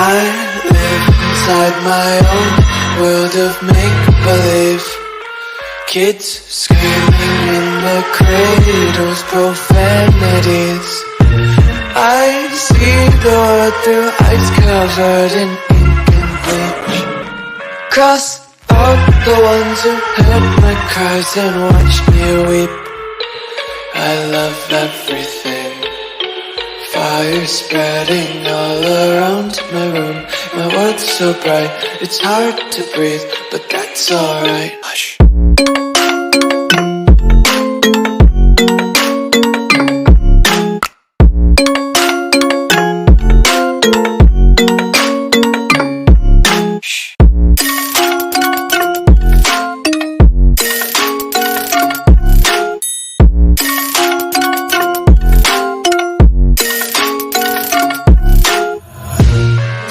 I live inside my own world of make-believe. Kids screaming in the cradles, profanities. I see the world through ice covered in ink and bleach. Cross out the ones who heard my cries and watched me weep. I love everything. Fire spreading all around my room. My world's so bright, it's hard to breathe, but that's alright. Hush.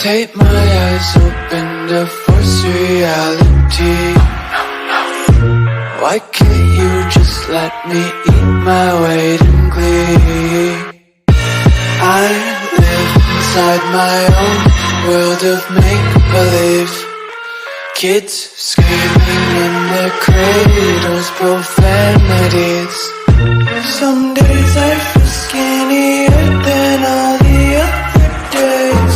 Tape my eyes open to force reality. Why can't you just let me eat my weight in glee? I live inside my own world of make-believe. Kids screaming in their cradles, profanities. Some days I feel skinnier than all the other days.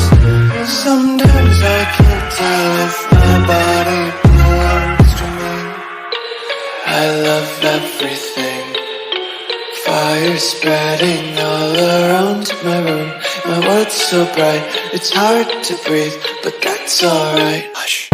Sometimes I can't tell if my body belongs to me. I love everything. Fire spreading all around my room. My world's so bright, it's hard to breathe, but that's alright. Hush.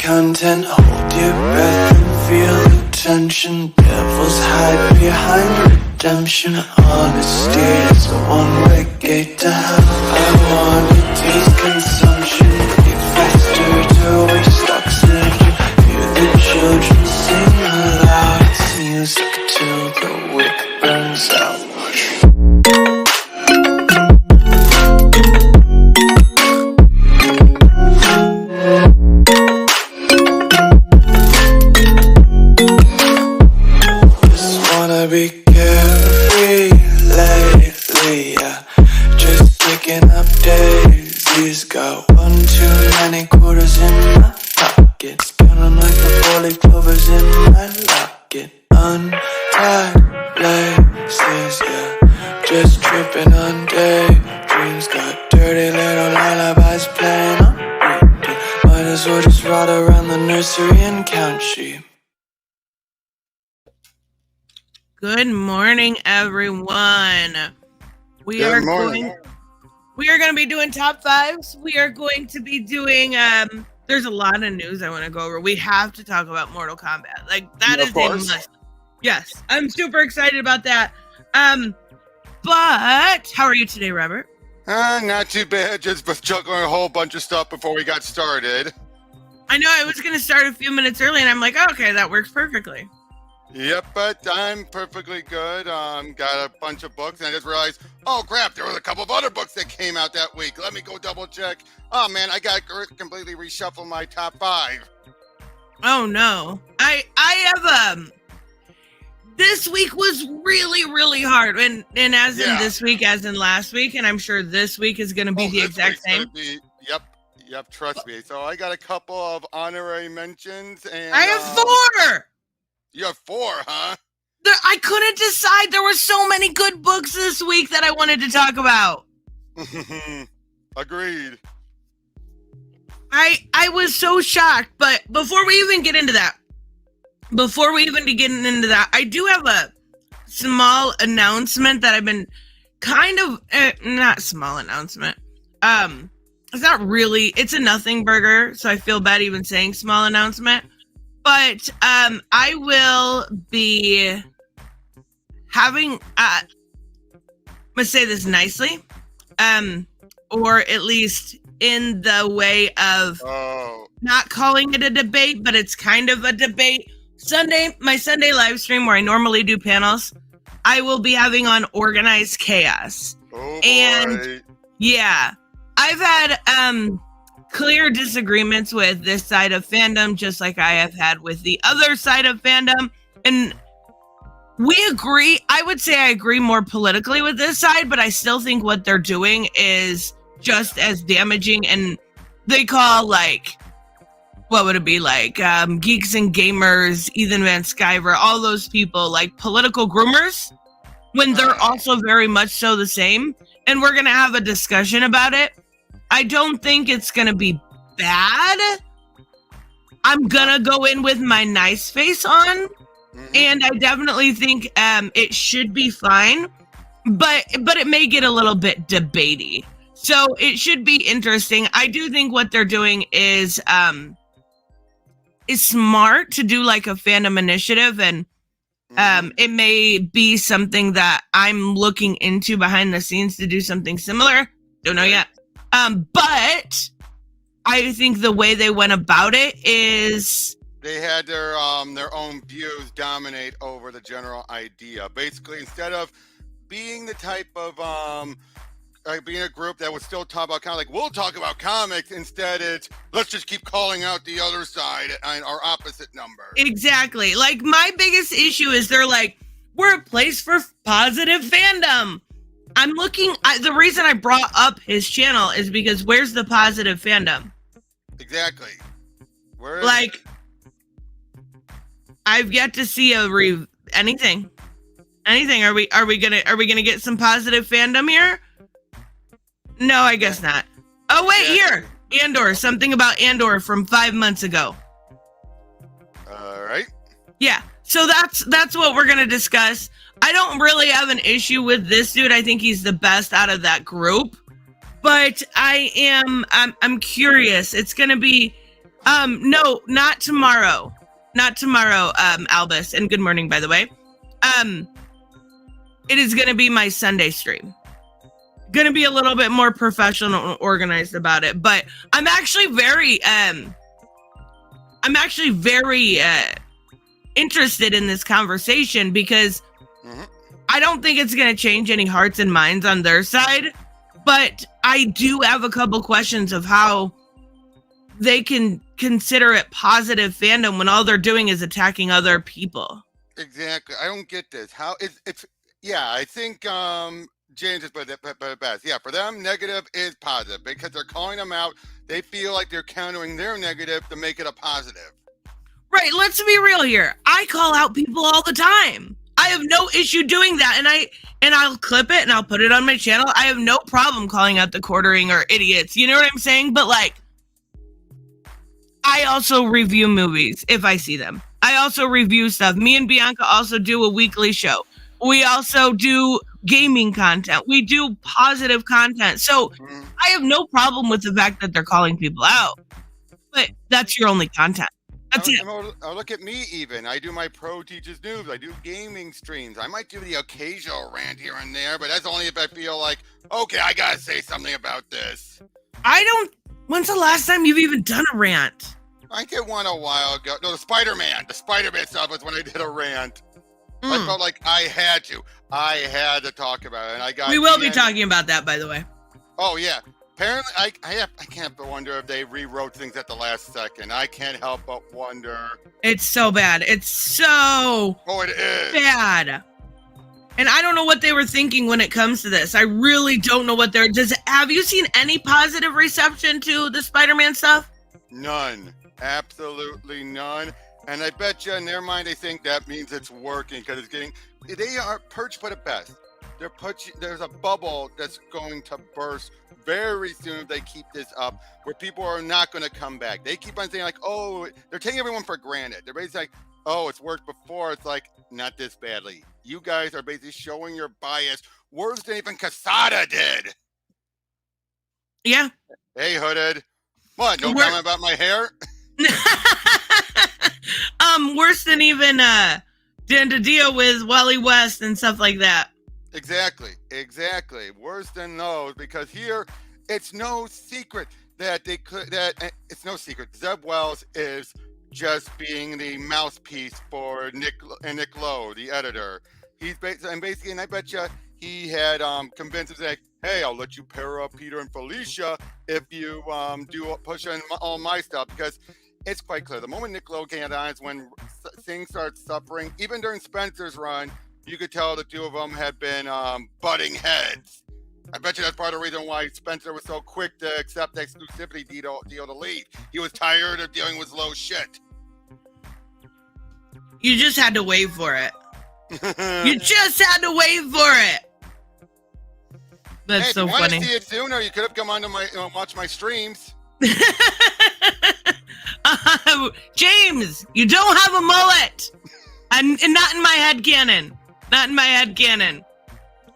Content, hold your breath and feel the tension. Devils hide behind redemption. Honesty is a one-way gate to hell. I wanna taste consumption. Get faster to waste oxygen. Hear the children sing aloud. It's music till the wick burns out. Be carefree lately, yeah. Just picking up daisies. Got one too many quarters in my pocket. Spinning like the four-leaf clovers in my locket. Untied laces, yeah. Just tripping on daydreams. Got dirty little lullabies playing on repeat. Might as well just ride around the nursery and count sheep. Good morning, everyone. We are going to be doing top fives. We are going to be doing there's a lot of news I want to go over. We have to talk about Mortal Kombat. Like that is a must. Yes, I'm super excited about that. But how are you today, Robert? Not too bad. Just juggling a whole bunch of stuff before we got started. I know I was going to start a few minutes early, and I'm like, okay, that works perfectly. Yep, but I'm perfectly good. Got a bunch of books, and I just realized, oh crap, there was a couple of other books that came out that week. Let me go double check. Oh man, I got to completely reshuffle my top five. Oh no, I have this week was really, really hard, and as in this week, as in last week, and I'm sure this week is going to be the exact same. Yep, trust me. So I got a couple of honorary mentions, and I have 4. You have 4, huh? I couldn't decide. There were so many good books this week that I wanted to talk about. Agreed. I was so shocked, but before we even get into that, I do have a small announcement that I've been kind of, not small announcement. It's not really, it's a nothing burger, so I feel bad even saying small announcement. But I will be having, I'm going to say this nicely, or at least in the way of not calling it a debate, but it's kind of a debate. My Sunday live stream where I normally do panels, I will be having on organized chaos. Oh boy. And yeah, I've had clear disagreements with this side of fandom, just like I have had with the other side of fandom. And we agree. I would say I agree more politically with this side, but I still think what they're doing is just as damaging. And they call, like, what would it be like? Geeks and Gamers, Ethan Van Sciver, all those people, like political groomers, when they're also very much so the same. And we're going to have a discussion about it. I don't think it's going to be bad. I'm going to go in with my nice face on. And I definitely think it should be fine. But it may get a little bit debatey. So it should be interesting. I do think what they're doing is smart to do like a fandom initiative, and it may be something that I'm looking into behind the scenes to do something similar. Don't know yet. But I think the way they went about it is they had their own views dominate over the general idea. Basically, instead of being the type of being a group that would still talk about kind of like, we'll talk about comics, instead it's let's just keep calling out the other side and our opposite number. Exactly. Like, my biggest issue is they're like, we're a place for positive fandom. I'm looking at the reason I brought up his channel is because where's the positive fandom? Exactly. Where is like it? I've yet to see anything. Are we gonna get some positive fandom here? No, I guess not. Oh wait, here. Andor, something about Andor from 5 months ago. All right. Yeah. So that's what we're gonna discuss. I don't really have an issue with this dude. I think he's the best out of that group. But I'm curious. It's gonna be no, not tomorrow. Not tomorrow, Albus, and good morning, by the way. It is gonna be my Sunday stream. Gonna be a little bit more professional and organized about it, but I'm actually very interested in this conversation because I don't think it's gonna change any hearts and minds on their side, but I do have a couple questions of how they can consider it positive fandom when all they're doing is attacking other people. Exactly. I don't get this. How it's yeah, I think James has put it best. Yeah, for them, negative is positive because they're calling them out. They feel like they're countering their negative to make it a positive. Right. Let's be real here. I call out people all the time. I have no issue doing that, and I'll clip it and I'll put it on my channel. I have no problem calling out the quartering or idiots. You know what I'm saying? But like, I also review movies if I see them. I also review stuff. Me and Bianca also do a weekly show. We also do gaming content. We do positive content. So I have no problem with the fact that they're calling people out. But that's your only content. That's it. Look at me even. I do my Pro Teaches News. I do gaming streams. I might do the occasional rant here and there, but that's only if I feel like, okay, I gotta say something about this. When's the last time you've even done a rant? I did one a while ago. No, the Spider-Man stuff was when I did a rant. I felt like I had to talk about it, and we will be talking about that, by the way. Oh yeah, apparently I can't but wonder if they rewrote things at the last second. I can't help but wonder. It's so bad. It's so it is bad, and I don't know what they were thinking when it comes to this. I really don't know what have you seen any positive reception to the Spider-Man stuff? None, absolutely none. And I bet you in their mind, they think that means it's working because Perch put it best. There's a bubble that's going to burst very soon if they keep this up, where people are not going to come back. They keep on saying like, oh, they're taking everyone for granted. They're basically like, oh, it's worked before. It's like, not this badly. You guys are basically showing your bias worse than even Casada did. Yeah. Hey, Hooded. What? No comment about my hair? Worse than even Dan DiDio with Wally West and stuff like that. Exactly. Worse than those, because here it's no secret. that they could, that it's no secret. Zeb Wells is just being the mouthpiece for Nick Lowe, the editor. He's basically, and I bet you he had convinced him, like, hey, I'll let you pair up Peter and Felicia if you do push on all my stuff, because it's quite clear. The moment Nick Lowe came on is when things start suffering. Even during Spencer's run, you could tell the two of them had been butting heads. I bet you that's part of the reason why Spencer was so quick to accept the exclusivity deal to leave. He was tired of dealing with Lowe's shit. You just had to wait for it. You just had to wait for it. That's so funny. If you want to see it sooner, you could have come on to my watch my streams. James, you don't have a mullet. And not in my head canon. Not in my head canon.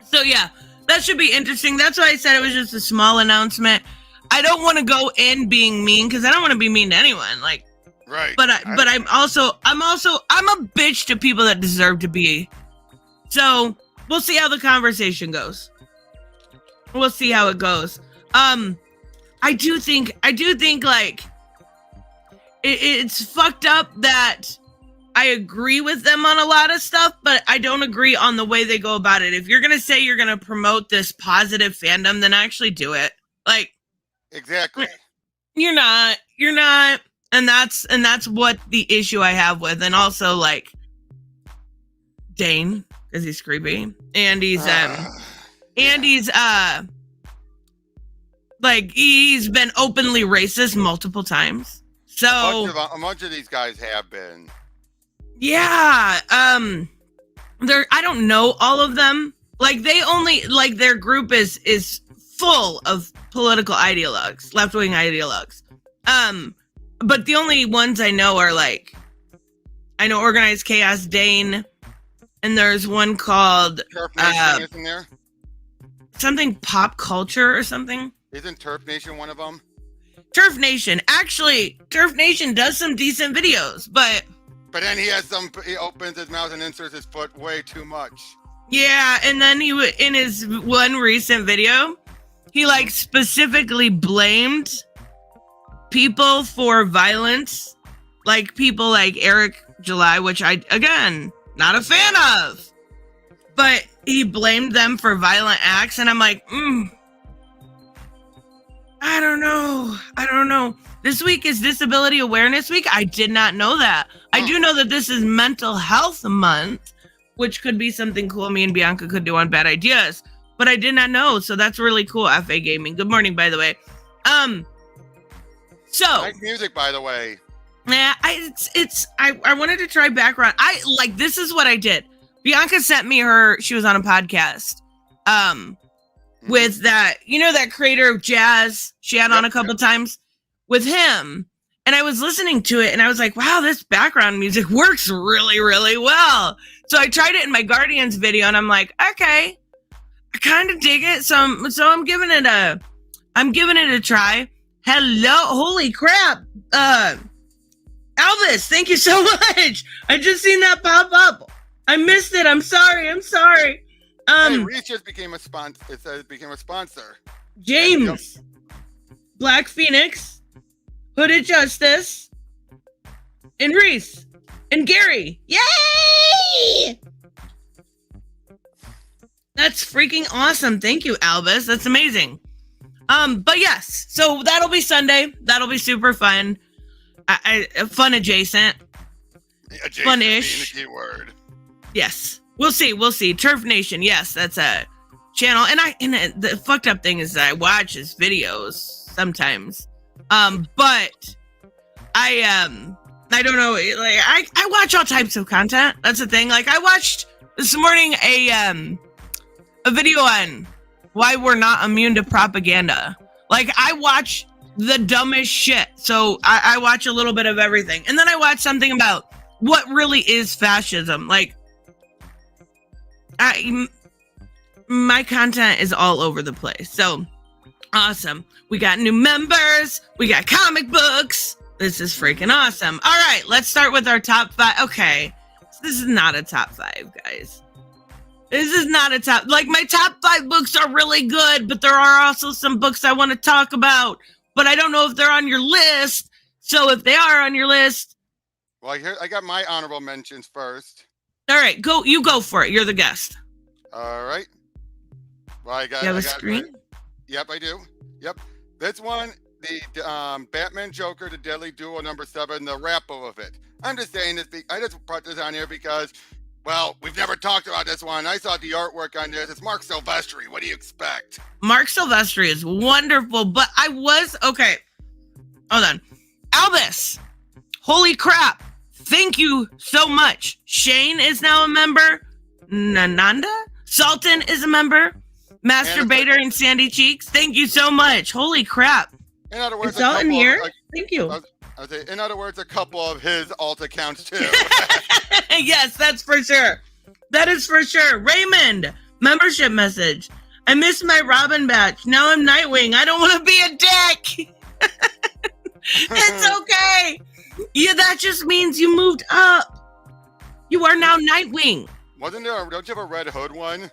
So yeah, that should be interesting. That's why I said it was just a small announcement. I don't want to go in being mean because I don't want to be mean to anyone. Like, right. But I'm a bitch to people that deserve to be. So we'll see how the conversation goes. We'll see how it goes. I do think like it's fucked up that I agree with them on a lot of stuff, but I don't agree on the way they go about it. If you're going to say you're going to promote this positive fandom, then actually do it. Like, exactly. You're not. And that's what the issue I have with. And also like Dane, because he's creepy. And he's like he's been openly racist multiple times. So a bunch of these guys have been. Yeah. I don't know all of them. Like they only like their group is full of political ideologues, left-wing ideologues. But the only ones I know are like, I know Organized Chaos Dane, and there's one called Turf Nation, isn't there? Something pop culture or something. Isn't Turf Nation one of them? Turf Nation. Actually, Turf Nation does some decent videos, but then he opens his mouth and inserts his foot way too much. Yeah, and then in his one recent video, he like specifically blamed people for violence, like people like Eric July, which I, again, not a fan of, but he blamed them for violent acts, and I'm like, I don't know. This week is Disability Awareness Week. I did not know that. I do know that this is Mental Health Month, which could be something cool me and Bianca could do on Bad Ideas, but I did not know, so that's really cool. FA Gaming. Good morning, by the way. So nice music, by the way. Yeah, I wanted to try background. This is what I did. Bianca sent me she was on a podcast with that, that creator of jazz she had on a couple times with him. And I was listening to it and I was like, wow, this background music works really, really well. So I tried it in my Guardians video and I'm like, okay, I kind of dig it. So I'm giving it a try. Hello, holy crap. Elvis, thank you so much. I just seen that pop up. I missed it. I'm sorry. Hey, Reese just became a sponsor. It says became a sponsor. James, Black Phoenix, Hooded Justice, and Reese, and Gary. Yay! That's freaking awesome. Thank you, Albus. That's amazing. But yes, so that'll be Sunday. That'll be super fun. Fun adjacent. Fun-ish. Being the key word. Yes. We'll see. Turf Nation. Yes, that's a channel. And the fucked up thing is that I watch his videos sometimes. But I don't know. Like I watch all types of content. That's the thing. Like I watched this morning a video on why we're not immune to propaganda. Like I watch the dumbest shit. So I watch a little bit of everything. And then I watch something about what really is fascism. Like my content is all over the place. So awesome. We got new members. We got comic books. This is freaking awesome. All right, let's start with our top 5. Okay. This is not a top 5, guys. This is not a top, like my top 5 books are really good, but there are also some books I want to talk about. but I don't know if they're on your list. So if they are on your list. Well, here I got my honorable mentions first. All right, go. You go for it. You're the guest. All right. Well, I got. You have I a got, screen? Yep, I do. Yep. This one, the Batman Joker, the Deadly Duo #7, the wrap-up of it. I'm just saying this. I just brought this on here because, well, we've never talked about this one. I saw the artwork on this. It's Mark Silvestri. What do you expect? Mark Silvestri is wonderful, but I was okay. Hold on, Albus. Holy crap! Thank you so much. Shane is now a member. Nananda Sultan is a member. Masturbator and Sandy Cheeks. Thank you so much. Holy crap! In other words, is Sultan here? Thank you. In other words, a couple of his alt accounts too. Yes, that's for sure. That is for sure. Raymond, membership message. I missed my Robin batch. Now I'm Nightwing. I don't want to be a dick. It's okay. Yeah, that just means you moved up. You are now Nightwing. Wasn't there? Don't you have a Red Hood one?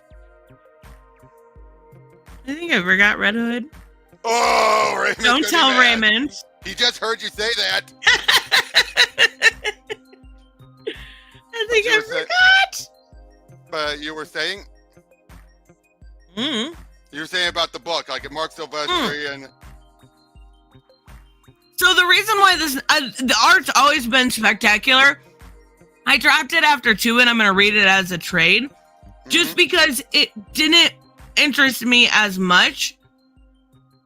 I think I forgot Red Hood. Oh, Raymond! Don't tell Raymond. He just heard you say that. I think I forgot. But you were saying? Mm. You were saying about the book, like Mark Silvestri and... So the reason why the art's always been spectacular, I dropped it after 2 and I'm going to read it as a trade, just because it didn't interest me as much.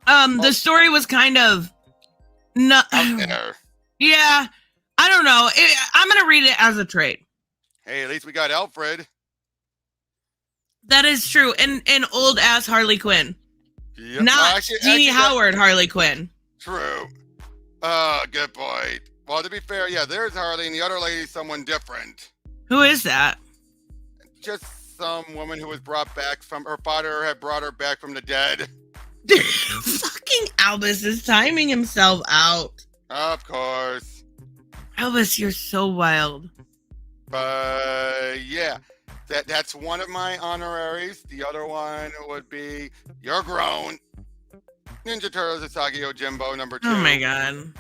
The story was kind of... No, out there. Yeah, I don't know. I'm going to read it as a trade. Hey, at least we got Alfred. That is true. And old ass Harley Quinn. Yep. Not Jeannie Howard Harley Quinn. True. Good point. Well, to be fair, yeah, there's Harley, and the other lady's someone different. Who is that? Just some woman who was brought back from her father had brought her back from the dead. Fucking Albus is timing himself out. Of course. Albus, you're so wild. But yeah, that's one of my honoraries. The other one would be You're Grown. Ninja Turtles Usagi Yojimbo #2. Oh my god.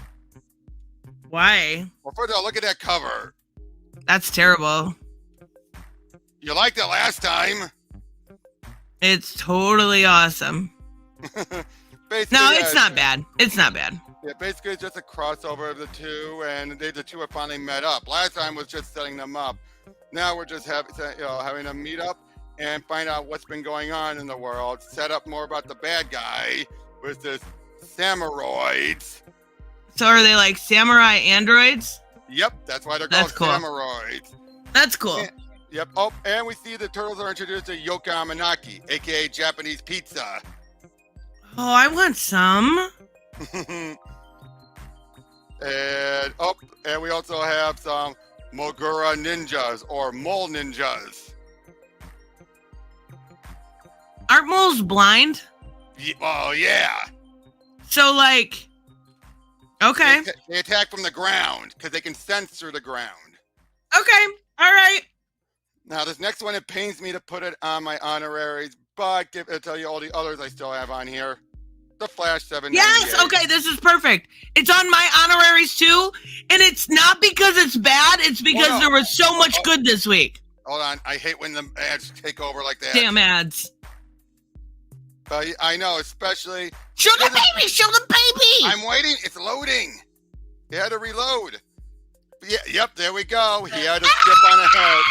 Why? Well, first of all, look at that cover. That's terrible. You liked it last time. It's totally awesome. No, it's not bad. It's not bad. Yeah, basically it's just a crossover of the two, and the two have finally met up. Last time was just setting them up. Now we're just having a meet up and find out what's been going on in the world. Set up more about the bad guy with this samuroids. So are they like samurai androids? Yep, that's why they're called cool. samuroids. That's cool. Yep. Oh, and we see the turtles are introduced to Yoka Amanaki, aka Japanese pizza. Oh, I want some. And we also have some Mogura ninjas or mole ninjas. Aren't moles blind? Oh yeah. So like, okay. They attack from the ground because they can sense through the ground. Okay. All right. Now this next one, it pains me to put it on my honoraries, but I'll tell you all the others I still have on here. The Flash 798. Yes, okay, this is perfect. It's on my honoraries too, and it's not because it's bad, it's because there was so much good this week. Hold on, I hate when the ads take over like that. Damn ads. I know, especially... Show the baby! Show the baby! I'm waiting, it's loading. He had to reload. Yeah, yep, there we go. He had to skip on ahead.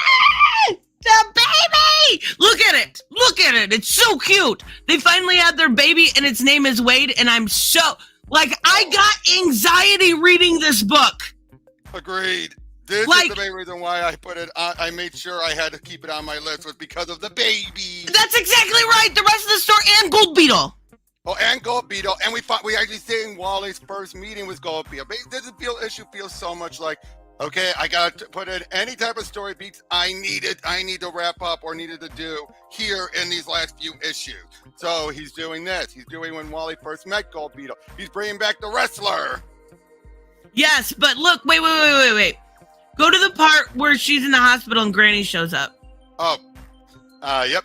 The baby! Look at it! Look at it! It's so cute! They finally had their baby and its name is Wade, and I'm so... Like, I got anxiety reading this book. Agreed. This is the main reason why I put it on. I made sure I had to keep it on my list was because of the baby. That's exactly right! The rest of the story and Gold Beetle. Oh, and Gold Beetle. And we actually seen Wally's first meeting with Gold Beetle. This issue feels so much like... Okay, I got to put in any type of story beats I need to wrap up or needed to do here in these last few issues. So he's doing this. He's doing when Wally first met Gold Beetle. He's bringing back the wrestler. Yes, but look, wait. Go to the part where she's in the hospital and Granny shows up. Oh, yep.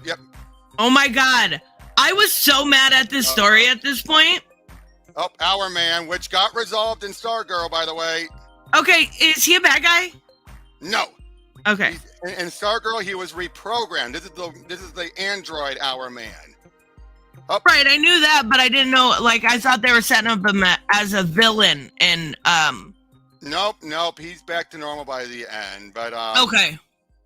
Oh my God. I was so mad at this story at this point. Oh, Our Man, which got resolved in Stargirl, by the way. Okay, is he a bad guy? No. Okay. In Stargirl, he was reprogrammed. This is the android Our Man. Oh. Right, I knew that, but I didn't know. Like, I thought they were setting up him as a villain, and Nope. He's back to normal by the end. But okay.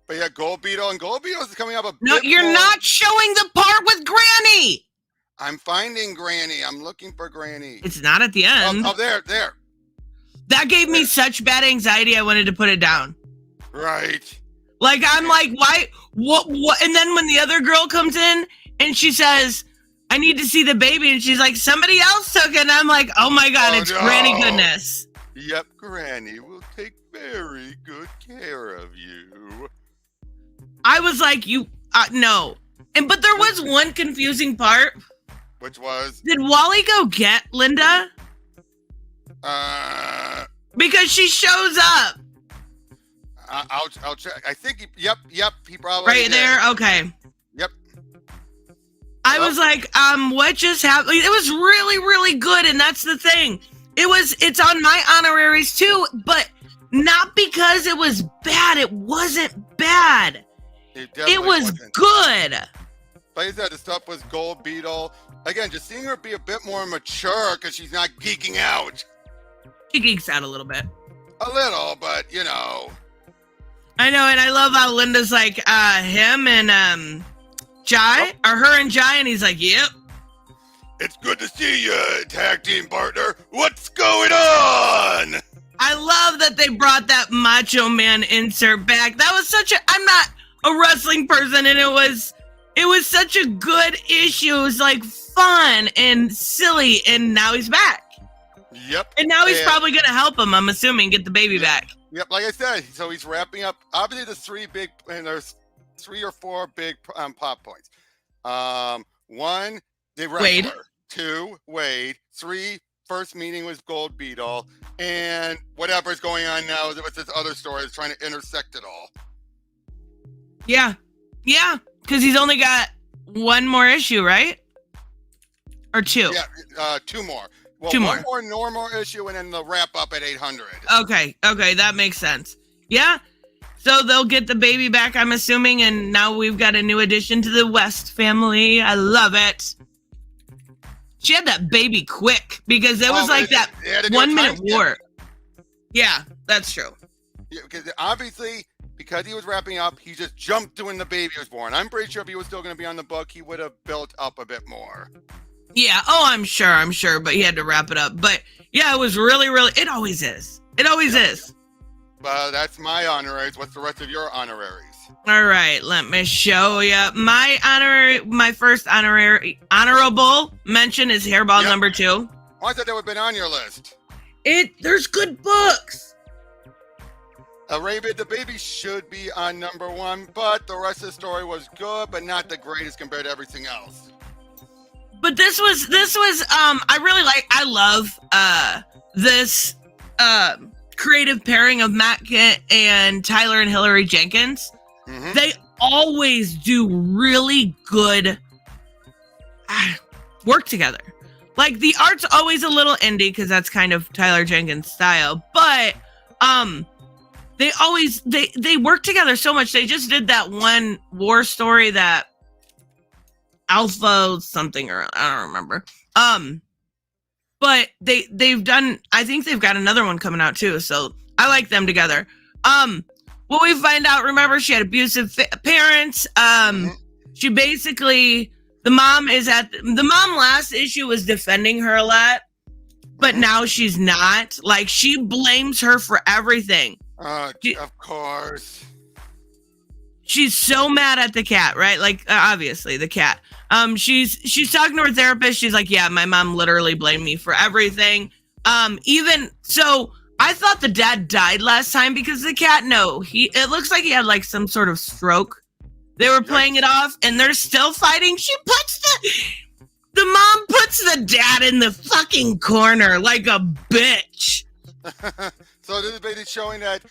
But yeah, Gold Beetle is coming up a No, bit you're more. not showing the part with Granny. I'm finding Granny. I'm looking for Granny. It's not at the end. Oh, there. That gave me such bad anxiety. I wanted to put it down. Right. Like, I'm like, why? What? And then when the other girl comes in and she says, I need to see the baby. And she's like, somebody else took it. And I'm like, oh my God, it's no. Granny goodness. Yep, Granny will take very good care of you. I was like, no. But there was one confusing part. Which was? Did Wally go get Linda? Because she shows up. I'll check. I think yep, he probably right did. there. Okay. Yep. I was like, what just happened? It was really, really good, and that's the thing. It's on my honoraries too, but not because it was bad. It wasn't bad. It was wasn't. Good. Like I said, the stuff was Gold Beetle. Again, just seeing her be a bit more mature because she's not geeking out. She geeks out a little bit. A little, but you know. I know, and I love how Linda's like, him and Jai, or her and Jai, and he's like, yep. It's good to see you, tag team partner. What's going on? I love that they brought that Macho Man insert back. That was I'm not a wrestling person, and it was such a good issue. It was like fun and silly, and now he's back. Yep. And now he's probably going to help him, I'm assuming, get the baby back. Yep, like I said, so he's wrapping up. Obviously, there's 3 or 4 big pop points. 1, the wrestler. Wade. 2, Wade. 3, first meeting with Gold Beetle. And whatever's going on now with this other story is trying to intersect it all. Yeah, because he's only got 1 more issue, right? Or 2? Yeah, 2 more. Well, 2 more. 1 more normal issue and then the wrap up at 800. Okay, that makes sense. Yeah, so they'll get the baby back, I'm assuming, and now we've got a new addition to the West family. I love it. She had that baby quick because it was like that 1 minute war. Yeah, that's true. Yeah, because obviously, because he was wrapping up, he just jumped to when the baby was born. I'm pretty sure if he was still going to be on the book, he would have built up a bit more. Yeah, I'm sure, but he had to wrap it up. But yeah, it was really, really, it always is. It always is. That's my honoraries. What's the rest of your honoraries? All right, let me show you. My first honorable mention is Hairball number 2. Oh, I thought that would have been on your list. There's good books. Arabia the Baby should be on number 1, but the rest of the story was good, but not the greatest compared to everything else. But this was I love this creative pairing of Matt Kent and Tyler and Hillary Jenkins. Mm-hmm. They always do really good work together. Like, the art's always a little indie because that's kind of Tyler Jenkins' style, but they work together so much. They just did that one war story that Alpha something, or I don't remember. But they've done, I think they've got another one coming out too, so I like them together. What we find out, remember, she had abusive parents. She basically, the mom last issue was defending her a lot, but now she's not. Like, she blames her for everything. Of course. She's so mad at the cat, right? Like, obviously, the cat. She's talking to her therapist. She's like, yeah, my mom literally blamed me for everything. Even so, I thought the dad died last time because the cat, it looks like he had like some sort of stroke. They were playing it off and they're still fighting. The mom puts the dad in the fucking corner like a bitch. So this is basically showing that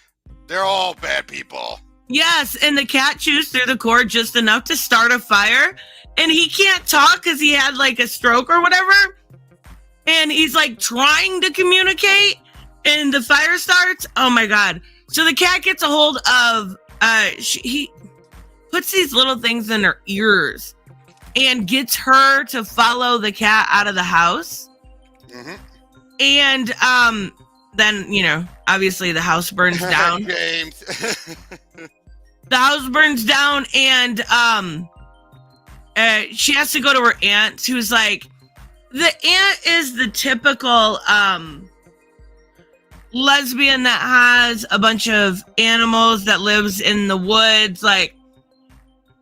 they're all bad people. Yes, and the cat chews through the cord just enough to start a fire, and he can't talk because he had like a stroke or whatever. and he's like trying to communicate, and the fire starts. Oh my god. So the cat gets a hold of he puts these little things in her ears and gets her to follow the cat out of the house. Mm-hmm. And then, you know, obviously the house burns down. James. The house burns down, and she has to go to her aunt, who's like, the aunt is the typical lesbian that has a bunch of animals that lives in the woods, like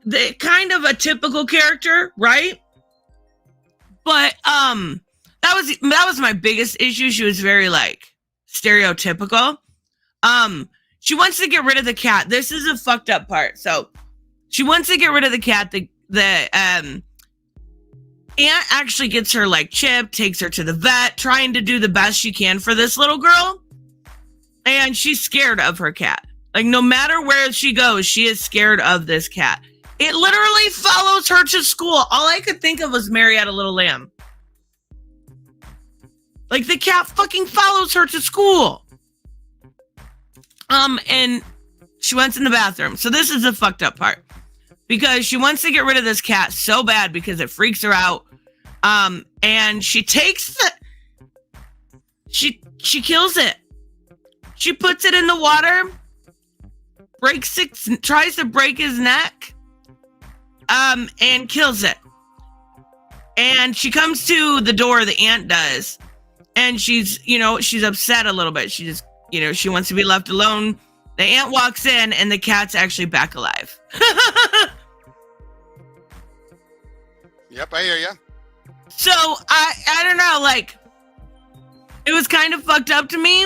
the kind of a typical character, right? But that was my biggest issue. She was very like stereotypical. She wants to get rid of the cat. This is a fucked up part. So she wants to get rid of the cat. The aunt actually gets her like chipped, takes her to the vet, trying to do the best she can for this little girl. And she's scared of her cat. Like, no matter where she goes, she is scared of this cat. It literally follows her to school. All I could think of was Mary Had a Little Lamb. Like, the cat fucking follows her to school. And she went in the bathroom. So this is the fucked up part. Because she wants to get rid of this cat so bad because it freaks her out. And she takes she kills it. She puts it in the water, tries to break his neck, and kills it. And she comes to the door, the aunt does, and she's upset a little bit. She just, she wants to be left alone. The aunt walks in, and the cat's actually back alive. Yep, I hear you. So, I don't know, like, it was kind of fucked up to me.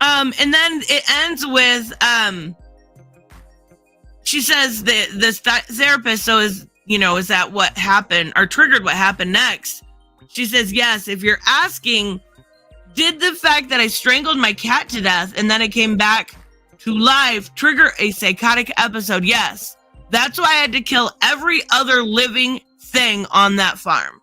And then it ends with, she says that this therapist, so is that what happened or triggered what happened next? She says, yes, if you're asking, did the fact that I strangled my cat to death and then it came back to life trigger a psychotic episode? Yes. That's why I had to kill every other living thing on that farm.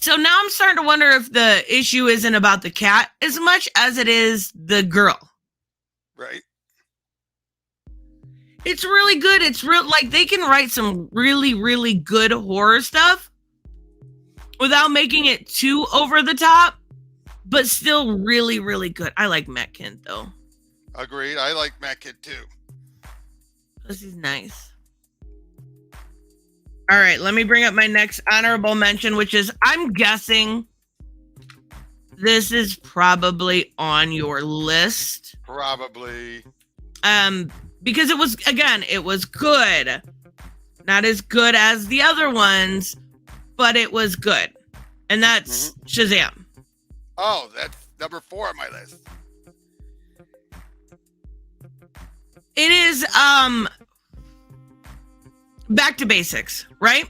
So now I'm starting to wonder if the issue isn't about the cat as much as it is the girl. Right. It's really good. It's real, like, they can write some really, really good horror stuff without making it too over the top, but still really, really good. I like Matt Kent, though. Agreed. I like Matt Kent, too. This is nice. All right, let me bring up my next honorable mention, which is, I'm guessing this is probably on your list. Probably. Because it was good. Not as good as the other ones, but it was good. And that's Shazam. Oh, that's number 4 on my list. It is, back to basics, right?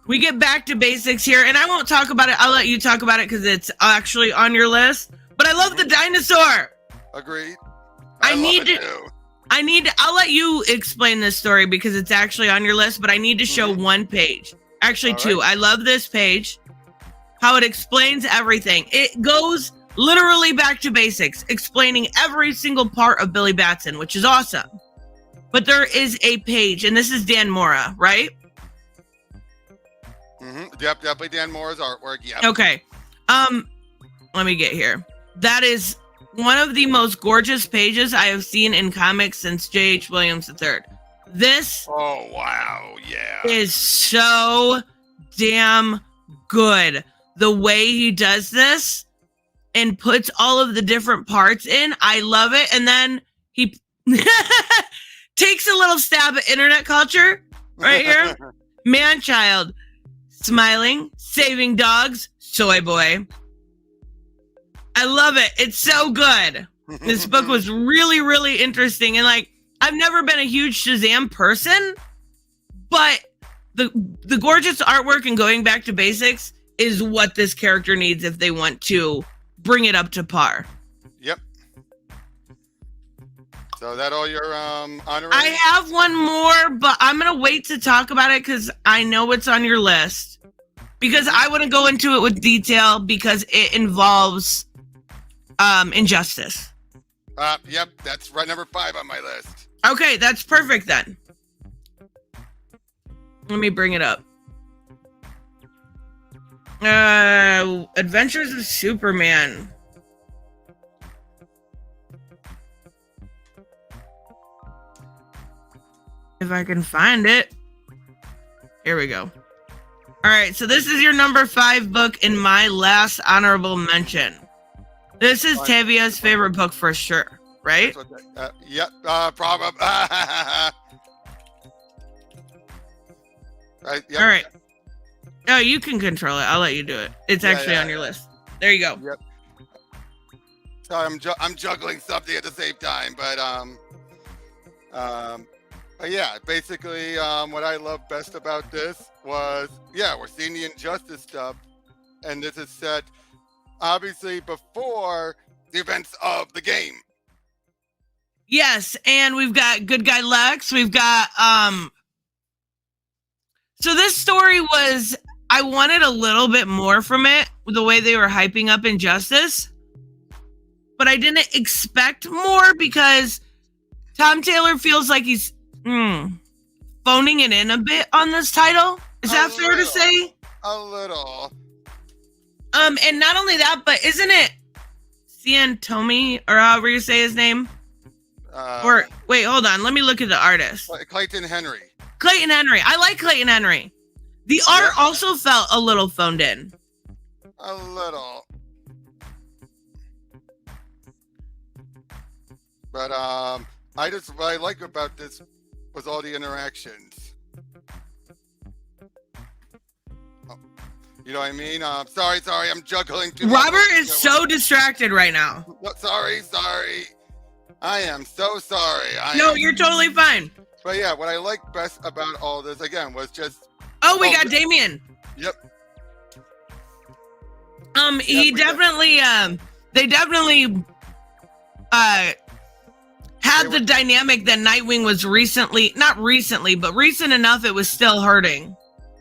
We get back to basics here, and I won't talk about it. I'll let you talk about it because it's actually on your list. But I love the dinosaur. Agreed. I'll let you explain this story because it's actually on your list, but I need to show one page. Actually, all two. right. I love this page. How it explains everything. It goes literally back to basics, explaining every single part of Billy Batson, which is awesome. But there is a page, and this is Dan Mora, right? Yep, definitely Dan Mora's artwork. Yep. Okay. Let me get here. That is one of the most gorgeous pages I have seen in comics since J.H. Williams III. This Oh, wow. Yeah. is so damn good. The way he does this and puts all of the different parts in, I love it. And then he takes a little stab at internet culture right here. Man-child, smiling, saving dogs, soy boy. I love it. It's so good. This book was really, really interesting. And like, I've never been a huge Shazam person, but the gorgeous artwork and going back to basics is what this character needs if they want to bring it up to par. Yep. So that all your honor? I have one more, but I'm going to wait to talk about it because I know it's on your list. because I wouldn't go into it with detail because it involves injustice. Yep, that's right, number 5 on my list. Okay, that's perfect then. Let me bring it up. Adventures of Superman. If I can find it. Here we go. All right, so this is your number 5 book in my last honorable mention. This is Tavia's favorite book for sure, right? Yep, probably. Right, yep. All right. Oh, you can control it. I'll let you do it. It's actually on your list. There you go. Yep. Sorry, I'm juggling something at the same time, but yeah, basically, what I love best about this was, we're seeing the injustice stuff, and this is set obviously before the events of the game. Yes, and we've got good guy Lex. We've got so this story was, I wanted a little bit more from it, the way they were hyping up injustice, but I didn't expect more because Tom Taylor feels like he's phoning it in a bit on this title. Is that fair to say? A little. And not only that, but isn't it Cian Tomey, or however you say his name? Or wait, hold on. Let me look at the artist. Clayton Henry. Clayton Henry. I like Clayton Henry. The art also felt a little phoned in. A little. But what I like about this was all the interactions. You know what I mean? Sorry, I'm juggling too much. Robert is so distracted right now. Sorry. I am so sorry. You're totally fine. But yeah, what I like best about all this, again, was just... Oh, we got Damien. Yep. He definitely, they definitely, had the dynamic that Nightwing was not recently, but recent enough it was still hurting.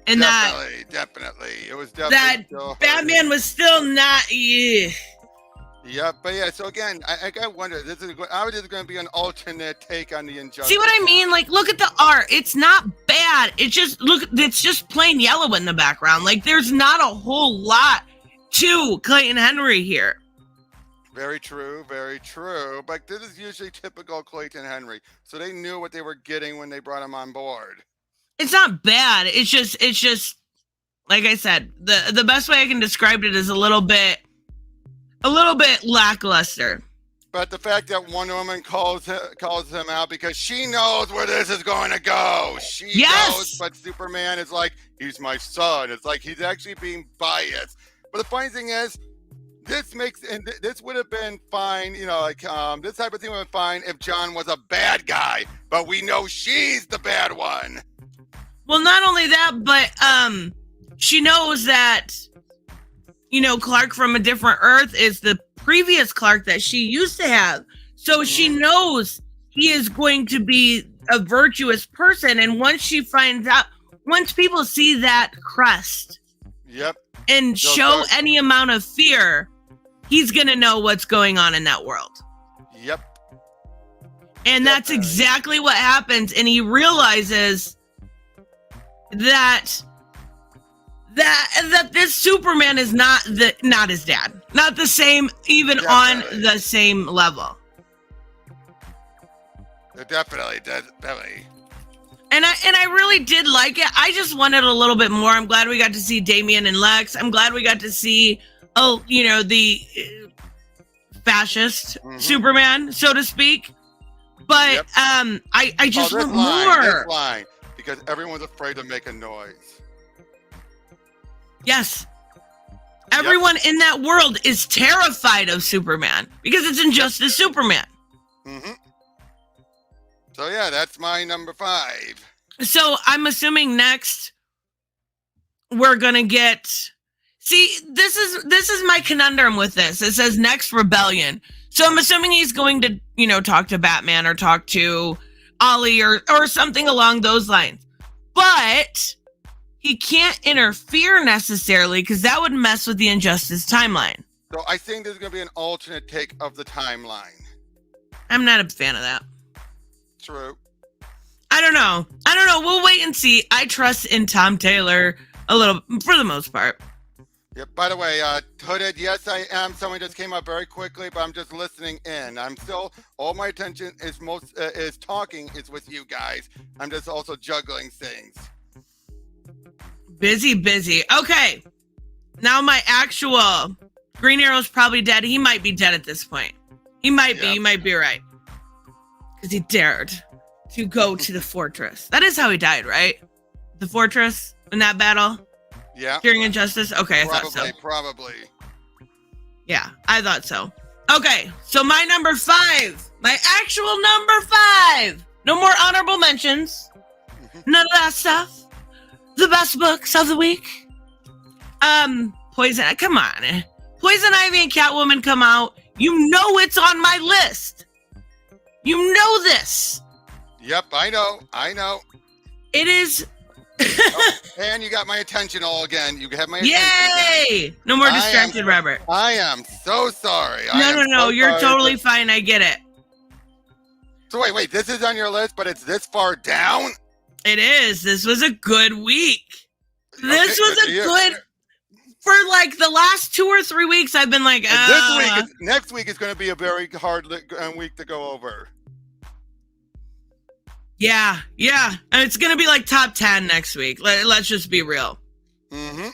And definitely. It was definitely that still Batman hurting. was still not, Yeah, but yeah, so again, I wonder, how is this going to be an alternate take on the injustice? See what I mean? Like, look at the art. It's not bad. It's just plain yellow in the background. Like, there's not a whole lot to Clayton Henry here. Very true. But this is usually typical Clayton Henry. So they knew what they were getting when they brought him on board. It's not bad. It's just, like I said, the best way I can describe it is a little bit lackluster. But the fact that Wonder Woman calls him out because she knows where this is going to go. She knows, but Superman is like, he's my son. It's like he's actually being biased. But the funny thing is, this would have been fine, this type of thing would have been fine if John was a bad guy. But we know she's the bad one. Well, not only that, but she knows that, Clark from a different Earth is the previous Clark that she used to have. So she knows he is going to be a virtuous person. And once people see that crest and show any amount of fear, he's going to know what's going on in that world. Yep. And that's exactly what happens. And he realizes that this Superman is not his dad, not the same, even on the same level. Definitely. And I really did like it. I just wanted a little bit more. I'm glad we got to see Damian and Lex. I'm glad we got to see, the fascist Superman, so to speak. But I just want more. This line, because everyone's afraid to make a noise. Yes. Everyone in that world is terrified of Superman because it's Injustice Superman. Mm-hmm. So yeah, that's my number 5. So I'm assuming next we're gonna get. See, this is my conundrum with this. It says next Rebellion. So I'm assuming he's going to, talk to Batman or talk to Ollie or something along those lines. But he can't interfere necessarily because that would mess with the Injustice timeline. So I think there's going to be an alternate take of the timeline. I'm not a fan of that. True. I don't know. We'll wait and see. I trust in Tom Taylor a little, for the most part. Yep. By the way, Hooded, yes, I am. Someone just came up very quickly, but I'm just listening in. I'm still, all my attention is talking is with you guys. I'm just also juggling things. Busy. Okay. Now my actual Green Arrow's probably dead. He might be dead at this point. He might be. You might be right. Because he dared to go to the fortress. That is how he died, right? The fortress in that battle? Yeah. During Injustice? Okay, I thought so. Probably. Yeah, I thought so. Okay, so my number 5. My actual number 5. No more honorable mentions. None of that stuff. The best books of the week. Poison, come on. Poison Ivy and Catwoman come out. You know it's on my list. You know this. Yep, I know. It is. And you got my attention all again. You have my attention. Yay! Again. No more distracted, Robert. I am so sorry. No. You're totally fine. I get it. So wait. This is on your list, but it's this far down? It is. This was a good week. This was a good. For like the last 2 or 3 weeks, I've been like, next week is going to be a very hard week to go over. Yeah. And it's going to be like top 10 next week. Let's just be real. Mm-hmm.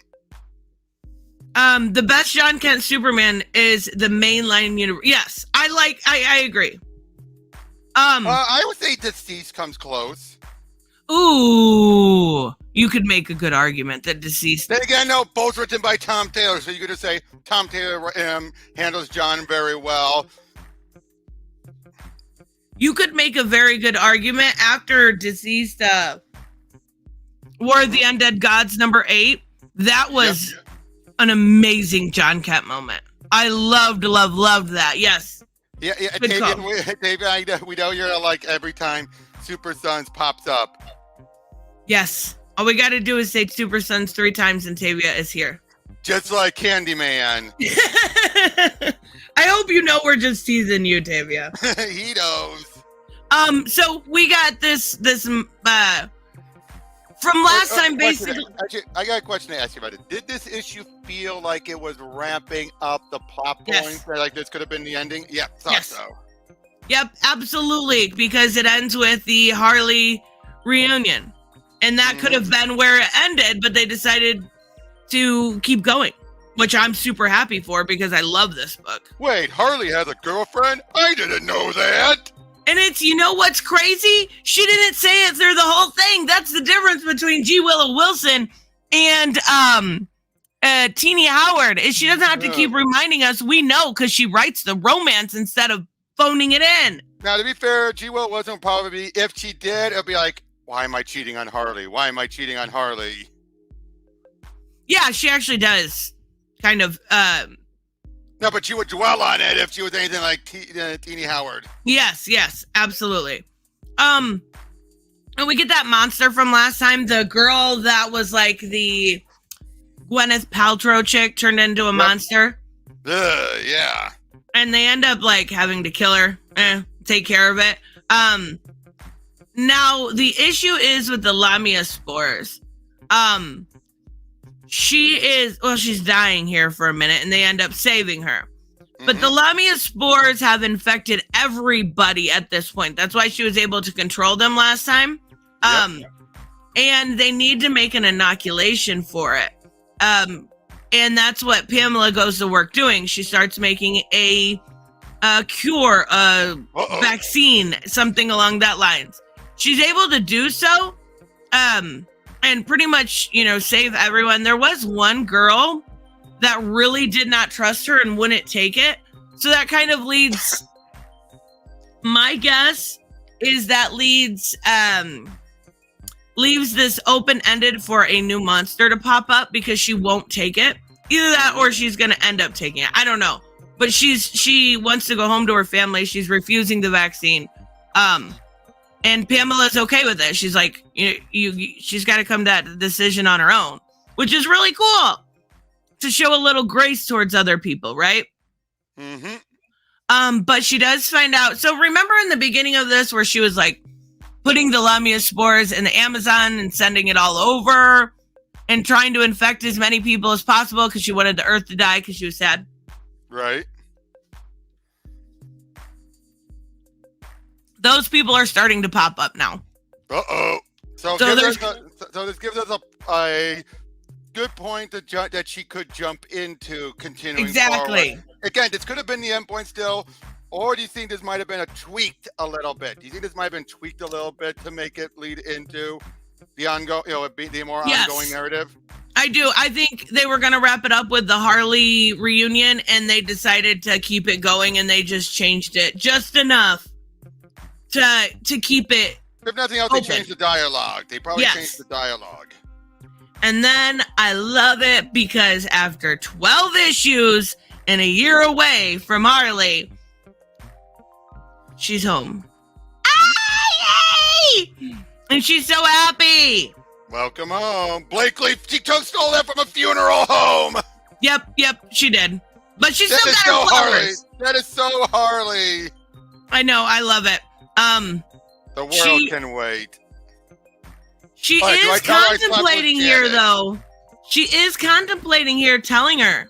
The best John Kent Superman is the mainline universe. Yes, I agree. I would say Deceased comes close. Ooh, you could make a good argument that Deceased. Then again, no, both written by Tom Taylor, so you could just say Tom Taylor handles John very well. You could make a very good argument after Deceased War of the Undead Gods number 8. That was an amazing John Kent moment. I loved that. Yes. Yeah. David, we know you're like every time Super Sons pops up. Yes. All we got to do is say Super Sons 3 times and Tavia is here. Just like Candyman. I hope you know we're just teasing you, Tavia. He knows. So we got this from last time, basically. Actually, I got a question to ask you about it. Did this issue feel like it was ramping up the plot points? Like this could have been the ending? Yeah, thought so. Yep, absolutely, because it ends with the Harley reunion. And that could have been where it ended, but they decided to keep going, which I'm super happy for because I love this book. Wait, Harley has a girlfriend? I didn't know that. And it's, you know what's crazy? She didn't say it through the whole thing. That's the difference between G. Willow Wilson and Teenie Howard, is she doesn't have to keep reminding us. We know because she writes the romance instead of phoning it in. Now, to be fair, G. Willow Wilson would probably be, if she did, it'd be like, why am I cheating on Harley? Why am I cheating on Harley? Yeah, she actually does. Kind of. No, but she would dwell on it if she was anything like Teenie Howard. Yes, absolutely. And we get that monster from last time. The girl that was like the Gwyneth Paltrow chick turned into a monster. Yeah. And they end up like having to kill her. Take care of it. Now, the issue is with the Lamia spores. She's dying here for a minute, and they end up saving her. But the Lamia spores have infected everybody at this point. That's why she was able to control them last time. And they need to make an inoculation for it. And that's what Pamela goes to work doing. She starts making a cure, vaccine, something along that lines. She's able to do so, and pretty much, save everyone. There was one girl that really did not trust her and wouldn't take it. So that kind of leads, my guess is that leaves this open-ended for a new monster to pop up because she won't take it. Either that or she's going to end up taking it. I don't know. But she wants to go home to her family. She's refusing the vaccine. And Pamela's okay with it. She's like, she's got to come to that decision on her own, which is really cool to show a little grace towards other people, right? Mm-hmm. But she does find out. So remember in the beginning of this where she was like putting the Lamia spores in the Amazon and sending it all over and trying to infect as many people as possible because she wanted the Earth to die because she was sad. Right. Those people are starting to pop up now. Uh-oh. So this gives us a good point that she could jump into continuing Exactly. forward. Again, this could have been the endpoint still, or do you think this might have been tweaked a little bit? Do you think this might have been tweaked a little bit to make it lead into the ongoing, the more ongoing narrative? I do. I think they were going to wrap it up with the Harley reunion, and they decided to keep it going, and they just changed it just enough to keep it. If nothing else, open. They changed the dialogue. They probably changed the dialogue. And then I love it because after 12 issues and a year away from Harley, she's home. Yay! And she's so happy. Welcome home. Blakely, she stole that from a funeral home. Yep, she did. But she That still is got so her flowers. Harley. That is so Harley. I know, I love it. The world can wait. She is contemplating here, though. She is contemplating here, telling her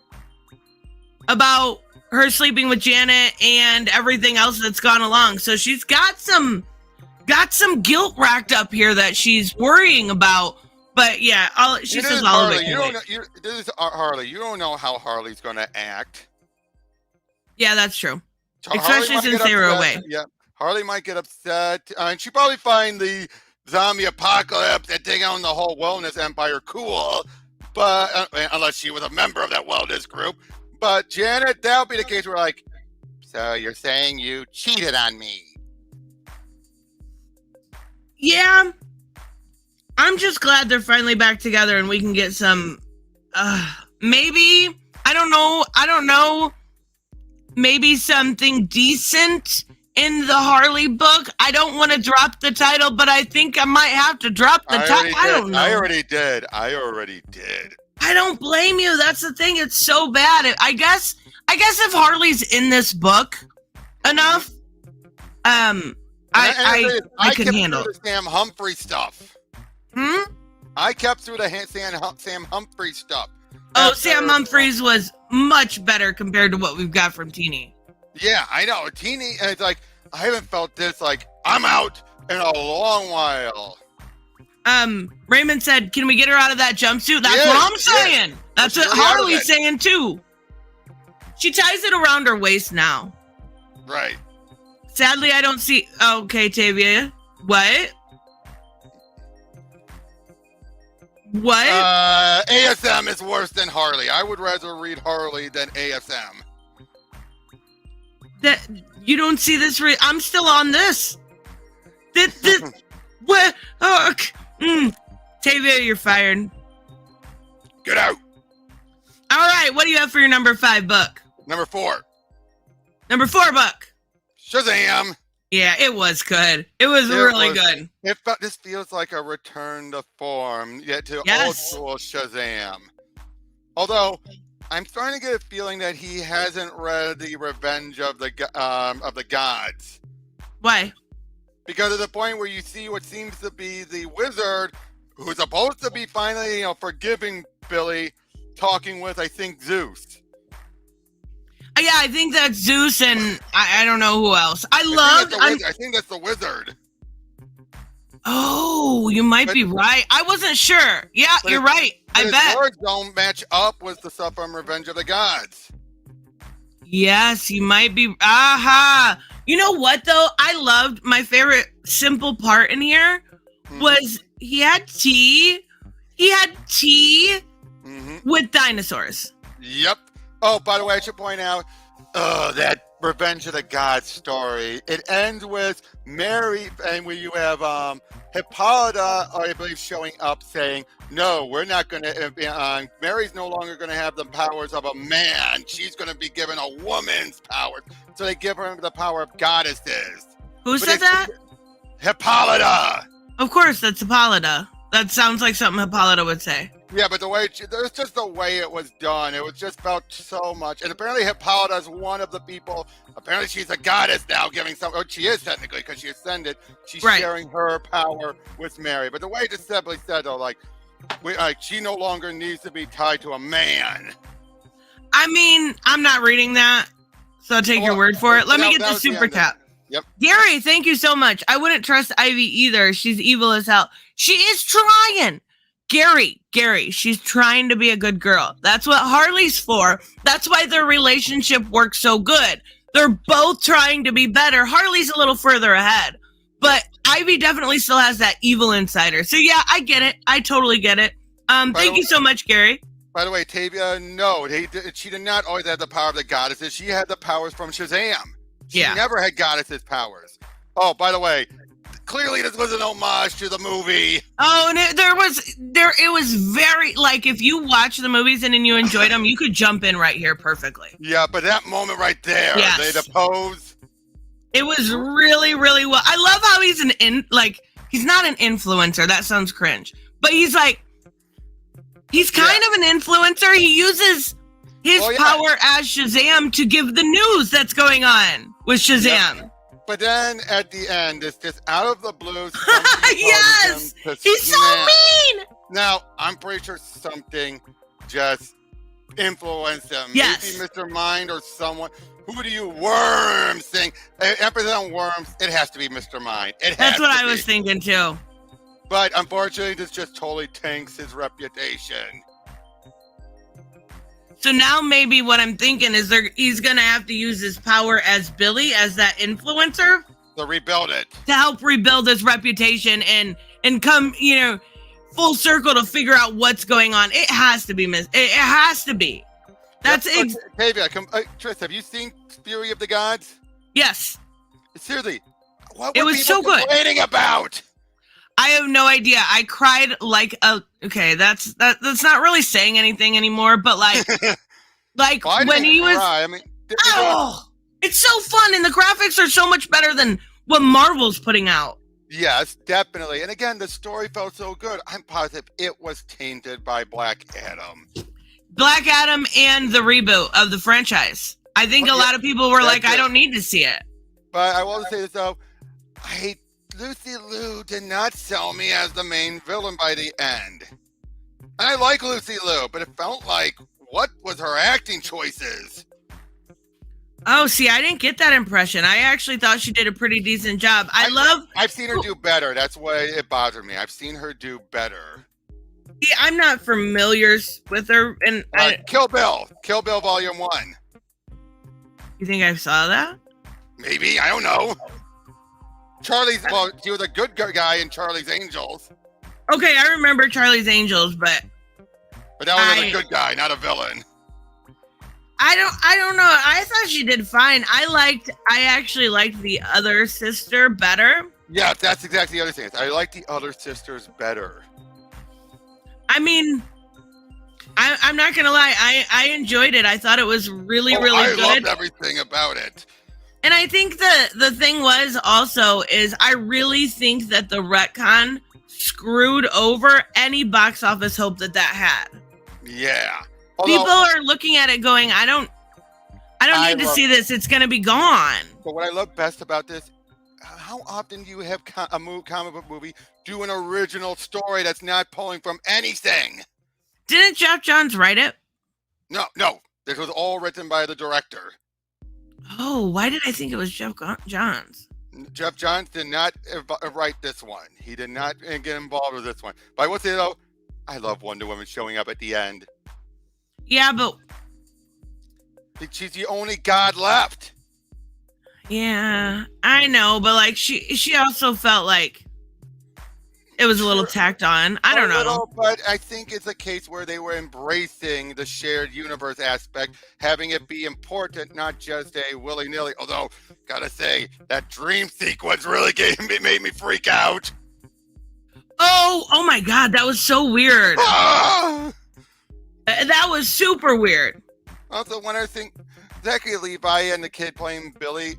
about her sleeping with Janet and everything else that's gone along. So she's got some guilt racked up here that she's worrying about. But yeah, she says all of it. This is Harley. You don't know how Harley's going to act. Yeah, that's true. So especially since they were away. Yeah, Harley might get upset. And she'd probably find the zombie apocalypse and take on the whole wellness empire cool. But unless she was a member of that wellness group. But Janet, that'll be the case where like, so you're saying you cheated on me. Yeah. I'm just glad they're finally back together and we can get some, maybe, I don't know, maybe something decent in the Harley book. I don't want to drop the title, but I think I might have to drop the title. I don't know. I already did. I don't blame you. That's the thing. It's so bad. I guess if Harley's in this book enough, I can handle the Sam Humphrey stuff. I kept through the Sam Humphrey stuff. Sam Humphreys was much better compared to what we've got from Teenie. Yeah, I know. Teenie, and it's like, I haven't felt this, like, I'm out in a long while. Raymond said, can we get her out of that jumpsuit? That's what I'm saying. Yes. That's what Harley's saying, too. She ties it around her waist now. Right. Sadly, I don't see... Okay, Tavia. What? ASM is worse than Harley. I would rather read Harley than ASM. That you don't see this? I'm still on this. What? Tavia, you're fired. Get out. All right. What do you have for your number 5 book? Number 4. Number 4 book. Shazam. Yeah, it was good. It was really good. This feels like a return to form, yet to old school Shazam. Although I'm starting to get a feeling that he hasn't read the Revenge of the Gods. Why? Because at the point where you see what seems to be the wizard, who's supposed to be finally, forgiving Billy, talking with, I think, Zeus. Yeah, I think that's Zeus, and I don't know who else. I think that's the wizard. Oh, you might be right. I wasn't sure. Yeah, you're right. I bet. His words don't match up with the stuff from Revenge of the Gods. Yes, you might be. Aha. You know what, though? I loved my favorite simple part in here was he had tea. He had tea with dinosaurs. Yep. Oh, by the way, I should point out that Revenge of the Gods story. It ends with Mary, and where you have Hippolyta, I believe, showing up saying, no, we're not going to, Mary's no longer going to have the powers of a man. She's going to be given a woman's power. So they give her the power of goddesses. Who said that? Hippolyta. Of course, that's Hippolyta. That sounds like something Hippolyta would say. Yeah, but there's just the way it was done. It was just felt so much. And apparently Hippolyta is one of the people. Apparently she's a goddess now, giving some. Oh, she is technically because she ascended. She's Right. sharing her power with Mary. But the way it simply said though, she no longer needs to be tied to a man. I mean, I'm not reading that, so I'll take your word for it. Let me get the super tap. Yep. Gary, thank you so much. I wouldn't trust Ivy either. She's evil as hell. She is trying. Gary, she's trying to be a good girl. That's what Harley's for. That's why their relationship works so good. They're both trying to be better. Harley's a little further ahead, but Ivy definitely still has that evil insider. So yeah, I get it. I totally get it. Thank you so much, Gary. By the way, Tavia, no, she did not always have the power of the goddesses. She had the powers from Shazam. She never had goddesses powers. Oh, by the way, clearly this was an homage to the movie. Oh, and it was very, like, if you watch the movies and then you enjoyed them, you could jump in right here perfectly. Yeah, but that moment right there, the pose. It was really, really well. I love how he's he's not an influencer. That sounds cringe. But he's kind of an influencer. He uses his power as Shazam to give the news that's going on with Shazam. Yep. But then at the end, it's just out of the blue. Yes! He's so mean! Now, I'm pretty sure something just influenced him. Yes. Maybe Mr. Mind or someone. Who do you worms think? Emphasis on worms, it has to be Mr. Mind. That's what I was thinking too. But unfortunately, this just totally tanks his reputation. So now maybe what I'm thinking is he's going to have to use his power as Billy, as that influencer. To rebuild it. To help rebuild his reputation and come, full circle to figure out what's going on. It has to be, it has to be. That's it. Tavia, Tris, have you seen Fury of the Gods? Yes. Seriously, what were it was people so good. complaining about? I have no idea. I cried like okay, that's not really saying anything anymore, but when he was cry. I mean, it's so fun and the graphics are so much better than what Marvel's putting out. Yes, definitely. And again, the story felt so good. I'm positive it was tainted by Black Adam. Black Adam and the reboot of the franchise. I think a lot of people were like, I don't need to see it. But I will say this though, Lucy Liu did not sell me as the main villain by the end. And I like Lucy Liu, but it felt like, what was her acting choices? Oh, see, I didn't get that impression. I actually thought she did a pretty decent job. I've seen her do better. That's why it bothered me. I've seen her do better. See, I'm not familiar with her. And Kill Bill Volume 1. You think I saw that? Maybe, I don't know. She was a good guy in Charlie's Angels. Okay, I remember Charlie's Angels, but that was a good guy, not a villain. I don't know. I thought she did fine. I actually liked the other sister better. Yeah, that's exactly the other thing. I like the other sisters better. I mean, I'm not gonna lie. I enjoyed it. I thought it was really good. I loved everything about it. And I think the thing was also is I really think that the retcon screwed over any box office hope that had. Yeah. People are looking at it going, I don't need to see this. It's going to be gone. But what I love best about this, how often do you have a comic book movie do an original story that's not pulling from anything? Didn't Jeff Johns write it? No. This was all written by the director. Oh, why did I think it was Jeff Johns? Jeff Johns did not write this one. He did not get involved with this one. But I will say, though, I love Wonder Woman showing up at the end. Yeah, but she's the only god left. Yeah, I know, but she also felt like it was a little tacked on. I don't know. But I think it's a case where they were embracing the shared universe aspect, having it be important, not just a willy-nilly. Although, gotta say, that dream sequence really made me freak out. Oh my God, that was so weird. That was super weird. Also, when I think Zachary Levi and the kid playing Billy,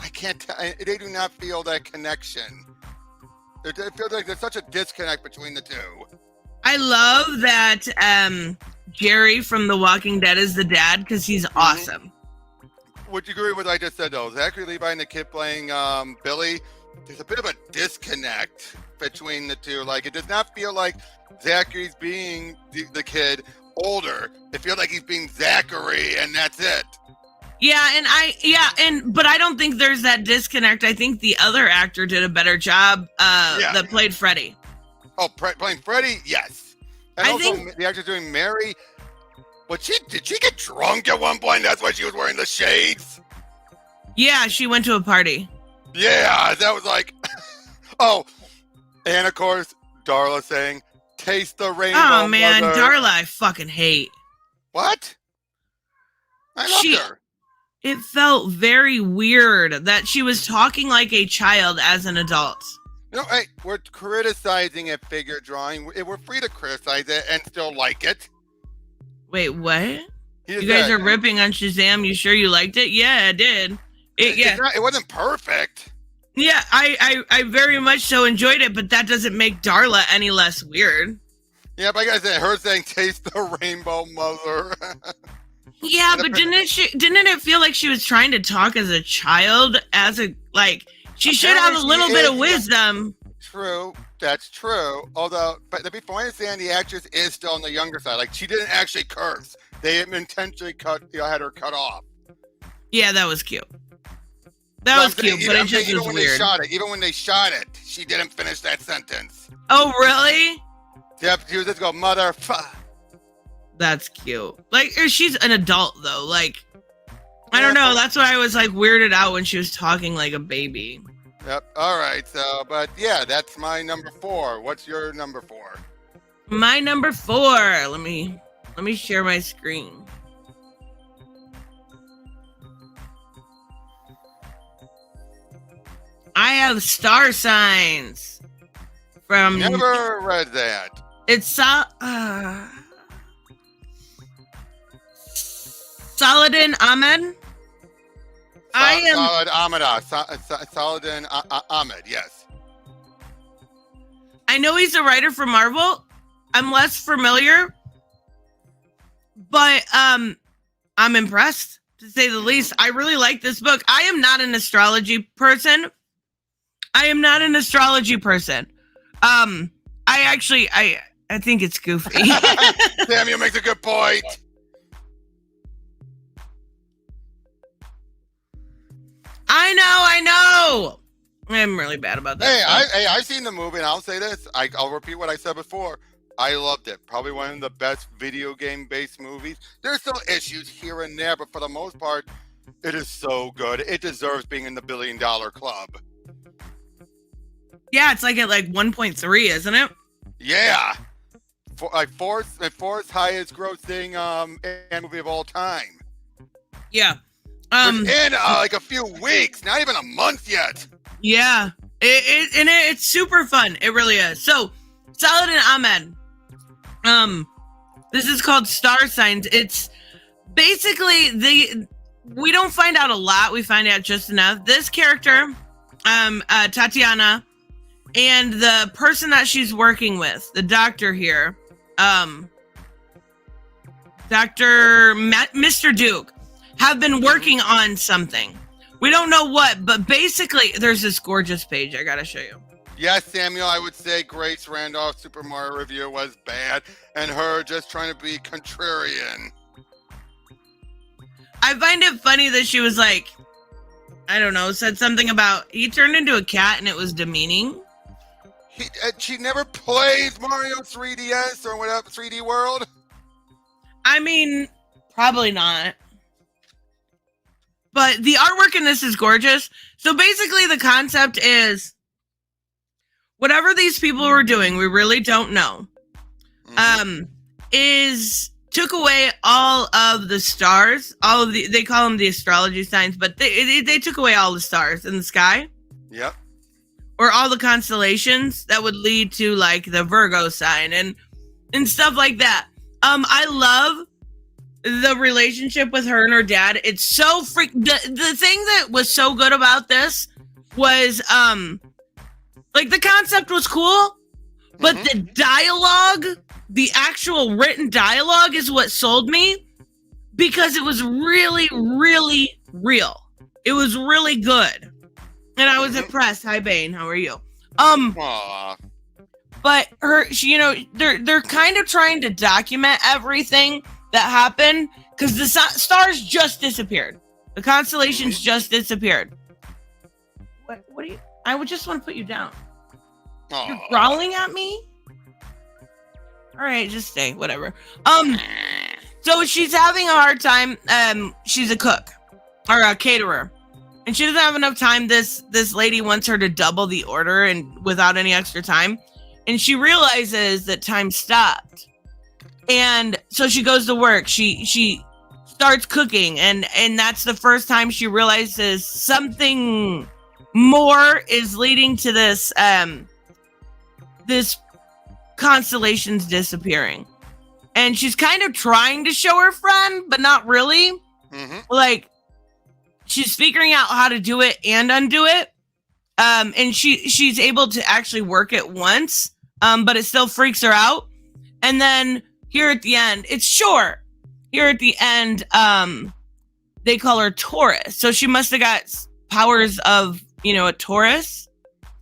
I can't tell. They do not feel that connection. It feels like there's such a disconnect between the two. I love that Jerry from The Walking Dead is the dad because he's awesome. Would you agree with what I just said, though? Zachary Levi and the kid playing Billy, there's a bit of a disconnect between the two. Like, it does not feel like Zachary's being the kid older. It feels like he's being Zachary, and that's it. But I don't think there's that disconnect. I think the other actor did a better job that played Freddy. Oh, playing Freddy? Yes. And also, the actor doing Mary, did she get drunk at one point? That's why she was wearing the shades? Yeah, she went to a party. Yeah, that was like... Oh, and of course, Darla saying, taste the rainbow, oh, man, mother. Darla I fucking hate. What? I love her. It felt very weird that she was talking like a child as an adult. No, hey, we're criticizing a figure drawing. We're free to criticize it and still like it. Wait, what? You guys are ripping on Shazam. You sure you liked it? Yeah, I did. It wasn't perfect. Yeah, I very much so enjoyed it, but that doesn't make Darla any less weird. Yeah, but I gotta say, her saying "taste the rainbow, mother." Yeah, but didn't it feel like she was trying to talk as a child? She should have a little bit of wisdom. True, that's true. Although, but before I understand, the actress is still on the younger side. Like, she didn't actually curse. They intentionally had her cut off. Yeah, that was cute. That was cute, but it just was weird. Even when they shot it, she didn't finish that sentence. Oh, really? Yep, she was just go, mother. That's cute. Like, she's an adult, though. Like, I don't know. That's why I was, like, weirded out when she was talking like a baby. Yep. All right. So, but yeah, that's my number 4. What's your number 4? My number 4. Let me share my screen. I have Star Signs from. Never read that. It's Saladin Ahmed. Saladin Ahmed. Yes. I know he's a writer for Marvel. I'm less familiar, but I'm impressed, to say the least. I really like this book. I am not an astrology person. I think it's goofy. Samuel makes a good point. I know. I'm really bad about that. I've seen the movie, and I'll say this. I'll repeat what I said before. I loved it. Probably one of the best video game-based movies. There's still issues here and there, but for the most part, it is so good. It deserves being in the $1 billion club. Yeah, it's like at 1.3, isn't it? Yeah. Fourth highest grossing movie of all time. Yeah. In a few weeks, not even a month yet. Yeah. It's super fun. It really is. So, Saladin Ahmed. This is called Star Signs. It's basically we don't find out a lot. We find out just enough. This character, Tatiana, and the person that she's working with, the doctor here, Mr. Duke, have been working on something. We don't know what, but basically, there's this gorgeous page I gotta show you. Yes, Samuel, I would say Grace Randolph's Super Mario review was bad, and her just trying to be contrarian. I find it funny that she was like, I don't know, said something about he turned into a cat and it was demeaning. She never plays Mario 3DS or whatever, 3D World. I mean, probably not. But the artwork in this is gorgeous. So basically the concept is whatever these people were doing, we really don't know, took away all of the stars, they call them the astrology signs, but they took away all the stars in the sky. Yep. Or all the constellations that would lead to like the Virgo sign and stuff like that. I love the relationship with her and her dad. It's so the thing that was so good about this was Like, the concept was cool, but the dialogue, the actual written dialogue is what sold me because it was really, really real. It was really good. And I was impressed. Hi, Bane. How are you? Aww. But they're kind of trying to document everything that happened because the stars just disappeared. The constellations just disappeared. What do you? I would just want to put you down. Aww. You're growling at me? All right, just stay. Whatever. So she's having a hard time. She's a cook or a caterer, and she doesn't have enough time. This lady wants her to double the order and without any extra time, and she realizes that time stopped, and so she goes to work. She starts cooking, and that's the first time she realizes something more is leading to this this constellations disappearing. And she's kind of trying to show her friend, but not really. Like, she's figuring out how to do it and undo it. And she's able to actually work it once, but it still freaks her out. And then here at the end, it's short. Here at the end, they call her Taurus. So she must have got powers of, a Taurus.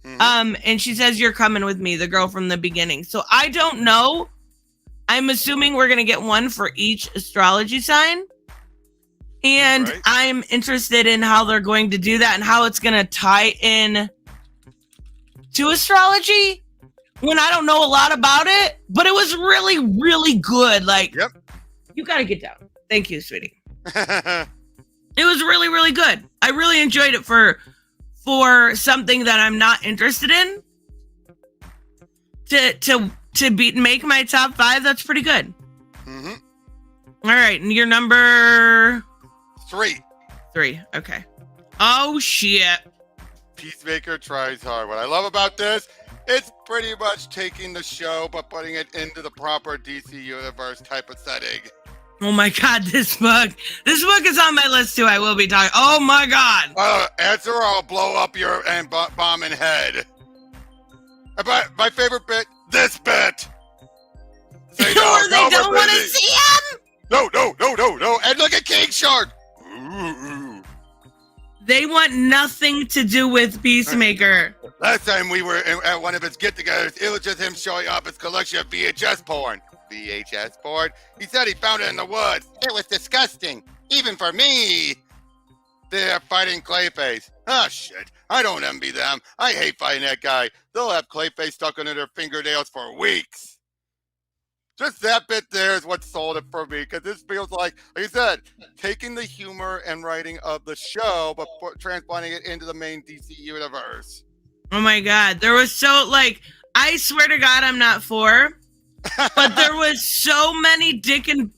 And she says, "You're coming with me," the girl from the beginning. So I don't know. I'm assuming we're going to get one for each astrology sign. And I'm interested in how they're going to do that and how it's going to tie in to astrology when I don't know a lot about it. But it was really, really good. Like, you got to get down. Thank you, sweetie. It was really, really good. I really enjoyed it for something that I'm not interested in. To make my top 5, that's pretty good. All right, and you're number 3. 3, okay. Oh, shit. Peacemaker tries hard. What I love about this, it's pretty much taking the show, but putting it into the proper DC Universe type of setting. Oh my God, this book is on my list too. I will be talking. Oh my God. Answer or I'll blow up your bombing head. My favorite bit, this bit. Say no, they don't want to see him. No. And look at King Shark. Ooh. They want nothing to do with Peacemaker. Last time we were at one of his get-togethers, it was just him showing off his collection of VHS porn. VHS porn? He said he found it in the woods. It was disgusting, even for me. They're fighting Clayface. Ah, shit. I don't envy them. I hate fighting that guy. They'll have Clayface stuck under their fingernails for weeks. Just that bit there is what sold it for me, because this feels like I said, taking the humor and writing of the show, but transplanting it into the main DC universe. Oh my God. There was I swear to God, I'm not for, but there was so many dick and,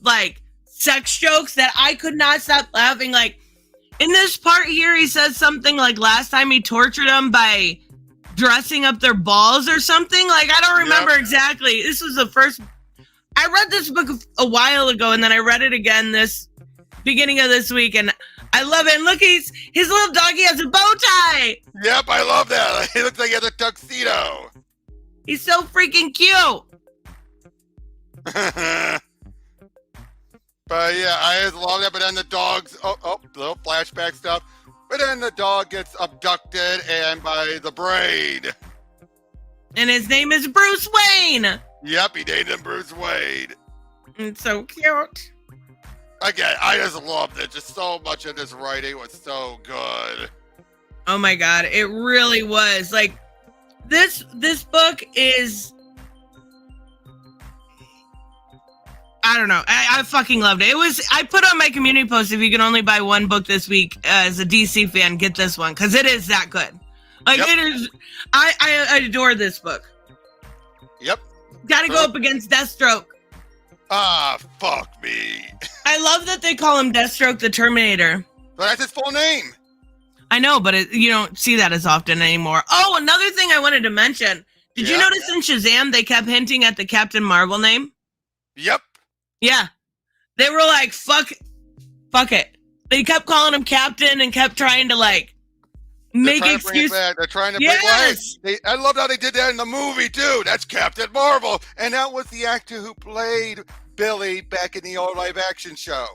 sex jokes that I could not stop laughing. Like, in this part here, he says something like last time he tortured them by dressing up their balls or something. Like, I don't remember exactly. This was the first... I read this book a while ago, and then I read it again this beginning of this week, and I love it. And look, his little doggy has a bow tie. Yep, I love that. He looks like he has a tuxedo. He's so freaking cute. But yeah, I just love that. But then the dog's little flashback stuff. But then the dog gets abducted and by the braid. And his name is Bruce Wayne. Yep, he named him Bruce Wayne. It's so cute. Again, I just loved it. Just so much of this writing was so good. Oh my God, it really was. Like, this book is... I don't know. I fucking loved it. I put on my community post, if you can only buy one book this week as a DC fan, get this one, because it is that good. Like, it is... I adore this book. Yep. Gotta go up against Deathstroke. Ah, fuck me. I love that they call him Deathstroke the Terminator. But that's his full name. I know, but you don't see that as often anymore. Oh, another thing I wanted to mention. Did you notice in Shazam they kept hinting at the Captain Marvel name? Yep. Yeah. They were like, fuck it. They kept calling him Captain and kept trying to make They're trying to bring it excuse. back. They're trying to Yes. bring. I loved how they did that in the movie too. That's Captain Marvel, and that was the actor who played Billy back in the old live action show.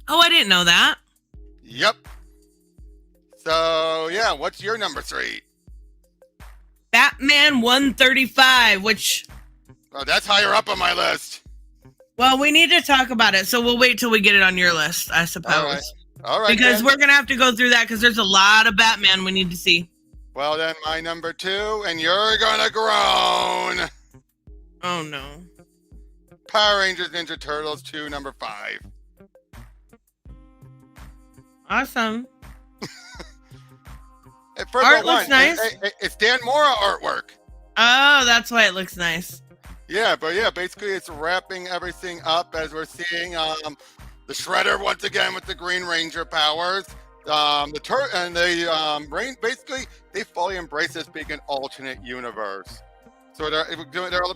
Oh, I didn't know that. Yep. So yeah, what's your number 3? Batman 135, which, Oh, that's higher up on my list. well, we need to talk about it. So we'll wait till we get it on your list, I suppose. All right. Because then. we're going to have to go through that because there's a lot of Batman we need to see. Well, then my number 2, and you're gonna groan. Oh, no. Power Rangers Ninja Turtles 2, number 5. Awesome. First Art of all, looks nice. It's Dan Mora artwork. Oh, that's why it looks nice. Yeah, but yeah, basically it's wrapping everything up as we're seeing the Shredder once again with the Green Ranger powers. Basically they fully embrace this being an alternate universe. So they're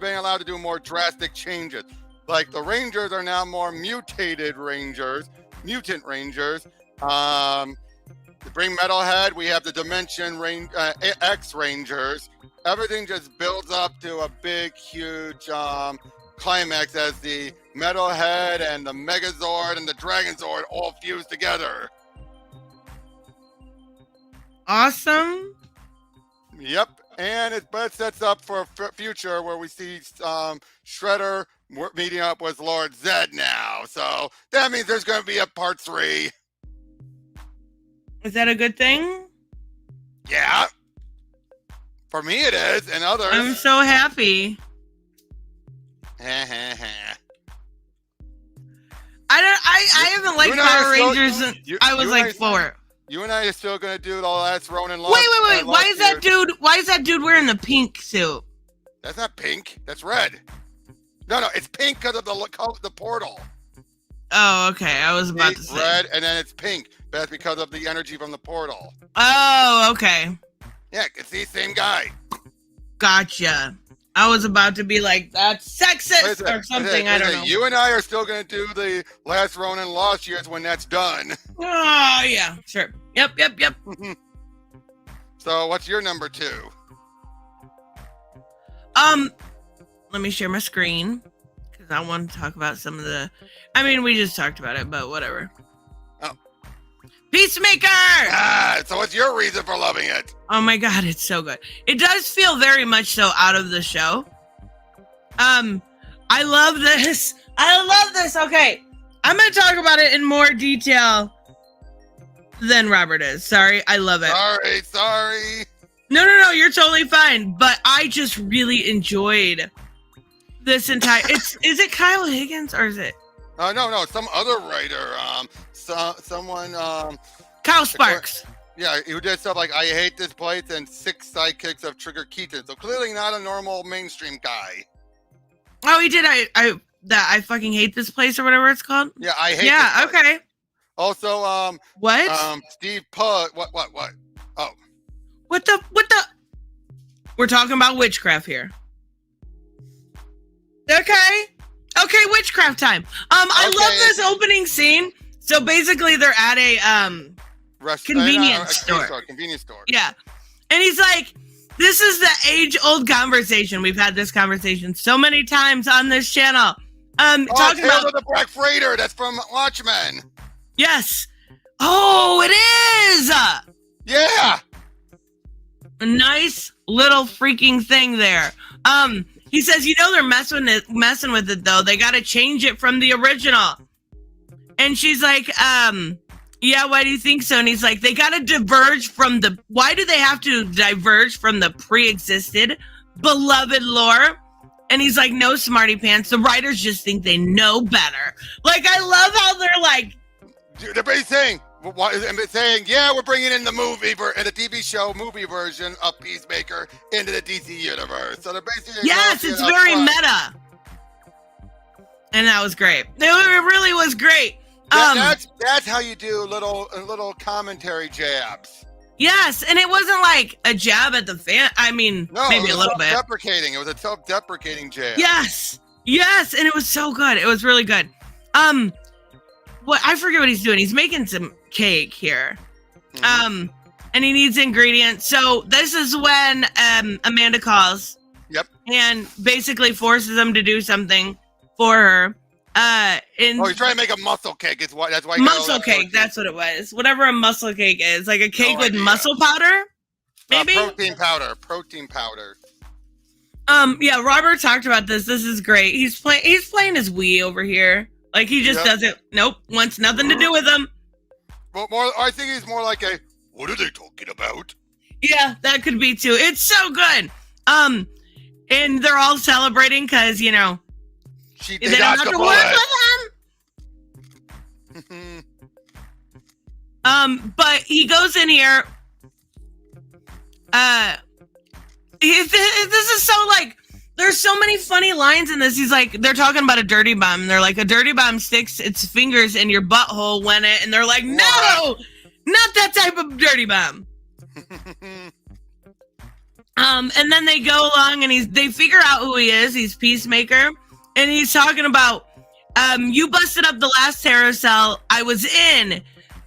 being allowed to do more drastic changes. Like the Rangers are now more mutant Rangers. To bring Metalhead, we have the Dimension X Rangers. Everything just builds up to a big, huge climax as the Metalhead and the Megazord and the Dragonzord all fuse together. Awesome. Yep, and it sets up for a future where we see Shredder meeting up with Lord Zed now. So that means there's going to be a part 3. Is that a good thing? Yeah. For me it is, and others. I'm so happy. I haven't liked Power Rangers. I was like 4. You and I are still gonna do the last Ronin. Wait. Why is that dude wearing the pink suit? That's not pink. That's red. No, it's pink because of the portal. Oh, okay. I was about to say red, and then it's pink. But that's because of the energy from the portal. Oh, okay. Yeah, it's the same guy. Gotcha. I was about to be like, that's sexist or something. I don't know. You and I are still going to do the last Ronin Lost Years when that's done. Oh, yeah. Sure. Yep. So what's your number 2? Let me share my screen because I want to talk about some of the... I mean, we just talked about it, but whatever. Oh. Peacemaker! So what's your reason for loving it? Oh my god, it's so good. It does feel very much so out of the show. I love this. Okay, I'm going to talk about it in more detail than Robert is. Sorry, I love it. Sorry. No, you're totally fine. But I just really enjoyed this entire... Is it Kyle Higgins or is it... No, some other writer. Someone. Kyle Sparks. Yeah, who did stuff like I Hate This Place and 6 Sidekicks of Trigger Keaton. So clearly not a normal mainstream guy. Oh, he did. I fucking hate this place or whatever it's called. Yeah, I hate. Yeah. This place. Okay. Also, what? Steve Pugh. What? Oh. What the? We're talking about witchcraft here. Okay, witchcraft time. I love this opening scene. So basically, they're at a convenience store. Convenience store. Yeah, and he's like, "This is the age-old conversation. We've had this conversation so many times on this channel." Talking about the Black Freighter. That's from Watchmen. Yes. Oh, it is. Yeah. A nice little freaking thing there. He says, they're messing with it though. They got to change it from the original. And she's like, yeah, why do you think so? And he's like, they got to diverge from why do they have to diverge from the pre-existed beloved lore? And he's like, no, smarty pants. The writers just think they know better. Like, I love how they're like, they're basically saying, yeah, we're bringing in the movie and the TV show movie version of Peacemaker into the DC universe. So they're basically yes, it's very meta, and that was great. It really was great. That's how you do little commentary jabs. Yes, and it wasn't like a jab at the fan. I mean, no, maybe a little bit. Deprecating. It was a self-deprecating jab. Yes, and it was so good. It was really good. What I forget what he's doing. He's making some cake here. Mm-hmm. And and he needs ingredients. So this is when Amanda calls. Yep. And basically forces him to do something for her. He's trying to make a muscle cake. That's why. Muscle cake. That's what it was. Whatever a muscle cake is, like a cake with muscle powder. Maybe protein powder. Protein powder. Yeah. Robert talked about this. This is great. He's playing his Wii over here. Like he just doesn't. Nope. Wants nothing to do with him. But more. I think he's more like a. What are they talking about? Yeah, that could be too. It's so good. And they're all celebrating because, you know, they don't have to work with him. But he goes in here. This is so like, there's so many funny lines in this. He's like, they're talking about a dirty bomb. They're like, a dirty bomb sticks its fingers in your butthole when it, and they're like, no, not that type of dirty bomb. And then they go along and they figure out who he is. He's Peacemaker. And he's talking about, you busted up the last terror cell I was in.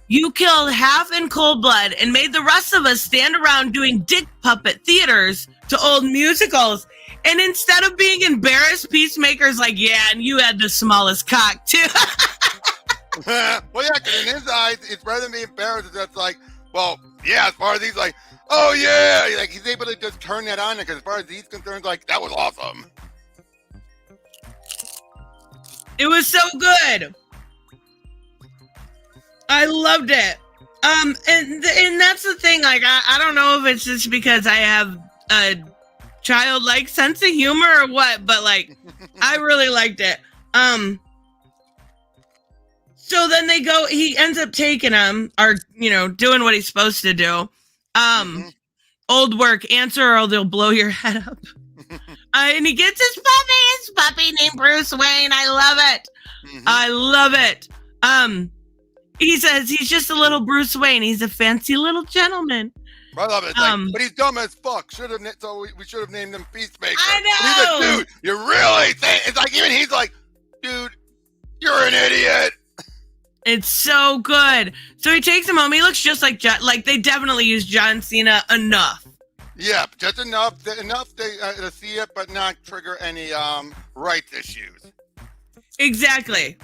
You killed half in cold blood and made the rest of us stand around doing dick puppet theaters to old musicals. And instead of being embarrassed, Peacemaker's like, yeah, and you had the smallest cock too. Well, yeah, because in his eyes, it's rather than being embarrassed, that's like, well, yeah, as far as he's like, oh yeah, like he's able to just turn that on, because as far as he's concerned, like that was awesome. It was so good. I loved it. And that's the thing. Like I don't know if it's just because I have a childlike sense of humor or what, but like I really liked it. So then they go. He ends up taking him, or doing what he's supposed to do. Old work. Answer or they'll blow your head up. And he gets his puppy named Bruce Wayne. I love it. I love it. He says he's just a little Bruce Wayne. He's a fancy little gentleman. I love it. It's like, but he's dumb as fuck. We should have named him Peacemaker. I know. But he's like, dude, you really think? It's like even he's like, dude, you're an idiot. It's so good. So he takes him home. He looks just like like they definitely used John Cena enough. Yeah, just enough to see it, but not trigger any rights issues. Exactly.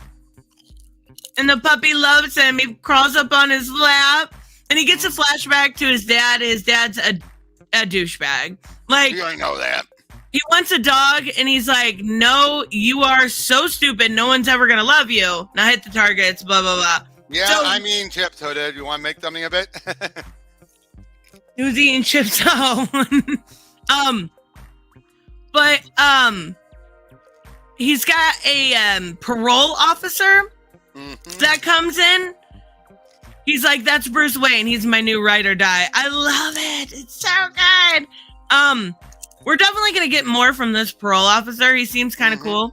And the puppy loves him. He crawls up on his lap, and he gets a flashback to his dad. His dad's a douchebag. Like, you already know that. He wants a dog, and he's like, no, you are so stupid. No one's ever going to love you. Now hit the targets, blah, blah, blah. Yeah, so, I mean, Chips Hooded. You want to make something of it? He was eating chips. But he's got a parole officer that comes in. He's like, that's Bruce Wayne. He's my new ride or die. I love it. It's so good. We're definitely going to get more from this parole officer. He seems kind of cool.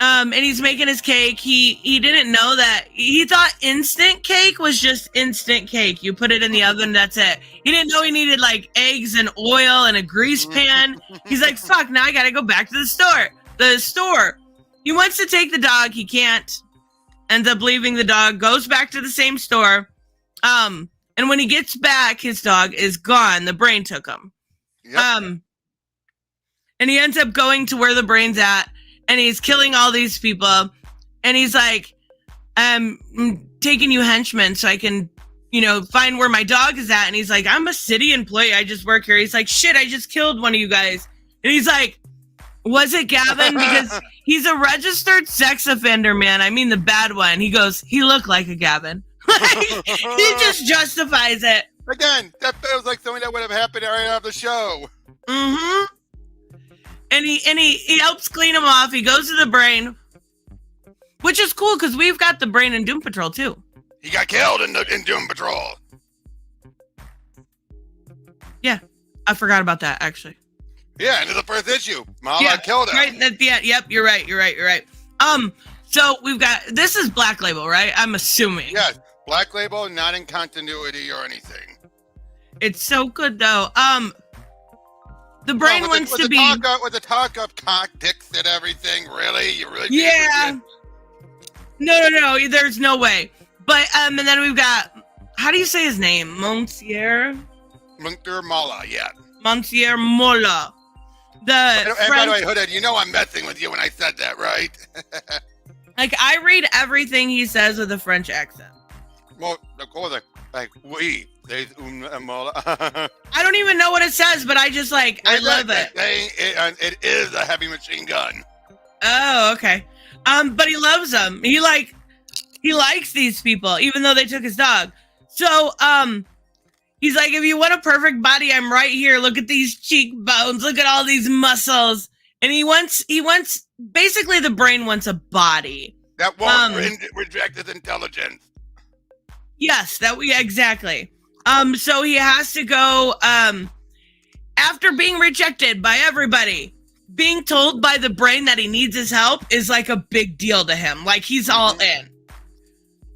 And he's making his cake. He didn't know that. He thought instant cake was just instant cake. You put it in the oven, that's it. He didn't know he needed like eggs and oil and a grease pan. He's like, fuck, now I got to go back to the store. He wants to take the dog. He can't. Ends up leaving the dog, goes back to the same store. And when he gets back, his dog is gone. The brain took him. Yep. And he ends up going to where the brain's at, and he's killing all these people. And he's like, I'm taking you henchmen so I can, find where my dog is at. And he's like, I'm a city employee. I just work here. He's like, shit, I just killed one of you guys. And he's like, was it Gavin? Because he's a registered sex offender, man. I mean, the bad one. He goes, he looked like a Gavin. He just justifies it. Again, that feels like something that would have happened right after the show. Mm-hmm. And he helps clean him off. He goes to the brain, which is cool because we've got the brain in Doom Patrol too. He got killed in Doom Patrol. Yeah, I forgot about that actually. Yeah, into the first issue, Mala killed him. Right at the end. Yep, you're right. So we've got, this is Black Label, right? I'm assuming. Yes, Black Label, not in continuity or anything. It's so good though. The brain wants to be with the talk of cock, dicks, and everything. Really, you really? Yeah. No. There's no way. But and then we've got how do you say his name? Monsieur Mala, yeah. Monsieur Mola. And by the way, Hooded, you know I'm messing with you when I said that, right? Like, I read everything he says with a French accent. Well, of course, like oui, there's Mola. I don't even know what it says, but I just like, I love it. It is a heavy machine gun. Oh, okay. But he loves them. He likes these people, even though they took his dog. So, he's like, if you want a perfect body, I'm right here. Look at these cheekbones. Look at all these muscles. And he wants, basically the brain wants a body. That won't reject his intelligence. Yes, exactly. So he has to go, after being rejected by everybody, being told by the brain that he needs his help is like a big deal to him. Like, he's all in.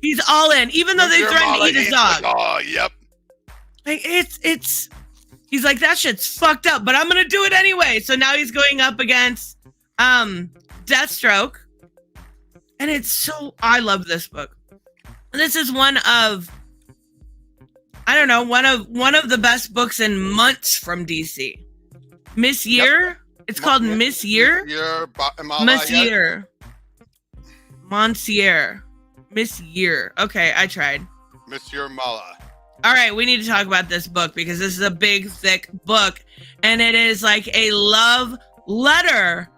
He's all in, even though they threatened to eat his dog. Oh, yep. Like, he's like, that shit's fucked up, but I'm gonna do it anyway. So now he's going up against Deathstroke. And I love this book. This is one of the best books in months from DC. Miss Year. Yep. It's called Miss Year. Monsieur. Miss Year. Okay, I tried. Monsieur Mala. All right, we need to talk about this book because this is a big, thick book, and it is like a love letter.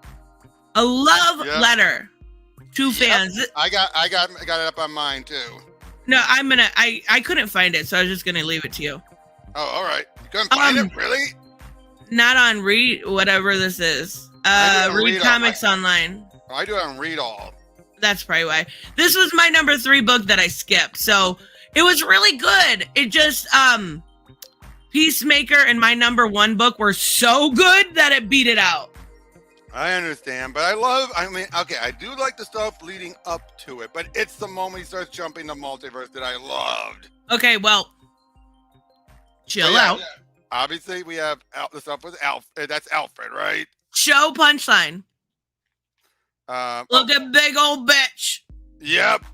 A love letter to fans. I got it up on mine too. No, I couldn't find it, so I was just gonna leave it to you. Oh, all right. You couldn't find it, really? Not on Read whatever this is. Read Comics Online. I do it on Read All. That's probably why. This was my number 3 book that I skipped, so it was really good. It just Peacemaker and my number 1 book were so good that it beat it out. I understand, but I do like the stuff leading up to it, but it's the moment he starts jumping the multiverse that I loved. Okay, well, chill out. Obviously, we have the stuff with Alfred. That's Alfred, right? Show punchline. Look at big old bitch. Yep.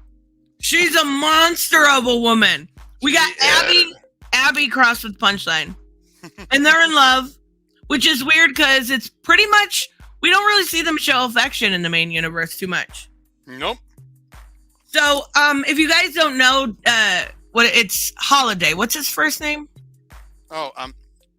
She's a monster of a woman. We got Abby crossed with punchline. And they're in love, which is weird because it's pretty much, we don't really see them show affection in the main universe too much. Nope. So, if you guys don't know, it's Holiday. What's his first name? Oh,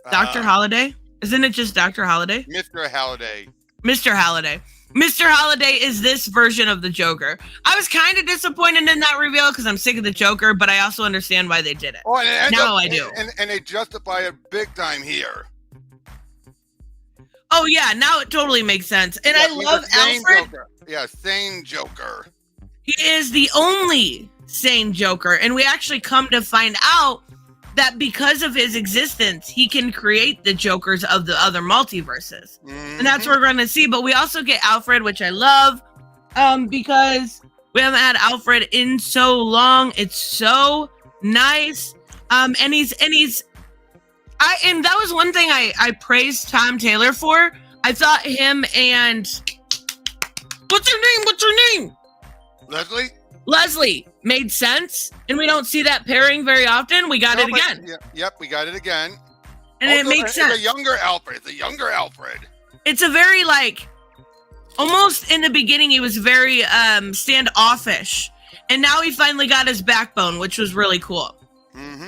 Dr. Holiday? Isn't it just Dr. Holiday? Mr. Holiday. Mr. Holiday. Mr. Holiday is this version of the Joker. I was kind of disappointed in that reveal because I'm sick of the Joker, but I also understand why they did it. Oh, I do. And they justify it big time here. Oh, yeah, now it totally makes sense. And I love Alfred. Joker. Yeah, sane Joker. He is the only sane Joker. And we actually come to find out that because of his existence, he can create the Jokers of the other multiverses. Mm-hmm. And that's what we're going to see. But we also get Alfred, which I love, because we haven't had Alfred in so long. It's so nice. And that was one thing I praised Tom Taylor for. I thought him and what's her name? Leslie made sense, and we don't see that pairing very often. We got it again. Yep, we got it again. And also, it makes sense. It's a younger Alfred. It's a very, almost in the beginning, he was very standoffish. And now he finally got his backbone, which was really cool. Mm-hmm.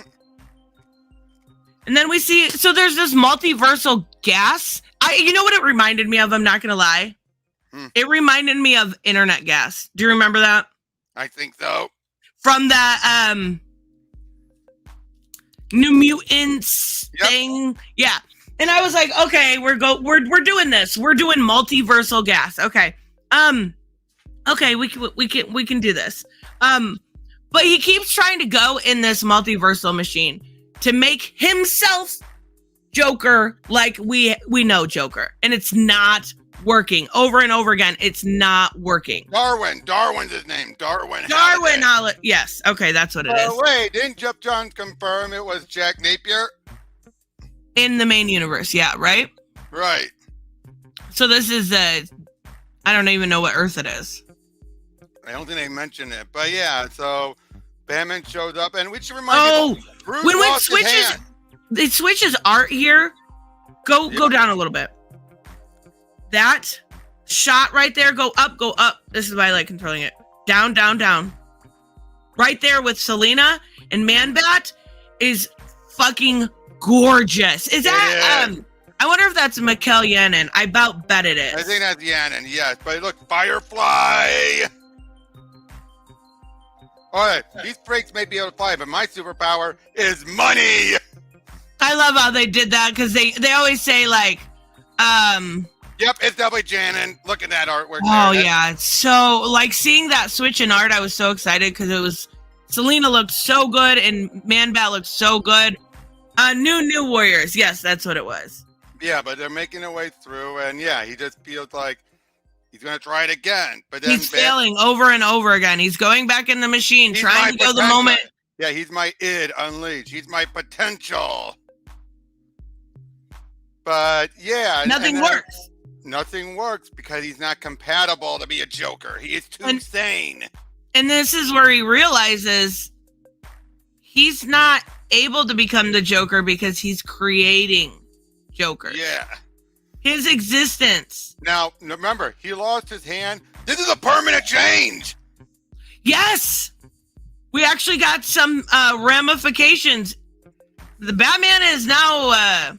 And then we see, so there's this multiversal gas. You know what it reminded me of? I'm not going to lie. It reminded me of internet gas. Do you remember that? I think so. From that New Mutants thing. Yeah. And I was like, okay, we're doing this. We're doing multiversal gas. Okay. Okay, we can do this. But he keeps trying to go in this multiversal machine to make himself Joker like we know Joker. And it's not working. Over and over again, it's not working. Darwin's his name. Darwin. Yes. Okay, that's what it is. Wait, didn't Jeff Johns confirm it was Jack Napier? In the main universe, yeah, right? Right. So this is I don't even know what Earth it is. I don't think they mentioned it, but yeah, so Batman shows up, and we should remind Oh, people, Bruce when it lost his hand. switches art here. Go down a little bit. That shot right there, go up, go up. This is why I like controlling it. Down, down, down. Right there with Selena and Man-Bat is fucking gorgeous. Is that I wonder if that's Mikkel Yanin. I about bet it is. I think that's Yanin, yes. But look, Firefly. All right, these freaks may be able to fly, but my superpower is money. I love how they did that because they always say like, Yep, it's definitely Janin. Look at that artwork. oh there. yeah, so like seeing that switch in art, I was so excited because it was Selena looked so good and Man-Bat looked so good. New Warriors, yes, that's what it was. Yeah, but they're making their way through, and yeah, he just feels like he's gonna try it again. But then He's failing over and over again. He's going back in the machine, He's trying my to go the potential. moment. Yeah, he's my id unleashed. He's my potential. But yeah, Nothing works. Nothing works because he's not compatible to be a Joker. He is too sane. And this is where he realizes he's not able to become the Joker because he's creating Jokers. Yeah. His existence. Now, remember, he lost his hand. This is a permanent change. Yes! We actually got some ramifications. The Batman is now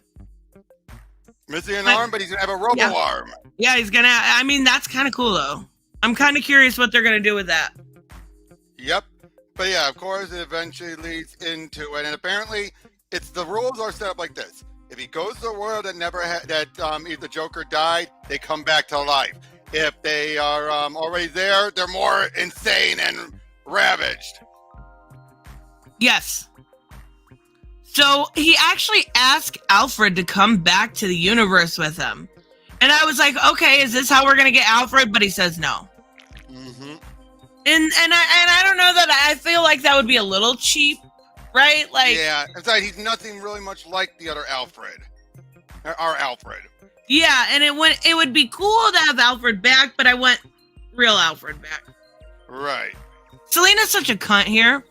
Missing an arm, but he's gonna have a robo arm. Yeah, he's gonna. I mean, that's kind of cool though. I'm kind of curious what they're gonna do with that. Yep. But yeah, of course, it eventually leads into it, and apparently, the rules are set up like this: if he goes to a world that never had if the Joker died, they come back to life. If they are already there, they're more insane and ravaged. Yes. So he actually asked Alfred to come back to the universe with him. And I was like, okay, is this how we're going to get Alfred? But he says no. Mm-hmm. And I don't know that I feel like that would be a little cheap, right? Like, yeah, in fact, he's nothing really much like the other Alfred. Our Alfred. Yeah, and it would be cool to have Alfred back, but I want real Alfred back. Right. Selena's such a cunt here.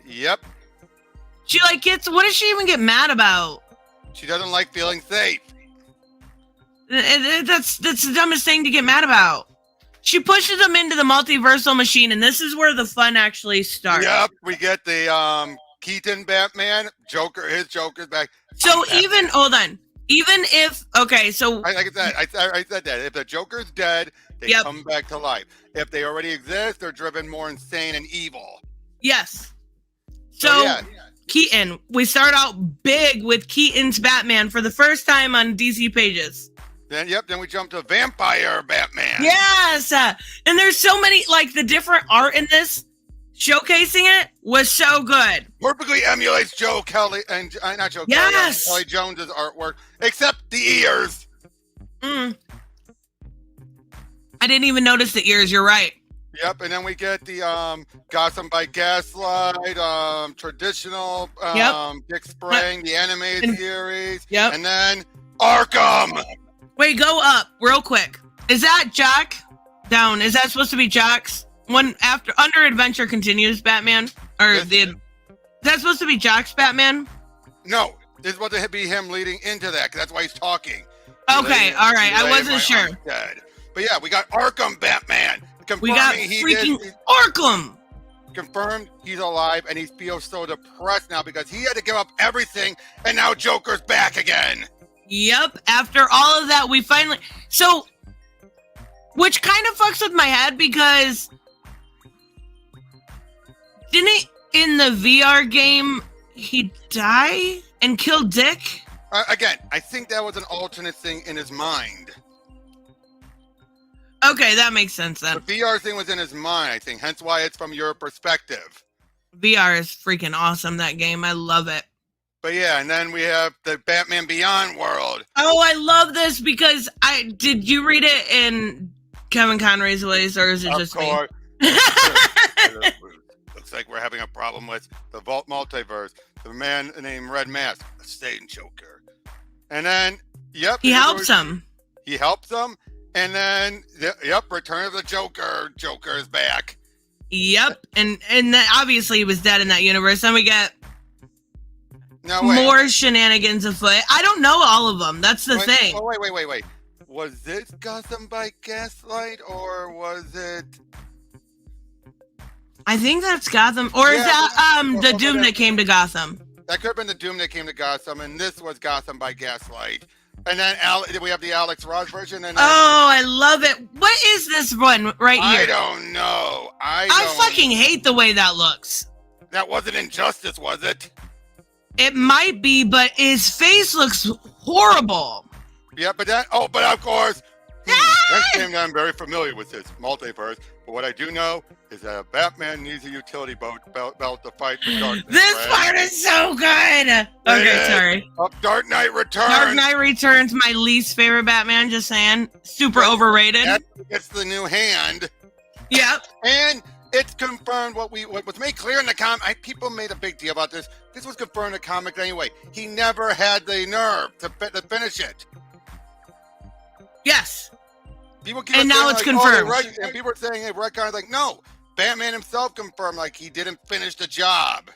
Yep. She what does she even get mad about? She doesn't like feeling safe. That's the dumbest thing to get mad about. She pushes him into the multiversal machine, and this is where the fun actually starts. Yep, we get the Keaton Batman, Joker, his Joker's back. So hold on. Even if, okay, so... Like I said that. If the Joker's dead, they come back to life. If they already exist, they're driven more insane and evil. Yes. So yeah. Keaton, we start out big with Keaton's Batman for the first time on DC pages. Then we jump to Vampire Batman. Yes! And there's so many, like, the different art in this, showcasing it, was so good. Perfectly emulates Joe Kelly, and not Joe yes! Kelly, Kelly Jones's artwork, except the ears. I didn't even notice the ears, you're right. Yep, and then we get the Gotham by Gaslight, traditional Dick Sprang, the animated series, and then Arkham. Wait, go up real quick. Is that Jack? Down. Is that supposed to be Jack's? One after Under Adventure Continues Batman? Is that supposed to be Jack's Batman? No, this is supposed to be him leading into that, because that's why he's talking. Okay, all right. I wasn't sure. But yeah, we got Arkham Batman. We got freaking Arkham. Confirmed he's alive, and he feels so depressed now because he had to give up everything, and now Joker's back again. Yep. After all of that, we finally... So, which kind of fucks with my head because... Didn't he, in the VR game, he die and kill Dick? Again, I think that was an alternate thing in his mind. Okay, that makes sense then. The VR thing was in his mind, I think. Hence why it's from your perspective. VR is freaking awesome, that game. I love it. But yeah, and then we have the Batman Beyond world. Oh, I love this because did you read it in Kevin Conroy's voice, or is it just me? Looks like we're having a problem with the Vault Multiverse. The man named Red Mask, a Satan Joker. And then, he helps him. He helps him. And then, Return of the Joker. Joker is back. Yep, and then obviously he was dead in that universe. Then we get No, wait. more shenanigans afoot. I don't know all of them. That's the thing. Oh, wait. Was this Gotham by Gaslight, or was it? I think that's Gotham, or is that the Doom that came to Gotham? That could have been the Doom that came to Gotham, and this was Gotham by Gaslight. And then we have the Alex Ross version. And I love it. What is this one right here? I don't know. I fucking hate the way that looks. That wasn't Injustice, was it? It might be, but his face looks horrible. Yeah, but of course, that game I'm very familiar with this multiverse. But what I do know is that Batman needs a utility belt to fight the darkness. This part is so good. Okay, sorry. Dark Knight Returns. Dark Knight Returns, my least favorite Batman. Just saying, super overrated. It's the new hand. Yep. And it's confirmed what was made clear in the comic. People made a big deal about this. This was confirmed in the comic anyway. He never had the nerve to finish it. Yes. People keep and now it's confirmed. And people are saying, hey, retcon, like, no. Batman himself confirmed, like, he didn't finish the job.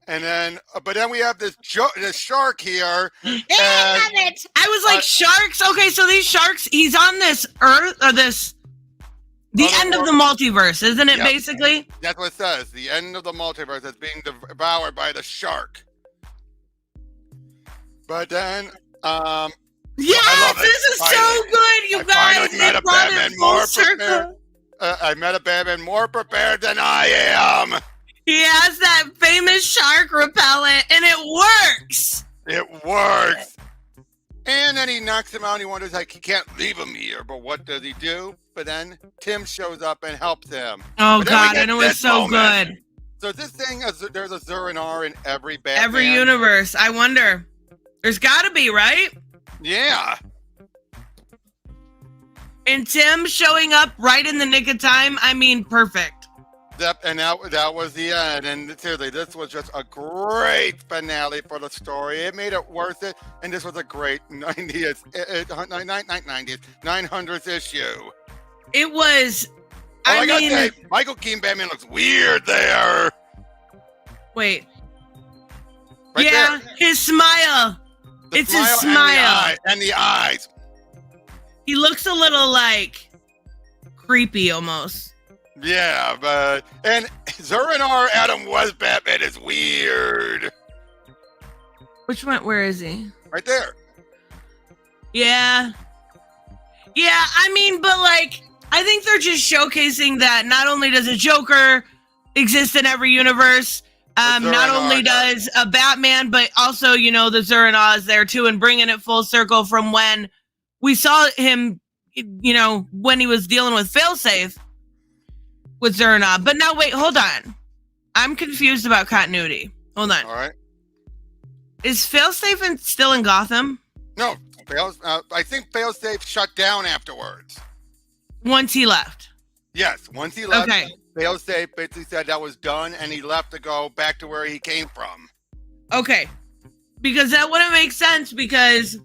And then, but then we have this shark here. I love it. I was like, sharks? Okay, so these sharks, he's on this Earth, or the end of the multiverse, isn't it, basically? That's what it says. The end of the multiverse is being devoured by the shark. But then, yes, this is so good, you guys. I met a Batman more prepared. I met a Batman more prepared than I am. He has that famous shark repellent, and it works. It works. And then he knocks him out, and he wonders, like, he can't leave him here. But what does he do? But then Tim shows up and helps him. Oh, God, and it was so good. So this thing, there's a Zur-En-Arr in every Batman. Every universe. I wonder. There's got to be, right? Yeah. And Tim showing up right in the nick of time. I mean, perfect. And that was the end. And seriously, this was just a great finale for the story. It made it worth it. And this was a great 900th issue. It was. I mean, gotta say, Michael Keaton Batman looks weird there. Wait. Right yeah, there. his smile. It's his smile. And the eyes. He looks a little like creepy almost. Yeah, and Zur-En-Arr Adam West Batman is weird. Which one? Where is he? Right there. Yeah. Yeah, I mean, but like, I think they're just showcasing that not only does a Joker exist in every universe, not only does a Batman, but also, you know, the Zur-En-Arr is there too, and bringing it full circle from when we saw him, you know, when he was dealing with Failsafe with Zur-En-Arr. But now, wait, hold on. I'm confused about continuity. Hold on. All right. Is Failsafe still in Gotham? No, I think Failsafe shut down afterwards. Once he left. Yes, once he left, okay. Failsafe basically said that was done, and he left to go back to where he came from. Okay. Because that wouldn't make sense, because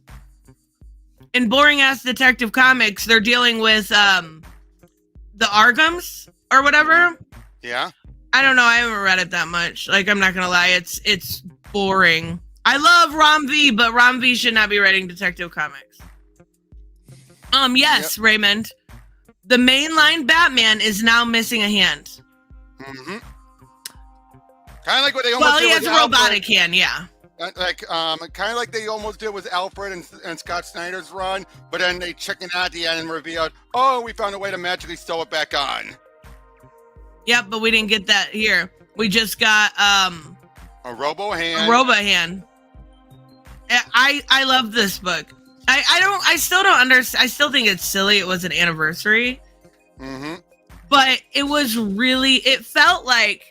in boring-ass Detective Comics, they're dealing with the Arkhams or whatever. Yeah. I don't know. I haven't read it that much. Like, I'm not going to lie. It's boring. I love Rom V, but Rom V should not be writing Detective Comics. Yes, yep. Raymond. The mainline Batman is now missing a hand. Mm-hmm. Kind of like what they almost did. Well, he has a robotic hand, yeah. Like, kind of like they almost did with Alfred and Scott Snyder's run, but then they chickened out at the end and revealed, oh, we found a way to magically sew it back on. Yep, but we didn't get that here. We just got a robo hand. A robo hand. I love this book. I still don't understand. I still think it's silly. It was an anniversary. Mm-hmm. But it was really, it felt like,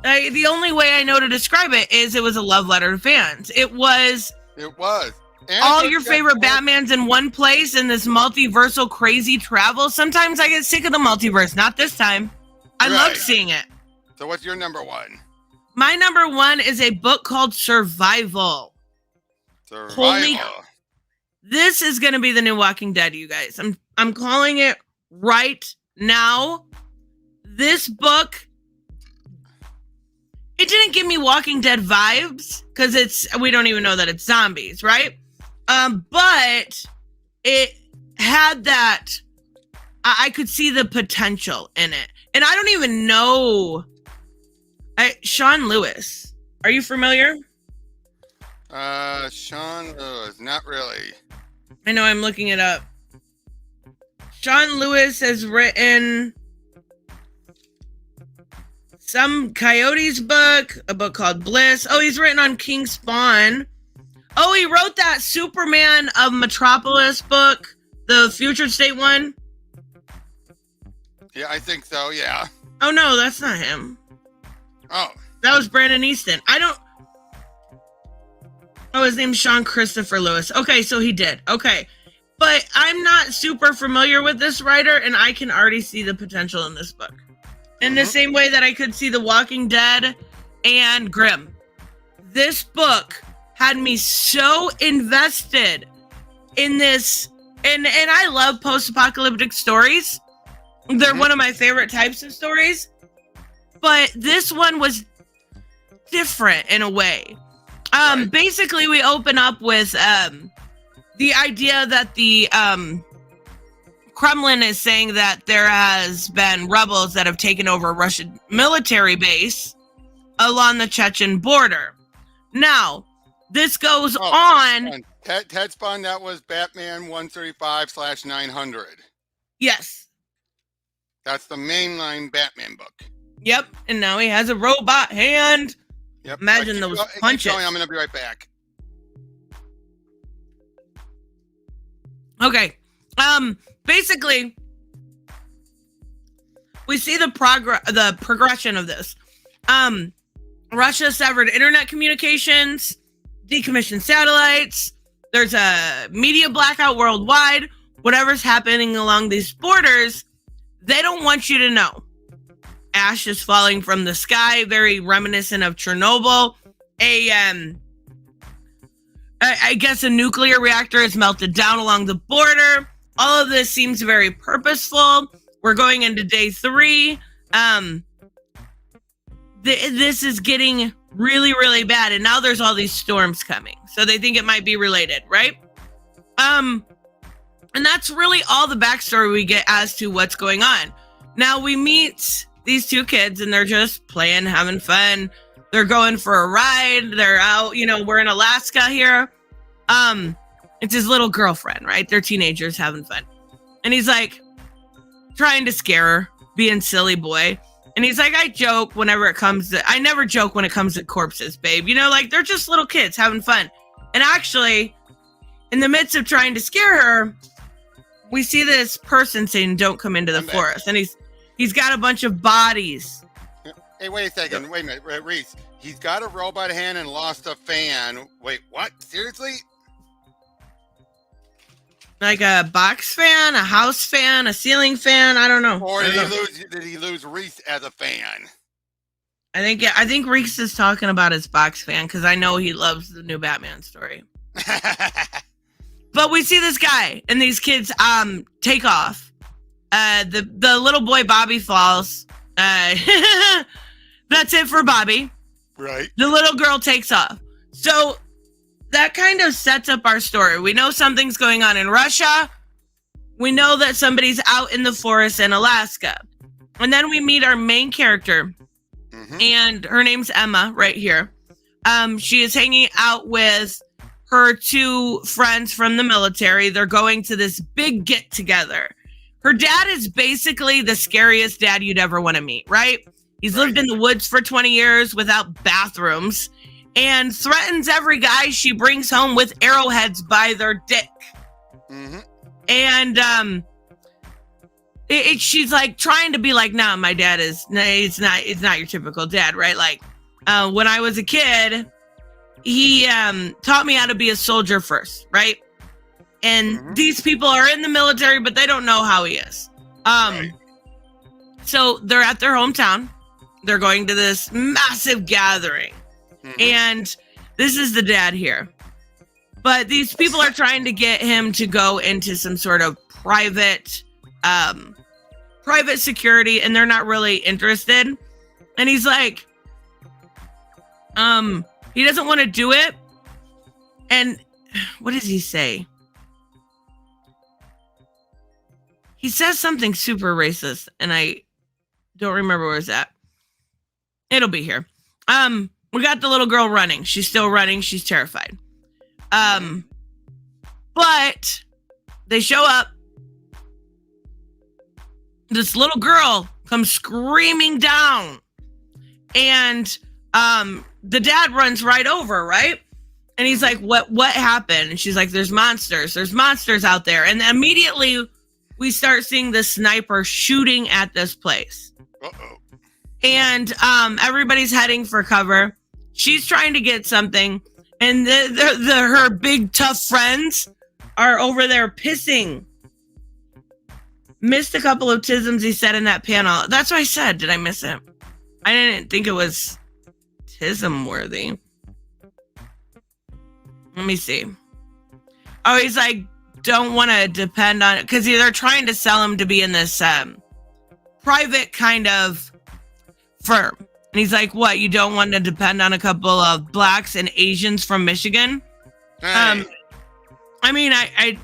the only way I know to describe it is it was a love letter to fans. It was. It was. And all your favorite Batmans in one place in this multiversal crazy travel. Sometimes I get sick of the multiverse. Not this time. I loved seeing it. So what's your number one? My number one is a book called Survival. Survival. This is going to be the new Walking Dead, you guys. I'm calling it right Now, this book, it didn't give me Walking Dead vibes because we don't even know that it's zombies, right? But it had that, I could see the potential in it. And I don't even know, Sean Lewis, are you familiar? Sean Lewis, not really. I know, I'm looking it up. Sean Lewis has written some Coyotes book, a book called Bliss. Oh, he's written on King Spawn. Oh, he wrote that Superman of Metropolis book, the Future State one. Yeah, I think so, yeah. Oh, no, that's not him. Oh. That was Brandon Easton. Oh, his name's Sean Christopher Lewis. Okay, so he did. Okay. But I'm not super familiar with this writer, and I can already see the potential in this book. In the same way that I could see The Walking Dead and Grimm. This book had me so invested in this, and I love post-apocalyptic stories. They're one of my favorite types of stories. But this one was different in a way. Basically, we open up with the idea that the Kremlin is saying that there has been rebels that have taken over a Russian military base along the Chechen border. Now, this goes on. Ted Spawn, that was Batman 135/900. Yes. That's the mainline Batman book. Yep. And now he has a robot hand. Yep. Imagine those punches. I'm going to be right back. Okay. Basically, we see the progression of this. Russia severed internet communications, decommissioned satellites. There's a media blackout worldwide. Whatever's happening along these borders, they don't want you to know. Ash is falling from the sky, very reminiscent of Chernobyl. I guess a nuclear reactor is melted down along the border. All of this seems very purposeful. We're going into day 3. This is getting really, really bad. And now there's all these storms coming. So they think it might be related, right? And that's really all the backstory we get as to what's going on. Now we meet these 2 kids and they're just playing, having fun. They're going for a ride. They're out, we're in Alaska here. It's his little girlfriend, right? They're teenagers having fun. And he's like trying to scare her, being silly boy. And he's like, I never joke when it comes to corpses, babe. They're just little kids having fun. And actually, in the midst of trying to scare her, we see this person saying, don't come into the forest. And he's got a bunch of bodies. Hey, wait a second. Wait a minute, Reese. He's got a robot hand and lost a fan. Wait, what? Seriously? Like a box fan, a house fan, a ceiling fan. I don't know. Or did he lose Reese as a fan? I think Reese is talking about his box fan because I know he loves the new Batman story. But we see this guy and these kids take off. The little boy Bobby falls. That's it for Bobby. Right. The little girl takes off. So that kind of sets up our story. We know something's going on in Russia. We know that somebody's out in the forest in Alaska. And then we meet our main character. And her name's Emma right here. She is hanging out with her 2 friends from the military. They're going to this big get together. Her dad is basically the scariest dad you'd ever want to meet, right? He's lived in the woods for 20 years without bathrooms and threatens every guy she brings home with arrowheads by their dick. And she's like trying to be like, nah, my dad it's not your typical dad, right? Like when I was a kid, he taught me how to be a soldier first, right? And these people are in the military, but they don't know how he is. So they're at their hometown. They're going to this massive gathering. And this is the dad here. But these people are trying to get him to go into some sort of private private security and they're not really interested. And he's like, he doesn't want to do it. And what does he say? He says something super racist, and I don't remember where it's at. It'll be here. We got the little girl running. She's still running. She's terrified. But they show up. This little girl comes screaming down, and the dad runs right over, right? And he's like, what happened? And she's like, there's monsters out there. And immediately we start seeing the sniper shooting at this place. Uh-oh. And everybody's heading for cover. She's trying to get something, and her big tough friends are over there pissing. Missed a couple of tisms he said in that panel. That's what I said. Did I miss it? I didn't think it was tism worthy. Let me see. Oh, he's like, don't want to depend on it, because they're trying to sell him to be in this private kind of firm. And he's like, what? You don't want to depend on a couple of blacks and Asians from Michigan? Hey. I mean, I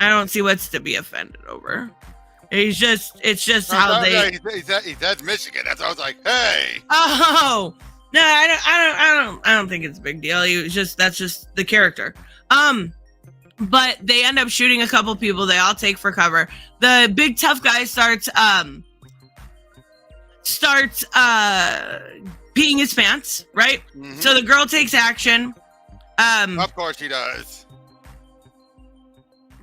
don't see what's to be offended over. It's just how they. He said Michigan. That's why I was like, hey. Oh no, I don't think it's a big deal. That's just the character. But they end up shooting a couple people. They all take for cover. The big tough guy starts peeing his pants, right? Mm-hmm. So the girl takes action. Of course she does.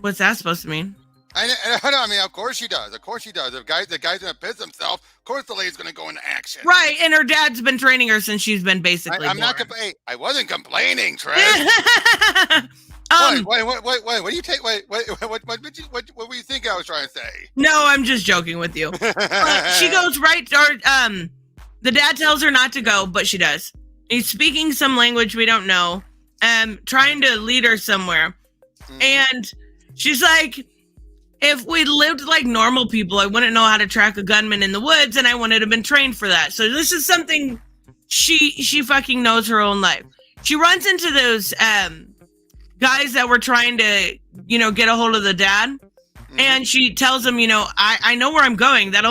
What's that supposed to mean? I know. I mean, of course she does. Of course she does. If the guy's gonna piss himself, of course the lady's gonna go into action. Right, and her dad's been training her since she's been basically. I'm not complaining. I wasn't complaining, Trev. Wait. What do you take? What were you think I was trying to say? No, I'm just joking with you. She goes right. The dad tells her not to go, but she does. He's speaking some language we don't know, trying to lead her somewhere, and she's like, if we lived like normal people, I wouldn't know how to track a gunman in the woods, and I wouldn't have been trained for that. So this is something she fucking knows her own life. She runs into those guys that were trying to, get a hold of the dad, and she tells them, I know where I'm going. That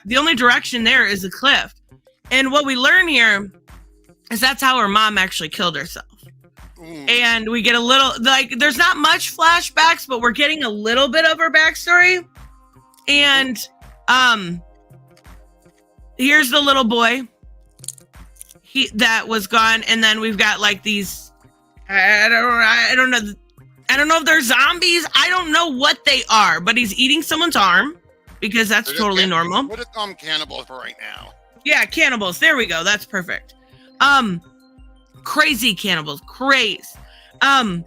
the only direction there is a cliff. And what we learn here is that's how her mom actually killed herself. And we get a little, there's not much flashbacks, but we're getting a little bit of her backstory. And here's the little boy that was gone. And then we've got like these, I don't know if they're zombies. I don't know what they are, but he's eating someone's arm because that's totally normal. What are cannibals for right now? Yeah, cannibals. There we go. That's perfect. Crazy cannibals, craze. And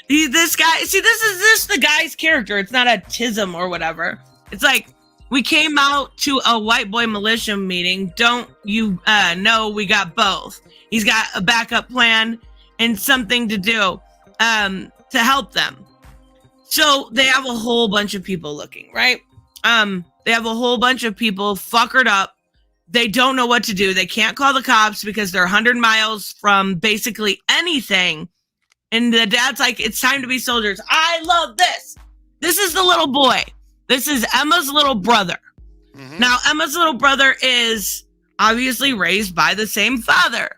this guy, see, this is the guy's character. It's not a tism or whatever. It's like, we came out to a white boy militia meeting. Don't you know we got both? He's got a backup plan and something to do to help them. So they have a whole bunch of people looking, right? They have a whole bunch of people fuckered up. They don't know what to do. They can't call the cops because they're 100 miles from basically anything. And the dad's like, it's time to be soldiers. I love this. This is the little boy. This is Emma's little brother. Mm-hmm. Now, Emma's little brother is obviously raised by the same father.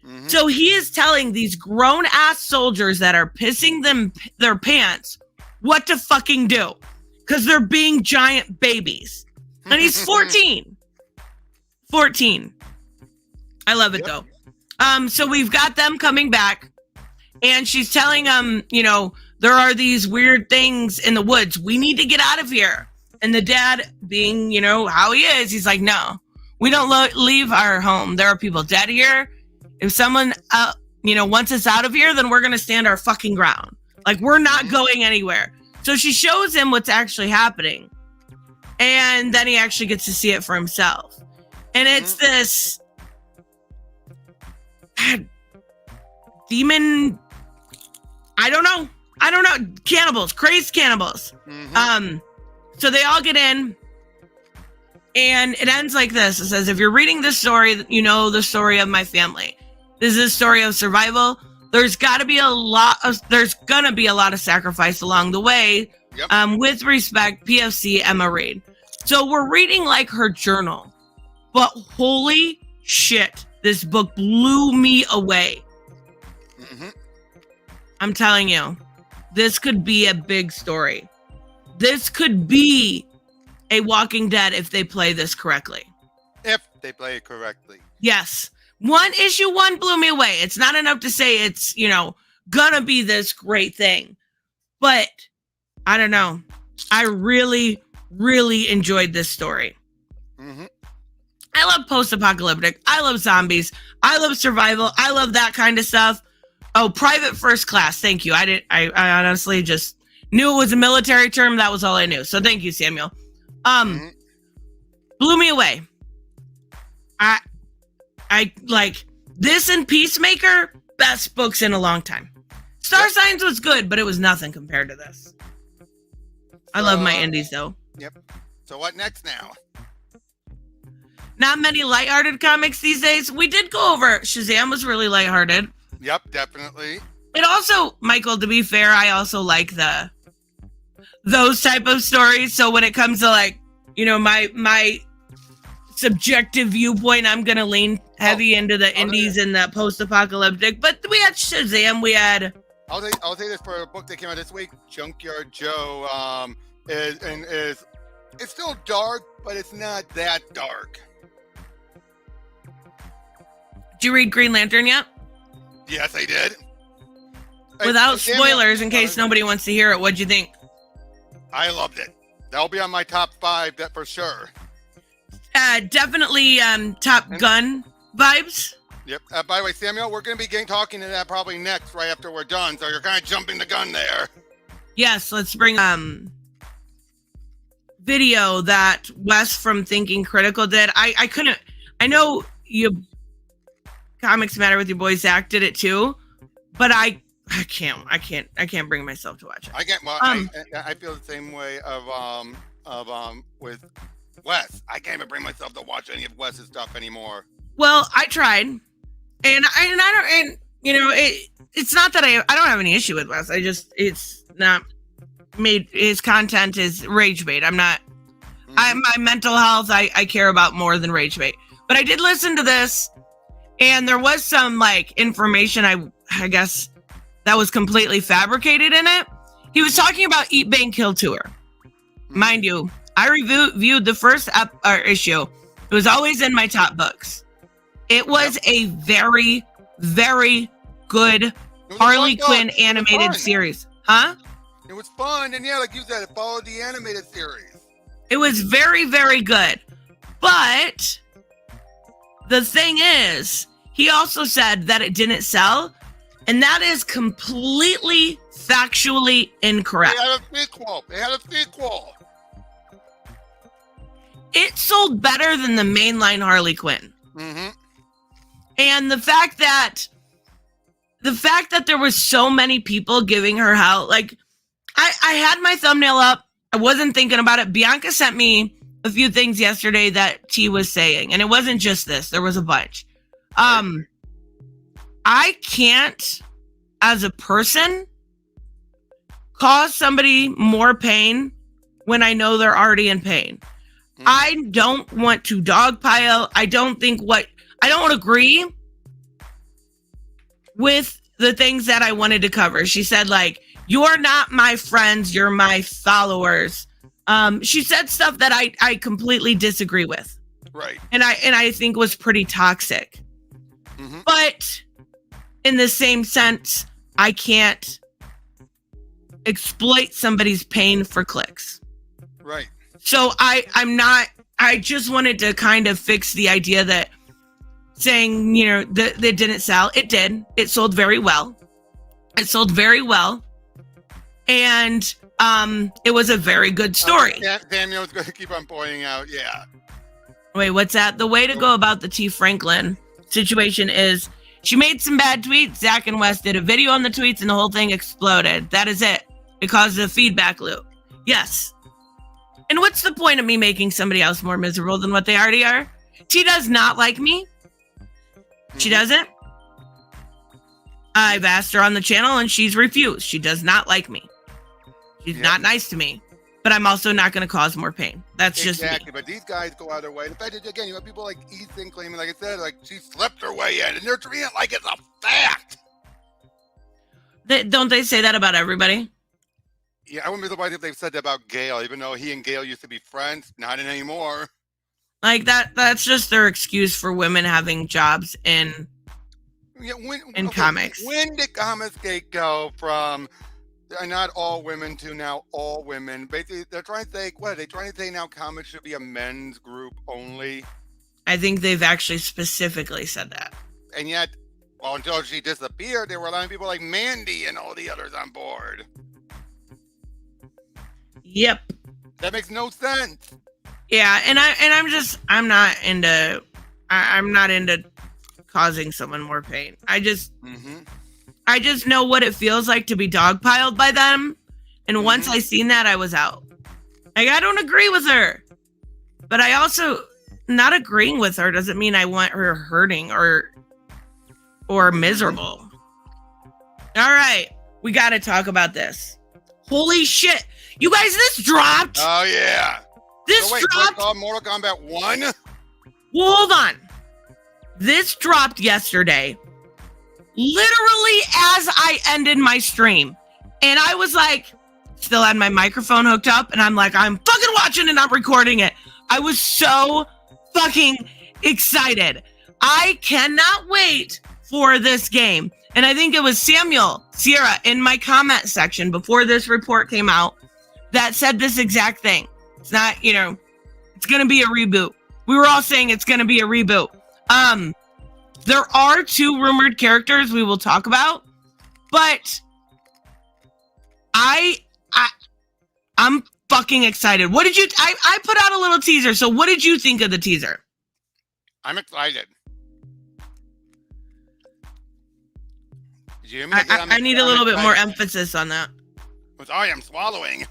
Mm-hmm. So he is telling these grown-ass soldiers that are pissing their pants what to fucking do. Because they're being giant babies. And he's 14. 14. I love it, though. So we've got them coming back, and she's telling them, there are these weird things in the woods. We need to get out of here. And the dad, being, how he is, he's like, no, we don't leave our home. There are people dead here. If someone, wants us out of here, then we're going to stand our fucking ground. Like, we're not going anywhere. So she shows him what's actually happening. And then he actually gets to see it for himself. And it's this demon. I don't know. Cannibals, crazed cannibals. So they all get in, and it ends like this. It says, if you're reading this story, you know the story of my family. This is a story of survival. There's gonna be a lot of sacrifice along the way. Yep. With respect, PFC Emma Reed. So we're reading like her journal, but holy shit, this book blew me away. Mm-hmm. I'm telling you, this could be a big story. This could be a Walking Dead if they play this correctly. If they play it correctly. Yes. Issue 1 blew me away. It's not enough to say it's, gonna be this great thing. But I don't know. I really, really enjoyed this story. Mm-hmm. I love post-apocalyptic. I love zombies. I love survival. I love that kind of stuff. Oh, Private First Class. Thank you. I honestly just knew it was a military term. That was all I knew. So thank you, Samuel. Blew me away. I like this and Peacemaker, best books in a long time. Star Signs was good, but it was nothing compared to this. I love my indies though. Yep. So what next now? Not many lighthearted comics these days. We did go over Shazam was really lighthearted. Yep, definitely. It also, Michael, to be fair, I also like those type of stories. So when it comes to like, my subjective viewpoint, I'm gonna lean heavy into the indies and the post-apocalyptic. But we had Shazam. We had. I'll say this for a book that came out this week. Junkyard Joe is it's still dark, but it's not that dark. Did you read Green Lantern yet? Yes, I did. Without spoilers, in case nobody wants to hear it, what'd you think? I loved it. That'll be on my top 5, that for sure. Definitely Top Gun vibes. Yep. By the way, Samuel, we're going to be talking to that probably next, right after we're done. So you're kind of jumping the gun there. Yes, let's bring video that Wes from Thinking Critical did. I know you Comics Matter with your boy Zach did it too, but I can't bring myself to watch it. I feel the same way with Wes. I can't even bring myself to watch any of Wes's stuff anymore. Well, I tried, and it's not that I don't have any issue with Wes. It's not made. His content is rage bait. I'm not. Mm-hmm. My mental health I care about more than rage bait. But I did listen to this, and there was some like information I guess that was completely fabricated in it. He was talking about Eat, Bang, Kill Tour. Mind you, I reviewed the first issue. It was always in my top books. It was a very, very good Harley Quinn animated series. Huh? It was fun, and like you said, it followed the animated series. It was very, very good. But the thing is, he also said that it didn't sell, and that is completely factually incorrect. They had a sequel. It sold better than the mainline Harley Quinn. Mm-hmm. And the fact that there was so many people giving her hell, like I had my thumbnail up. I wasn't thinking about it. Bianca sent me a few things yesterday that T was saying, and it wasn't just this. There was a bunch. I can't, as a person, cause somebody more pain when I know they're already in pain. I don't want to dogpile. I don't agree with the things that I wanted to cover. She said, like, you're not my friends, you're my followers. She said stuff that I completely disagree with. Right. And I think was pretty toxic. Mm-hmm. But in the same sense, I can't exploit somebody's pain for clicks. Right. So I just wanted to kind of fix the idea that saying, that it didn't sell. It did. It sold very well. And it was a very good story. Daniel's going to keep on pointing out, yeah. Wait, what's that? The way to go about the T. Franklin situation is she made some bad tweets. Zach and Wes did a video on the tweets and the whole thing exploded. That is it. It caused a feedback loop. Yes. And what's the point of me making somebody else more miserable than what they already are? She does not like me. She doesn't. I've asked her on the channel and she's refused. She does not like me. She's not nice to me. But I'm also not going to cause more pain. That's just me. Exactly, but these guys go out of their way. In fact, again, you have people like Ethan claiming, like I said, like she slipped her way in, and they're treating it like it's a fact. Don't they say that about everybody? Yeah, I wouldn't be surprised if they've said that about Gail, even though he and Gail used to be friends. Not anymore. Like that's just their excuse for women having jobs in comics. When did comics go from not all women to now all women? Basically, they're trying to say, what are they trying to say now? Comics should be a men's group only. I think they've actually specifically said that. And yet, well, until she disappeared, they were allowing people like Mandy and all the others on board. Yep. That makes no sense. Yeah, and I'm not into causing someone more pain. I just know what it feels like to be dogpiled by them. And once I seen that, I was out. Like, I don't agree with her. But I also, not agreeing with her doesn't mean I want her hurting or miserable. All right, we got to talk about this. Holy shit. You guys, this dropped. Oh, yeah. This dropped. Mortal Kombat 1? Well, hold on. This dropped yesterday. Literally as I ended my stream. And I was like, still had my microphone hooked up. And I'm like, I'm fucking watching and not recording it. I was so fucking excited. I cannot wait for this game. And I think it was Samuel Sierra in my comment section before this report came out that said this exact thing. It's not, it's going to be a reboot. We were all saying it's going to be a reboot. There are 2 rumored characters we will talk about, but I'm fucking excited. What did you, I put out a little teaser. So what did you think of the teaser? I'm excited. Did you hear me? I need a little bit more emphasis on that. I am swallowing.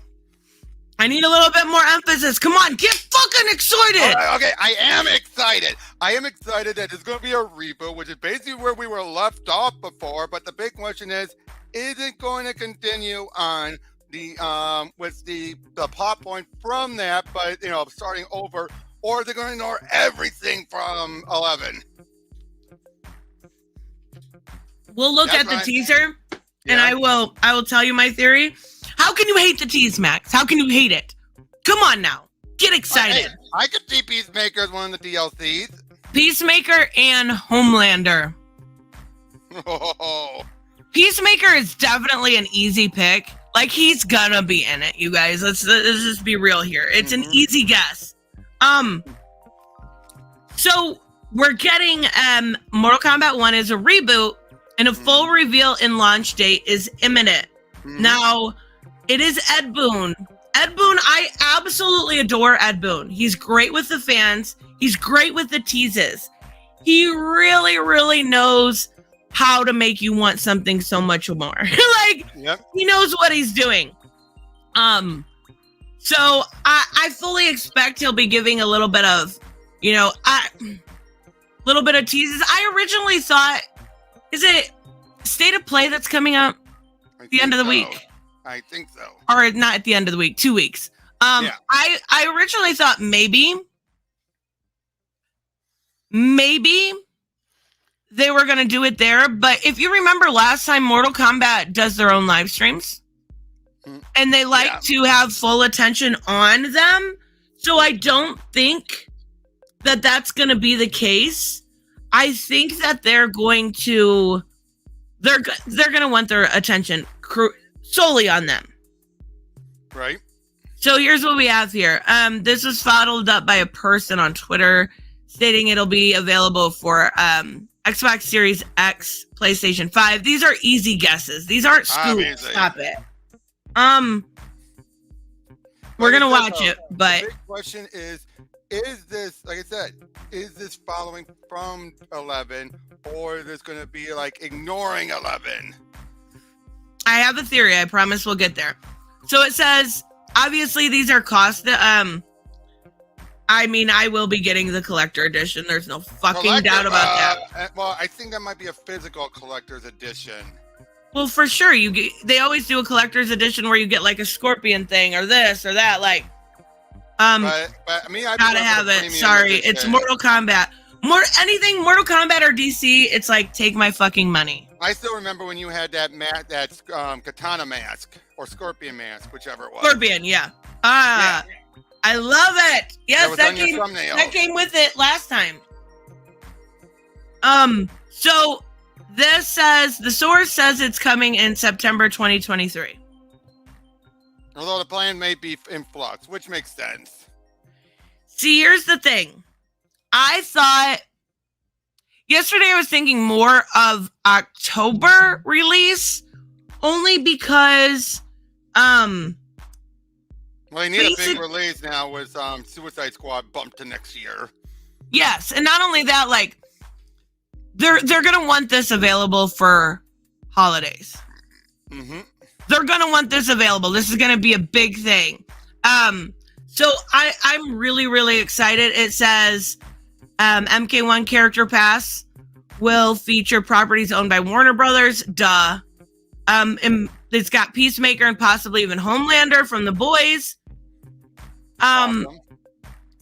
I need a little bit more emphasis. Come on, get fucking excited. Okay, I am excited. I am excited that it's going to be a reboot, which is basically where we were left off before. But the big question is it going to continue on the with the plot point from that, but starting over, or is it going to ignore everything from 11? We'll look at the teaser, and I will tell you my theory. How can you hate the tease, Max? How can you hate it? Come on now. Get excited. I could see Peacemaker as one of the DLCs. Peacemaker and Homelander. Oh. Peacemaker is definitely an easy pick. Like, he's gonna be in it, you guys. Let's just be real here. It's an easy guess. So we're getting Mortal Kombat 1 is a reboot, and a full reveal and launch date is imminent. Now, it is Ed Boon. Ed Boon, I absolutely adore Ed Boon. He's great with the fans. He's great with the teases. He really, really knows how to make you want something so much more. He knows what he's doing. So I fully expect he'll be giving a little bit of, little bit of teases. I originally thought, is it State of Play that's coming up at the end of the week? I think so. Or not at the end of the week, 2 weeks. I originally thought maybe they were going to do it there. But if you remember last time, Mortal Kombat does their own live streams. And they like to have full attention on them. So I don't think that that's going to be the case. I think that they're going to want their attention solely on them. Right. So here's what we have here. This was followed up by a person on Twitter stating it'll be available for Xbox Series X, PlayStation 5. These are easy guesses. These aren't scoops. Stop it. We're gonna watch it, but the big question is this, like I said, is this following from 11, or is this going to be like ignoring 11? I have a theory. I promise we'll get there. So it says, obviously these are cost. I mean, I will be getting the collector edition. There's no fucking doubt about that. Well, I think that might be a physical collector's edition. Well, for sure, they always do a collector's edition where you get like a scorpion thing or this or that. Like, but I mean, I gotta have it. Sorry, it's Mortal Kombat. Anything Mortal Kombat or DC, it's like take my fucking money. I still remember when you had that katana mask or scorpion mask, whichever it was. Scorpion, yeah. Yeah. I love it. Yes, that came with it last time. So this says the source says it's coming in September 2023. Although the plan may be in flux, which makes sense. See, here's the thing. I thought yesterday I was thinking more of October release, only because well, they need a big release now with Suicide Squad bumped to next year. Yes, and not only that, like they're gonna want this available for holidays. Mm-hmm. They're gonna want this available. This is gonna be a big thing. So I'm really, really excited. It says MK1 Character Pass will feature properties owned by Warner Brothers. Duh. It's got Peacemaker and possibly even Homelander from The Boys. Awesome.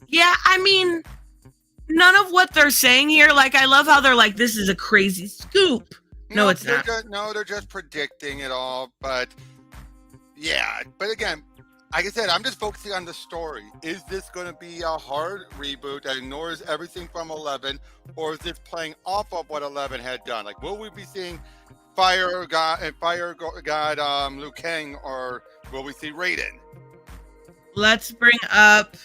Yeah, I mean, none of what they're saying here. Like, I love how they're like, this is a crazy scoop. No, it's not. They're just predicting it all. But yeah, but again, like I said, I'm just focusing on the story. Is this going to be a hard reboot that ignores everything from 11, or is this playing off of what 11 had done? Like, will we be seeing Fire God Liu Kang, or will we see Raiden? Let's bring up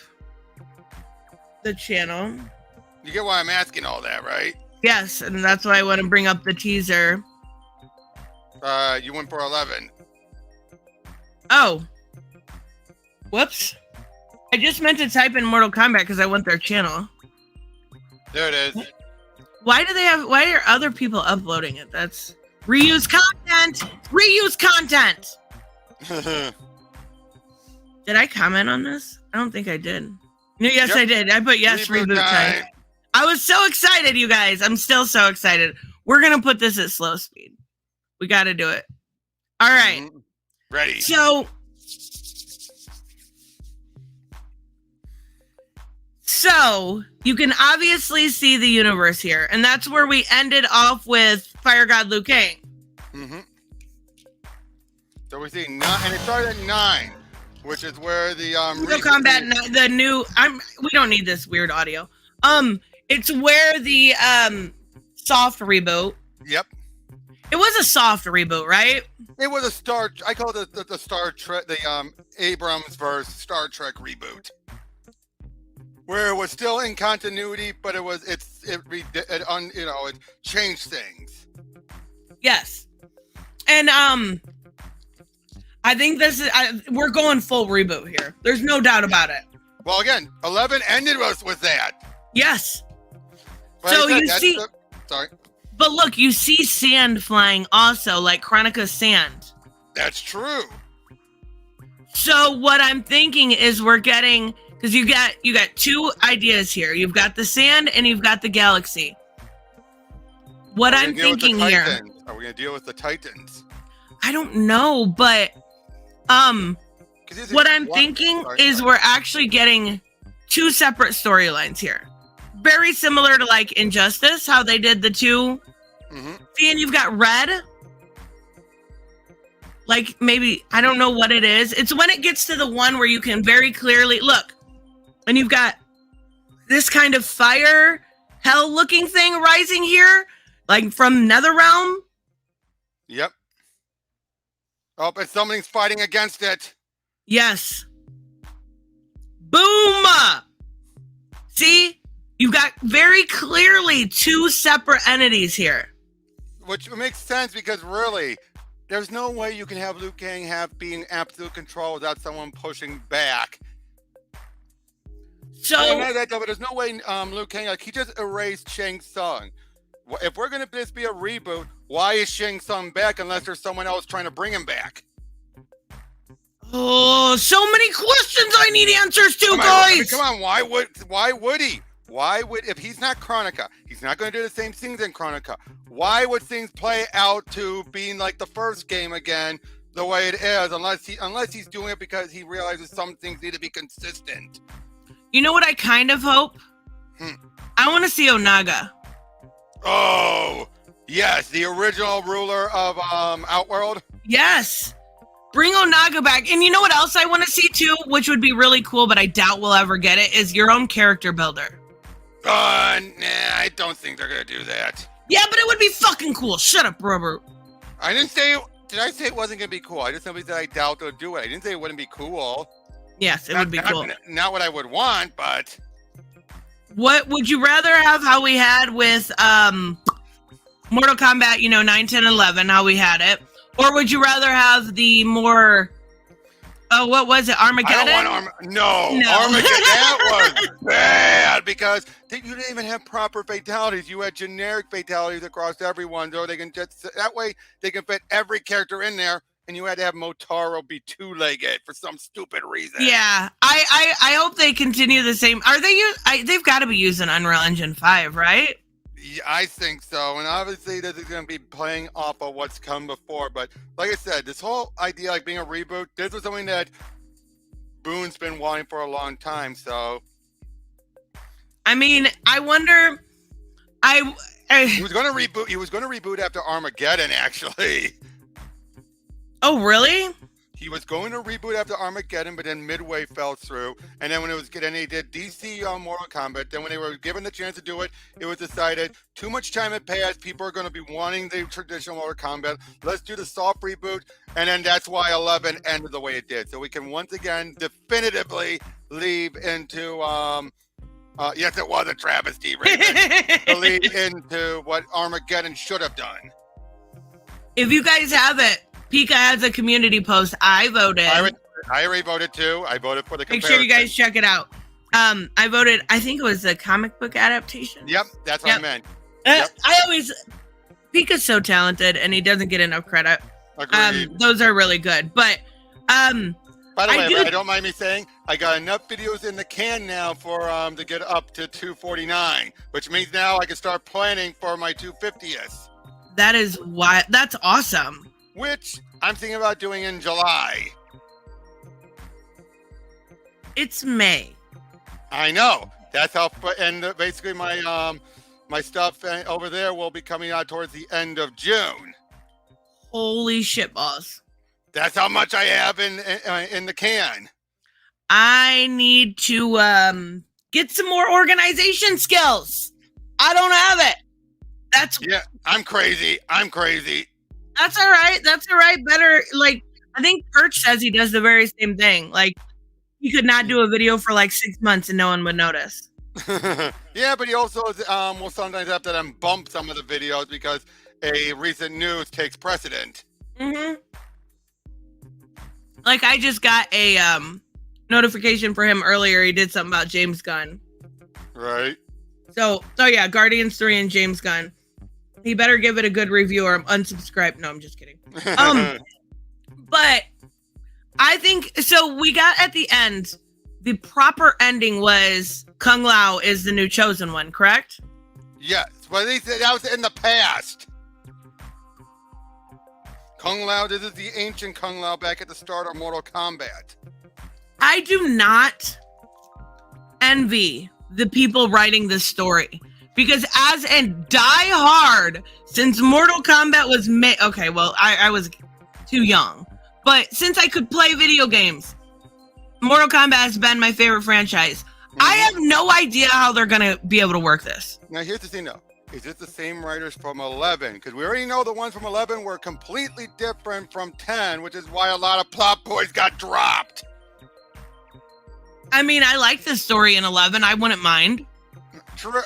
the channel. You get why I'm asking all that, right? Yes, and that's why I want to bring up the teaser. You went for 11. Oh. Whoops. I just meant to type in Mortal Kombat because I want their channel. There it is. Why are other people uploading it? That's reuse content. Reuse content. Did I comment on this? I don't think I did. Yes, yep. I did. I put yes, reboot time. I was so excited, you guys. I'm still so excited. We're going to put this at slow speed. We got to do it. All right. Ready. So you can obviously see the universe here. And that's where we ended off with Fire God Liu Kang. Mm-hmm. So we see 9, and it started at 9. Which is where the Mortal Kombat, the new. We don't need this weird audio. It's where the soft reboot. Yep. It was a soft reboot, right? It was a I call it the Star Trek, the Abrams versus Star Trek reboot, where it was still in continuity, but it changed things. Yes, and I think this is we're going full reboot here. There's no doubt about it. Well, again, 11 ended us with that. Yes. But so you see, sorry. But look, you see sand flying also, like Chronica's sand. That's true. So what I'm thinking is we're getting, because you got two ideas here. You've got the sand and you've got the galaxy. What I'm thinking here. Are we gonna deal with the Titans? I don't know, but what I'm thinking is we're actually getting two separate storylines here. Very similar to like Injustice, how they did the two. Mm-hmm. See, and you've got Red. Like maybe, I don't know what it is. It's when it gets to the one where you can very clearly look. And you've got this kind of fire, hell looking thing rising here. Like from Netherrealm. Yep. Oh, but something's fighting against it. Yes. Boom! See? You've got very clearly two separate entities here. Which makes sense because really, there's no way you can have Liu Kang being absolute control without someone pushing back. So but there's no way Liu Kang, he just erased Shang Tsung. If we're going to this be a reboot, why is Shang Tsung back unless there's someone else trying to bring him back? Oh, so many questions I need answers to, Come on, guys. come on, why would he? Why would, if he's not Chronica, he's not going to do the same things in Chronica. Why would things play out to being like the first game again, the way it is, unless he's doing it because he realizes some things need to be consistent. You know what I kind of hope? I want to see Onaga. Oh, yes, the original ruler of Outworld. Yes. Bring Onaga back. And you know what else I want to see too, which would be really cool, but I doubt we'll ever get it, is your own character builder. Nah, I don't think they're going to do that. Yeah, but it would be fucking cool. Shut up, Robert. I didn't say, did I say it wasn't going to be cool? I just simply said I doubt they'll do it. I didn't say it wouldn't be cool. Yes, it would be cool. Not what I would want, but... What would you rather have how we had with Mortal Kombat, 9, 10, 11, how we had it? Or would you rather have the more... Oh, what was it? Armageddon? I don't want no. Armageddon. That was bad because you didn't even have proper fatalities. You had generic fatalities across everyone, so they can just that way they can fit every character in there. And you had to have Motaro be two-legged for some stupid reason. Yeah, I hope they continue the same. Are they? They've got to be using Unreal Engine 5, right? Yeah, I think so, and obviously this is going to be playing off of what's come before. But like I said, this whole idea, like being a reboot, this was something that Boone's been wanting for a long time. So, I mean, I wonder. He was going to reboot. He was going to reboot after Armageddon, actually. Oh, really? He was going to reboot after Armageddon, but then Midway fell through. And then when it was getting, he did DC Mortal Kombat. Then when they were given the chance to do it, it was decided too much time had passed. People are going to be wanting the traditional Mortal Kombat. Let's do the soft reboot. And then that's why 11 ended the way it did. So we can once again definitively leave into, yes, it was a travesty, Raven, to lead into what Armageddon should have done. If you guys have it, Pika has a community post. I voted. I already voted too. I voted for the comparison. Make sure you guys check it out. I voted, I think it was a comic book adaptation. Yep, that's what I meant. Pika's so talented and he doesn't get enough credit. Agreed. Those are really good. But by the way, I don't mind me saying I got enough videos in the can now for to get up to 249, which means now I can start planning for my 250th. That is why that's awesome. Which I'm thinking about doing in July. It's May. I know. That's how. And basically, my my stuff over there will be coming out towards the end of June. Holy shit, boss! That's how much I have in the can. I need to get some more organization skills. I don't have it. Yeah. I'm crazy. That's all right. Better, like, I think Perch says he does the very same thing. Like, he could not do a video for like 6 months and no one would notice. Yeah, but he also will sometimes have to then bump some of the videos because a recent news takes precedent. Mm-hmm. Like, I just got a notification for him earlier. He did something about James Gunn. Right. So yeah, Guardians 3 and James Gunn. He better give it a good review or I'm unsubscribed. No, I'm just kidding. But I think, so we got at the end, the proper ending was Kung Lao is the new chosen one, correct? Yes, but that was in the past. Kung Lao, this is the ancient Kung Lao back at the start of Mortal Kombat. I do not envy the people writing this story. Because as a die-hard, since Mortal Kombat was made... Okay, well, I was too young. But since I could play video games, Mortal Kombat has been my favorite franchise. Mm-hmm. I have no idea how they're going to be able to work this. Now, here's the thing, though. Is it the same writers from 11? Because we already know the ones from 11 were completely different from 10, which is why a lot of plot points got dropped. I mean, I like the story in 11. I wouldn't mind. True,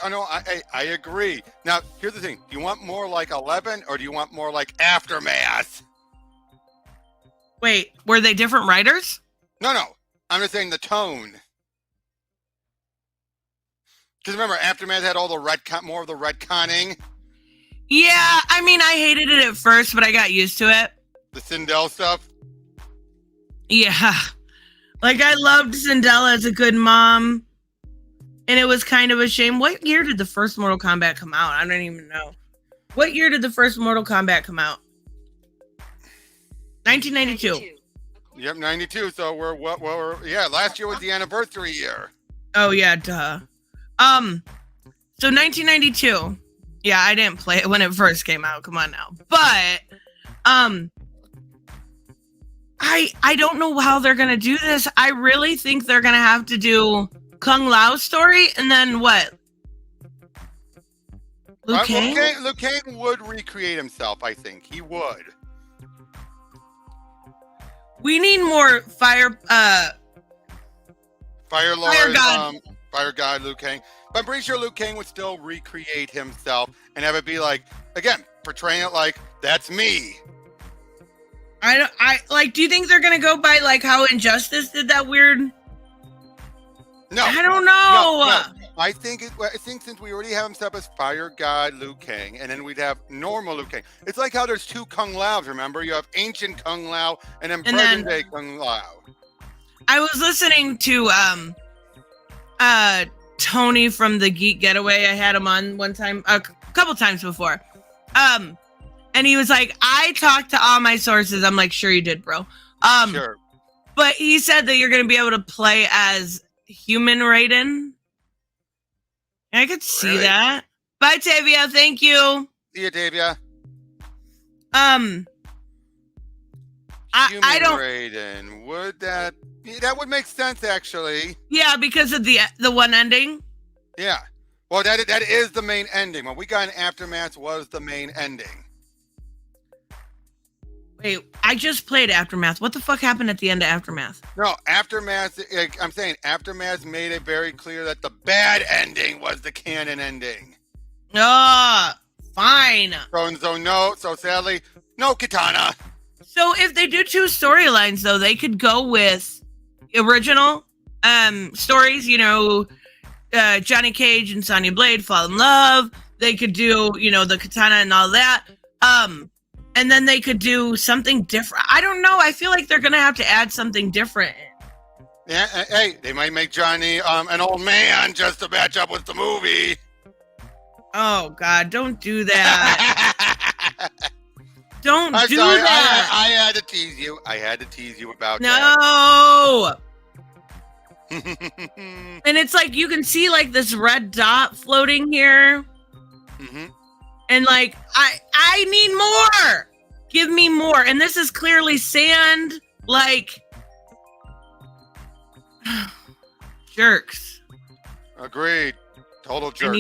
I agree. Now, here's the thing. Do you want more like 11 or do you want more like Aftermath? Wait, were they different writers? No. I'm just saying the tone. Because remember, Aftermath had all the more of the retconning. Yeah, I mean, I hated it at first, but I got used to it. The Sindel stuff? Yeah. Like, I loved Zendala as a good mom, and it was kind of a shame. What year did the first Mortal Kombat come out? I don't even know. What year did the first Mortal Kombat come out? 1992. Yep, 92. So we're last year was the anniversary year. Oh, yeah, duh. So 1992. Yeah, I didn't play it when it first came out. Come on now. But, I don't know how they're gonna do this. I really think they're gonna have to do Kung Lao's story, and then what? Liu Kang? Liu Kang would recreate himself. I think he would. We need more Fire Lord, God. Fire God Liu Kang. But I'm pretty sure Liu Kang would still recreate himself and have it be like, again, portraying it like that's me. Do you think they're gonna go by like how Injustice did that weird? No, I don't know. No. I think since we already have him set up as Fire God Liu Kang, and then we'd have normal Liu Kang. It's like how there's two Kung Laos. Remember, you have ancient Kung Lao and then present day Kung Lao. I was listening to Tony from the Geek Getaway. I had him on one time, a couple times before. And he was like, I talked to all my sources. I'm like, sure you did, bro. Sure. But he said that you're going to be able to play as human Raiden. I could see that. Bye, Tavia. Thank you. See you, Tavia. I don't. Raiden. Would that would make sense actually? Yeah, because of the one ending. Yeah. Well, that is the main ending. What we got in Aftermath was the main ending. Wait, I just played Aftermath. What the fuck happened at the end of Aftermath? No, Aftermath, I'm saying Aftermath made it very clear that the bad ending was the canon ending. Fine. So sadly, no Katana. So if they do two storylines, though, they could go with original stories, Johnny Cage and Sonya Blade fall in love. They could do, the Katana and all that. And then they could do something different. I don't know. I feel like they're going to have to add something different. Yeah, hey, they might make Johnny an old man just to match up with the movie. Oh, God, don't do that. Don't I'm do sorry, that. I had to tease you. About that. No. And it's like you can see like this red dot floating here. Mm-hmm. And like, I need more. Give me more. And this is clearly sand. Like, jerks. Agreed. Total jerk. I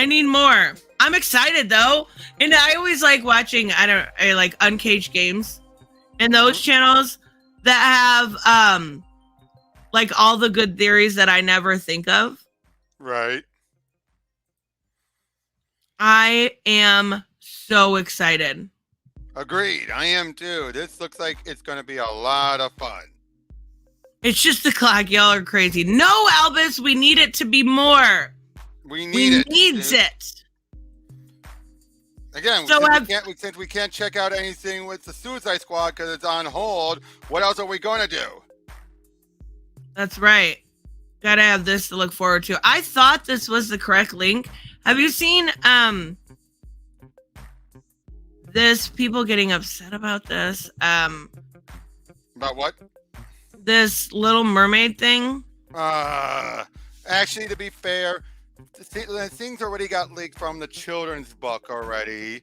need more. I'm excited though. And I always like watching, I like Uncaged Games and those channels that have, like all the good theories that I never think of. Right. I am so excited. Agreed. I am too. This looks like it's going to be a lot of fun. It's just the clock. Y'all are crazy. No, Albus, we need it to be more. We need it. Again, since we can't check out anything with the Suicide Squad because it's on hold, what else are we going to do? That's right. Gotta have this to look forward to. I thought this was the correct link. Have you seen this people getting upset about this? About what? This Little Mermaid thing? Actually, to be fair, things already got leaked from the children's book already.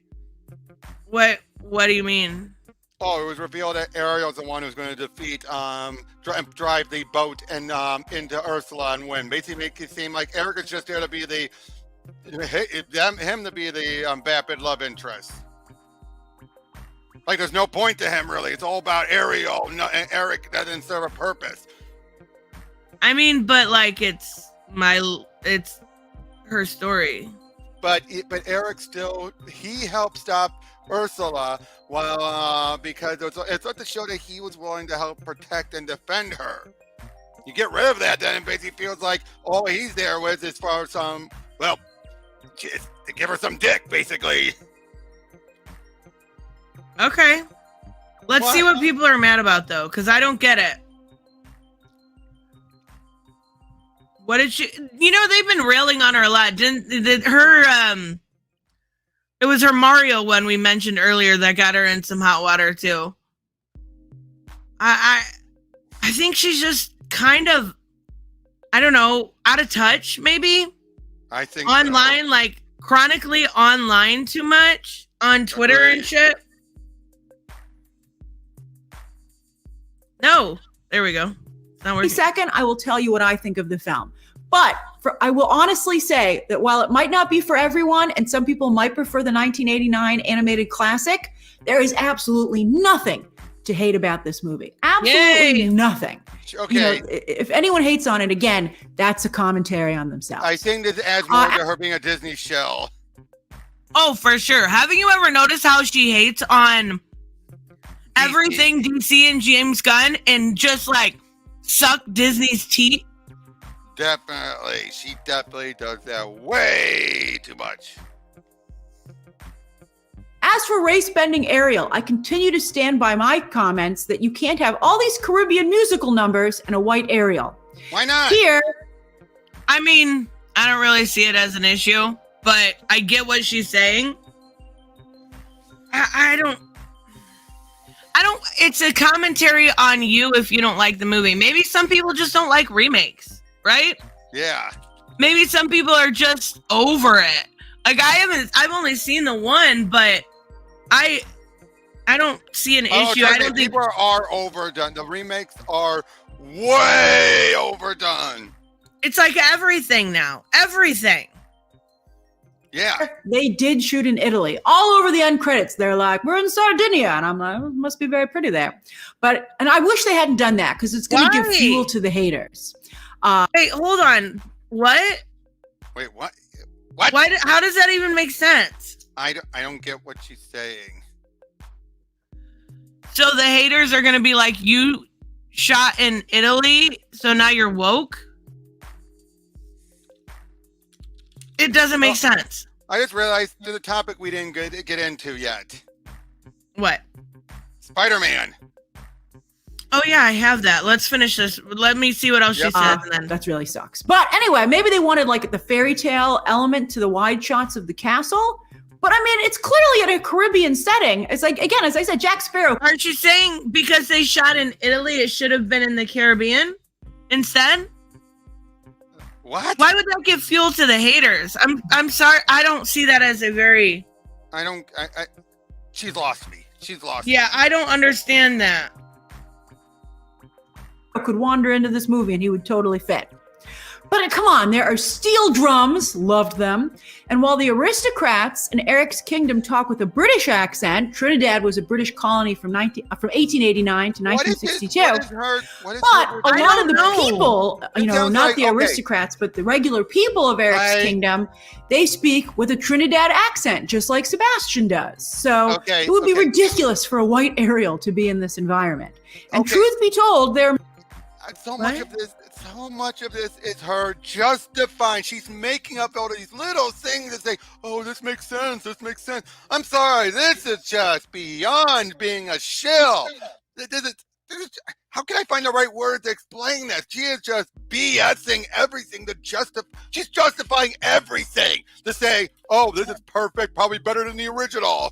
What do you mean? Oh, it was revealed that Ariel's the one who's going to defeat, drive the boat and into Ursula and win. Basically, make it seem like Eric is just there to be him to be the vapid love interest. Like, there's no point to him really. It's all about Ariel. And Eric doesn't serve a purpose. I mean, but like it's her story. But Eric still, he helped stop Ursula because it's not to show that he was willing to help protect and defend her. You get rid of that, then it basically feels like all he's there with is for some, just to give her some dick, basically. Okay. Let's see what people are mad about, though, because I don't get it. What did she... they've been railing on her a lot. It was her Mario one we mentioned earlier that got her in some hot water, too. I think she's just kind of, I don't know, out of touch, maybe? I think online, so. Like, chronically online too much on Twitter and shit. No. There we go. It's not working. Second, I will tell you what I think of the film. But I will honestly say that while it might not be for everyone, and some people might prefer the 1989 animated classic, there is absolutely nothing to hate about this movie. Absolutely nothing. Okay. If anyone hates on it, again, that's a commentary on themselves. I think this adds more to her being a Disney shell. Oh, for sure. Haven't you ever noticed how she hates on everything DC and James Gunn and just like suck Disney's teeth? Definitely. She definitely does that way too much. As for race-bending Ariel, I continue to stand by my comments that you can't have all these Caribbean musical numbers and a white Ariel. Why not? Here, I mean, I don't really see it as an issue, but I get what she's saying. I don't, it's a commentary on you if you don't like the movie. Maybe some people just don't like remakes, right? Yeah. Maybe some people are just over it. Like, I've only seen the one, but I don't see an issue. I don't think people are overdone. The remakes are way overdone. It's like everything now. Everything. Yeah. They did shoot in Italy. All over the end credits, they're like, we're in Sardinia. And I'm like, it must be very pretty there. And I wish they hadn't done that because it's going to give fuel to the haters. Wait, hold on. What? Wait, what? What? How does that even make sense? I don't get what she's saying. So the haters are going to be like, you shot in Italy, so now you're woke? It doesn't make sense. I just realized there's a topic we didn't get into yet. What? Spider-Man. Oh, yeah, I have that. Let's finish this. Let me see what else she said. That really sucks. But anyway, maybe they wanted like the fairy tale element to the wide shots of the castle. But I mean, it's clearly in a Caribbean setting. It's like, again, as I said, Jack Sparrow. Aren't you saying because they shot in Italy, it should have been in the Caribbean instead? What? Why would that give fuel to the haters? I'm sorry. I don't see that as a very... She's lost me. She's lost me. Yeah, I don't understand that. Could wander into this movie and he would totally fit. But come on, there are steel drums, loved them. And while the aristocrats in Eric's kingdom talk with a British accent, Trinidad was a British colony from 1889 to 1962. But a lot of the people, not the aristocrats, but the regular people of Eric's kingdom, they speak with a Trinidad accent, just like Sebastian does. So it would be ridiculous for a white Ariel to be in this environment. And truth be told, so much of this is her justifying. She's making up all these little things and saying, oh, this makes sense. I'm sorry. This is just beyond being a shill. How can I find the right word to explain this? She is just BSing everything she's justifying everything to say, oh, this is perfect. Probably better than the original.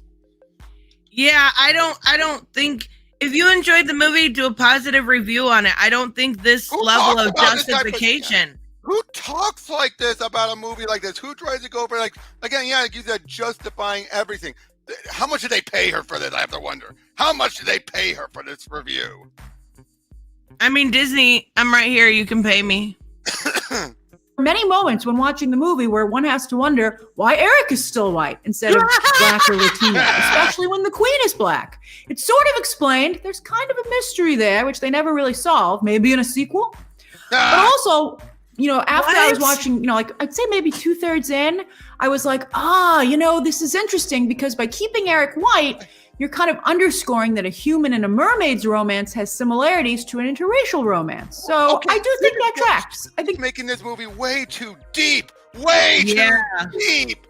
Yeah, I don't think... If you enjoyed the movie, do a positive review on it. I don't think this level of justification. Who talks like this about a movie like this? Who tries to go for like you said, justifying everything? How much did they pay her for this? I have to wonder. How much did they pay her for this review? I mean, Disney, I'm right here. You can pay me. Many moments when watching the movie where one has to wonder why Eric is still white instead of black or Latino, especially when the queen is black. It's sort of explained. There's kind of a mystery there, which they never really solve, maybe in a sequel. But also, after I was watching, I'd say maybe 2/3 in, I was like, this is interesting because by keeping Eric white, you're kind of underscoring that a human and a mermaid's romance has similarities to an interracial romance. So I do think that tracks. I think making this movie way too deep, too deep.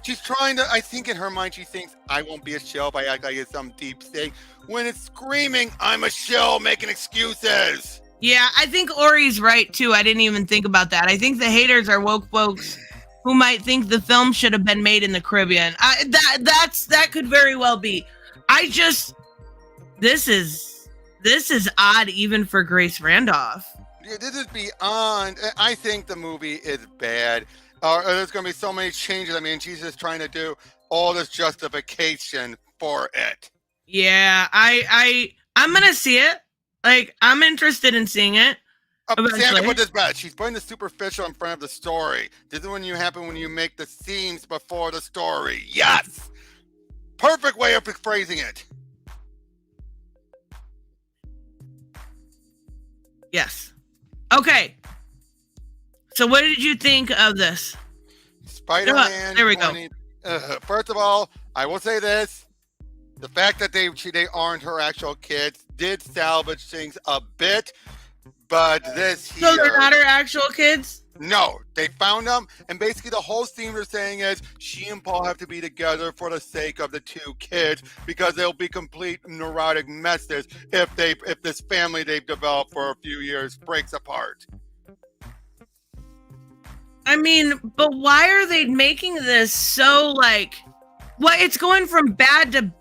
She's trying to, I think in her mind, she thinks, I won't be a shill by acting like it's some deep thing. When it's screaming, I'm a shill, making excuses. Yeah, I think Ori's right, too. I didn't even think about that. I think the haters are woke folks who might think the film should have been made in the Caribbean. That could very well be. This is odd even for Grace Randolph. Yeah, this is beyond. I think the movie is bad. There's going to be so many changes. I mean, she's just trying to do all this justification for it. Yeah, I'm going to see it. Like, I'm interested in seeing it. Sandra put this back. She's putting the superficial in front of the story. This is when you happen when you make the scenes before the story. Yes! Perfect way of phrasing it. Yes. Okay. So what did you think of this? Spider-Man. There we go. First of all, I will say this. The fact that they aren't her actual kids did salvage things a bit, but this here... So they're not her actual kids? No, they found them, and basically the whole theme they're saying is she and Paul have to be together for the sake of the two kids because they'll be complete neurotic messes if this family they've developed for a few years breaks apart. I mean, but why are they making this so like... Well, it's going from bad to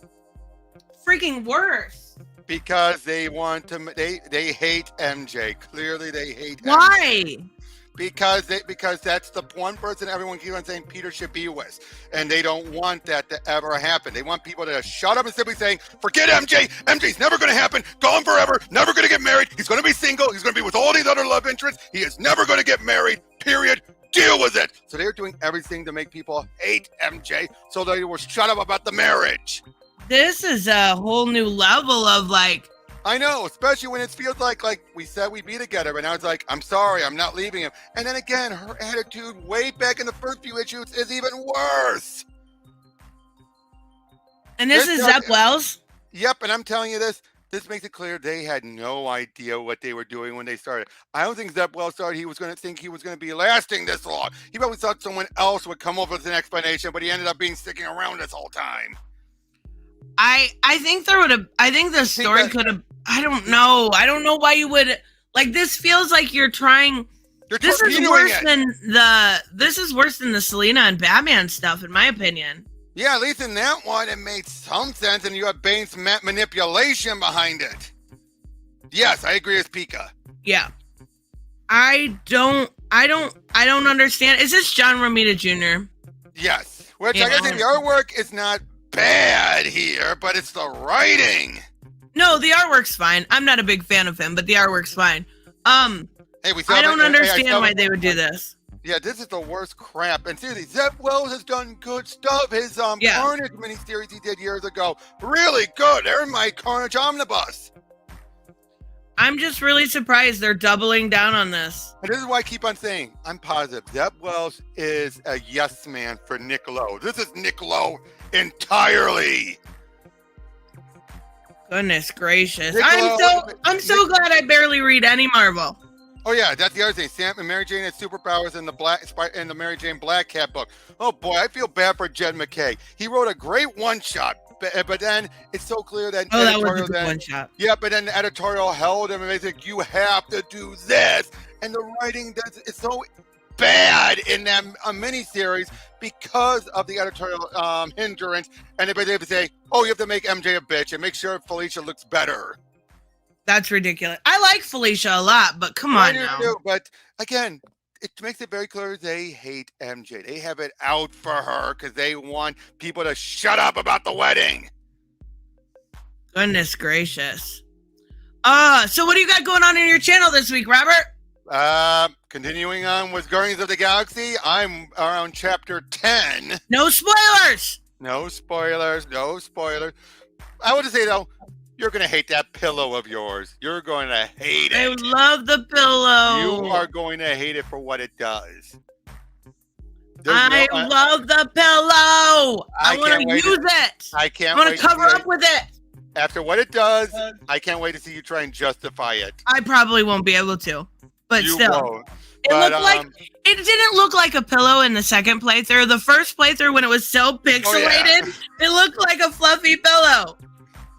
freaking worse. Because they want to... They hate MJ. Clearly they hate Why? MJ. Because that's the one person everyone keeps on saying Peter should be with. And they don't want that to ever happen. They want people to shut up and simply saying, forget MJ. MJ's never going to happen. Gone forever. Never going to get married. He's going to be single. He's going to be with all these other love interests. He is never going to get married. Period. Deal with it. So they're doing everything to make people hate MJ so they will shut up about the marriage. This is a whole new level of like... I know, especially when it feels like we said we'd be together, but now it's like, I'm sorry, I'm not leaving him. And then again, her attitude way back in the first few issues is even worse. And this is Zeb Wells? Yep, and I'm telling you this makes it clear they had no idea what they were doing when they started. I don't think Zeb Wells thought he was going to be lasting this long. He probably thought someone else would come up with an explanation, but he ended up sticking around this whole time. I think the story could have... I don't know why you would... Like, this feels like you're trying... This is worse than the Selena and Batman stuff, in my opinion. Yeah, at least in that one, it made some sense, and you have Bane's manipulation behind it. Yes, I agree with Pika. Yeah. I don't understand. Is this John Romita Jr.? Yes. Which I guess the artwork is not bad here, but it's the writing. No, the artwork's fine. I'm not a big fan of him, but the artwork's fine. I don't understand why they would do this. Yeah, this is the worst crap. And seriously, Zeb Wells has done good stuff. His Carnage miniseries he did years ago, really good. They're in my Carnage omnibus. I'm just really surprised they're doubling down on this. And this is why I keep on saying, I'm positive Zeb Wells is a yes man for Nick Lowe. This is Nick Lowe entirely. Goodness gracious. I'm so glad I barely read any Marvel. Oh yeah, that's the other thing. Sam and Mary Jane had superpowers in the Mary Jane Black Cat book. Oh boy, I feel bad for Jed McKay. He wrote a great one shot, but then it's so clear that that was a good one shot. Yeah, but then the editorial held him and they think you have to do this, and the writing it's so bad in that miniseries because of the editorial hindrance, and they say, oh, you have to make MJ a bitch and make sure Felicia looks better. That's ridiculous. I like Felicia a lot, but come on now. But again, it makes it very clear they hate MJ. They have it out for her because they want people to shut up about the wedding. Goodness gracious. So what do you got going on in your channel this week, Robert? Continuing on with Guardians of the Galaxy, I'm around chapter 10. No spoilers! No spoilers. I would just say, though, you're going to hate that pillow of yours. You're going to hate it. I love the pillow. You are going to hate it for what it does. I love the pillow. I want to use it. I want to cover up with it. After what it does, I can't wait to see you try and justify it. I probably won't be able to. but You still. won't. It But, looked like it didn't look like a pillow in the second playthrough. The first playthrough, when it was so pixelated, it looked like a fluffy pillow.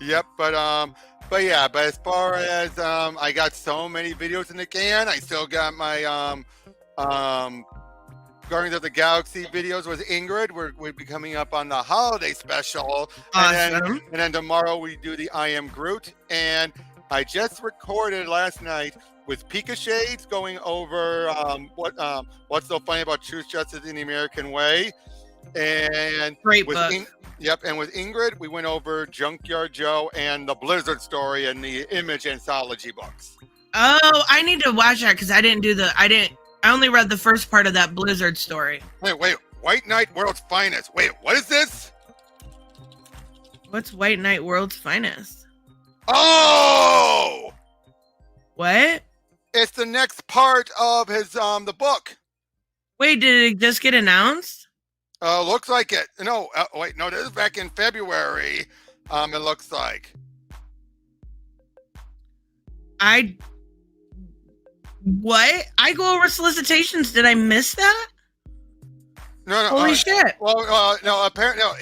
Yep, but as far as I got so many videos in the can. I still got my Guardians of the Galaxy videos with Ingrid. We'll be coming up on the holiday special. Awesome. And then tomorrow we do the I Am Groot. And I just recorded last night with Pika Shades going over what's so funny about Truth, Justice, in the American Way. And Great with book. and with Ingrid, we went over Junkyard Joe and the Blizzard story and the Image anthology books. Oh, I need to watch that because I only read the first part of that Blizzard story. Wait, White Knight World's Finest. Wait, what is this? What's White Knight World's Finest? Oh! What? It's the next part of his the book. Wait, did it just get announced? Looks like it. No, wait, no, this is back in February. It looks like. What? I go over solicitations. Did I miss that? No. Holy shit. Well, no, apparently, no,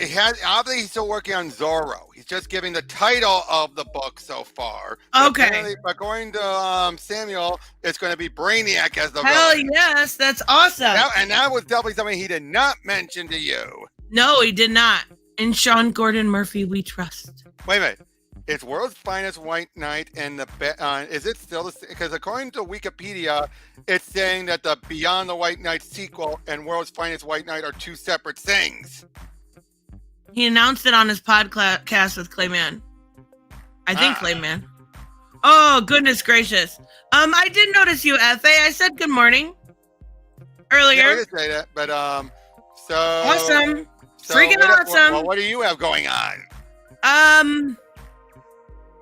obviously he's still working on Zorro. He's just giving the title of the book so far. Okay. But according to Samuel, it's going to be Brainiac as the Hell villain. yes, that's awesome. And that was definitely something he did not mention to you. No, he did not. In Sean Gordon Murphy, we trust. Wait a minute. It's World's Finest White Knight and is it still the same? Because according to Wikipedia, it's saying that the Beyond the White Knight sequel and World's Finest White Knight are two separate things. He announced it on his podcast with Clayman. I think Clayman. Oh, goodness gracious. I did notice you, F.A. I said good morning earlier. Yeah, I did say that, but so awesome. Freaking awesome. What do you have going on?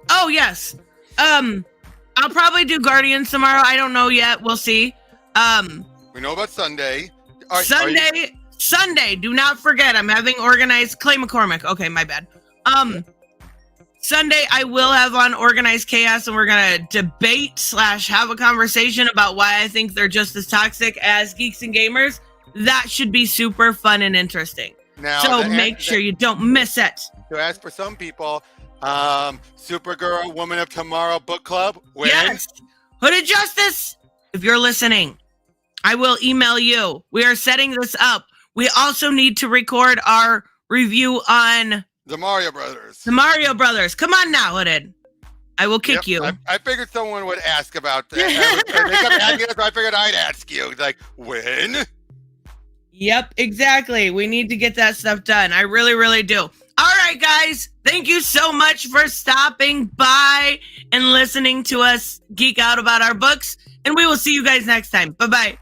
Oh, yes. I'll probably do Guardians tomorrow. I don't know yet. We'll see. We know about Sunday. Sunday. Do not forget. I'm having organized Clay McCormick. Okay, my bad. Sunday, I will have on Organized Chaos, and we're going to debate / have a conversation about why I think they're just as toxic as Geeks and Gamers. That should be super fun and interesting. Now, so make sure you don't miss it. To ask for some people, Supergirl, Woman of Tomorrow book club. When? Yes. Hooded Justice, if you're listening, I will email you. We are setting this up. We also need to record our review on the Mario Brothers. Come on now, Hooded. I will kick you. I figured someone would ask about that. They kept asking us, so I figured I'd ask you. Like, when? Yep, exactly. We need to get that stuff done. I really, really do. All right, guys. Thank you so much for stopping by and listening to us geek out about our books. And we will see you guys next time. Bye-bye.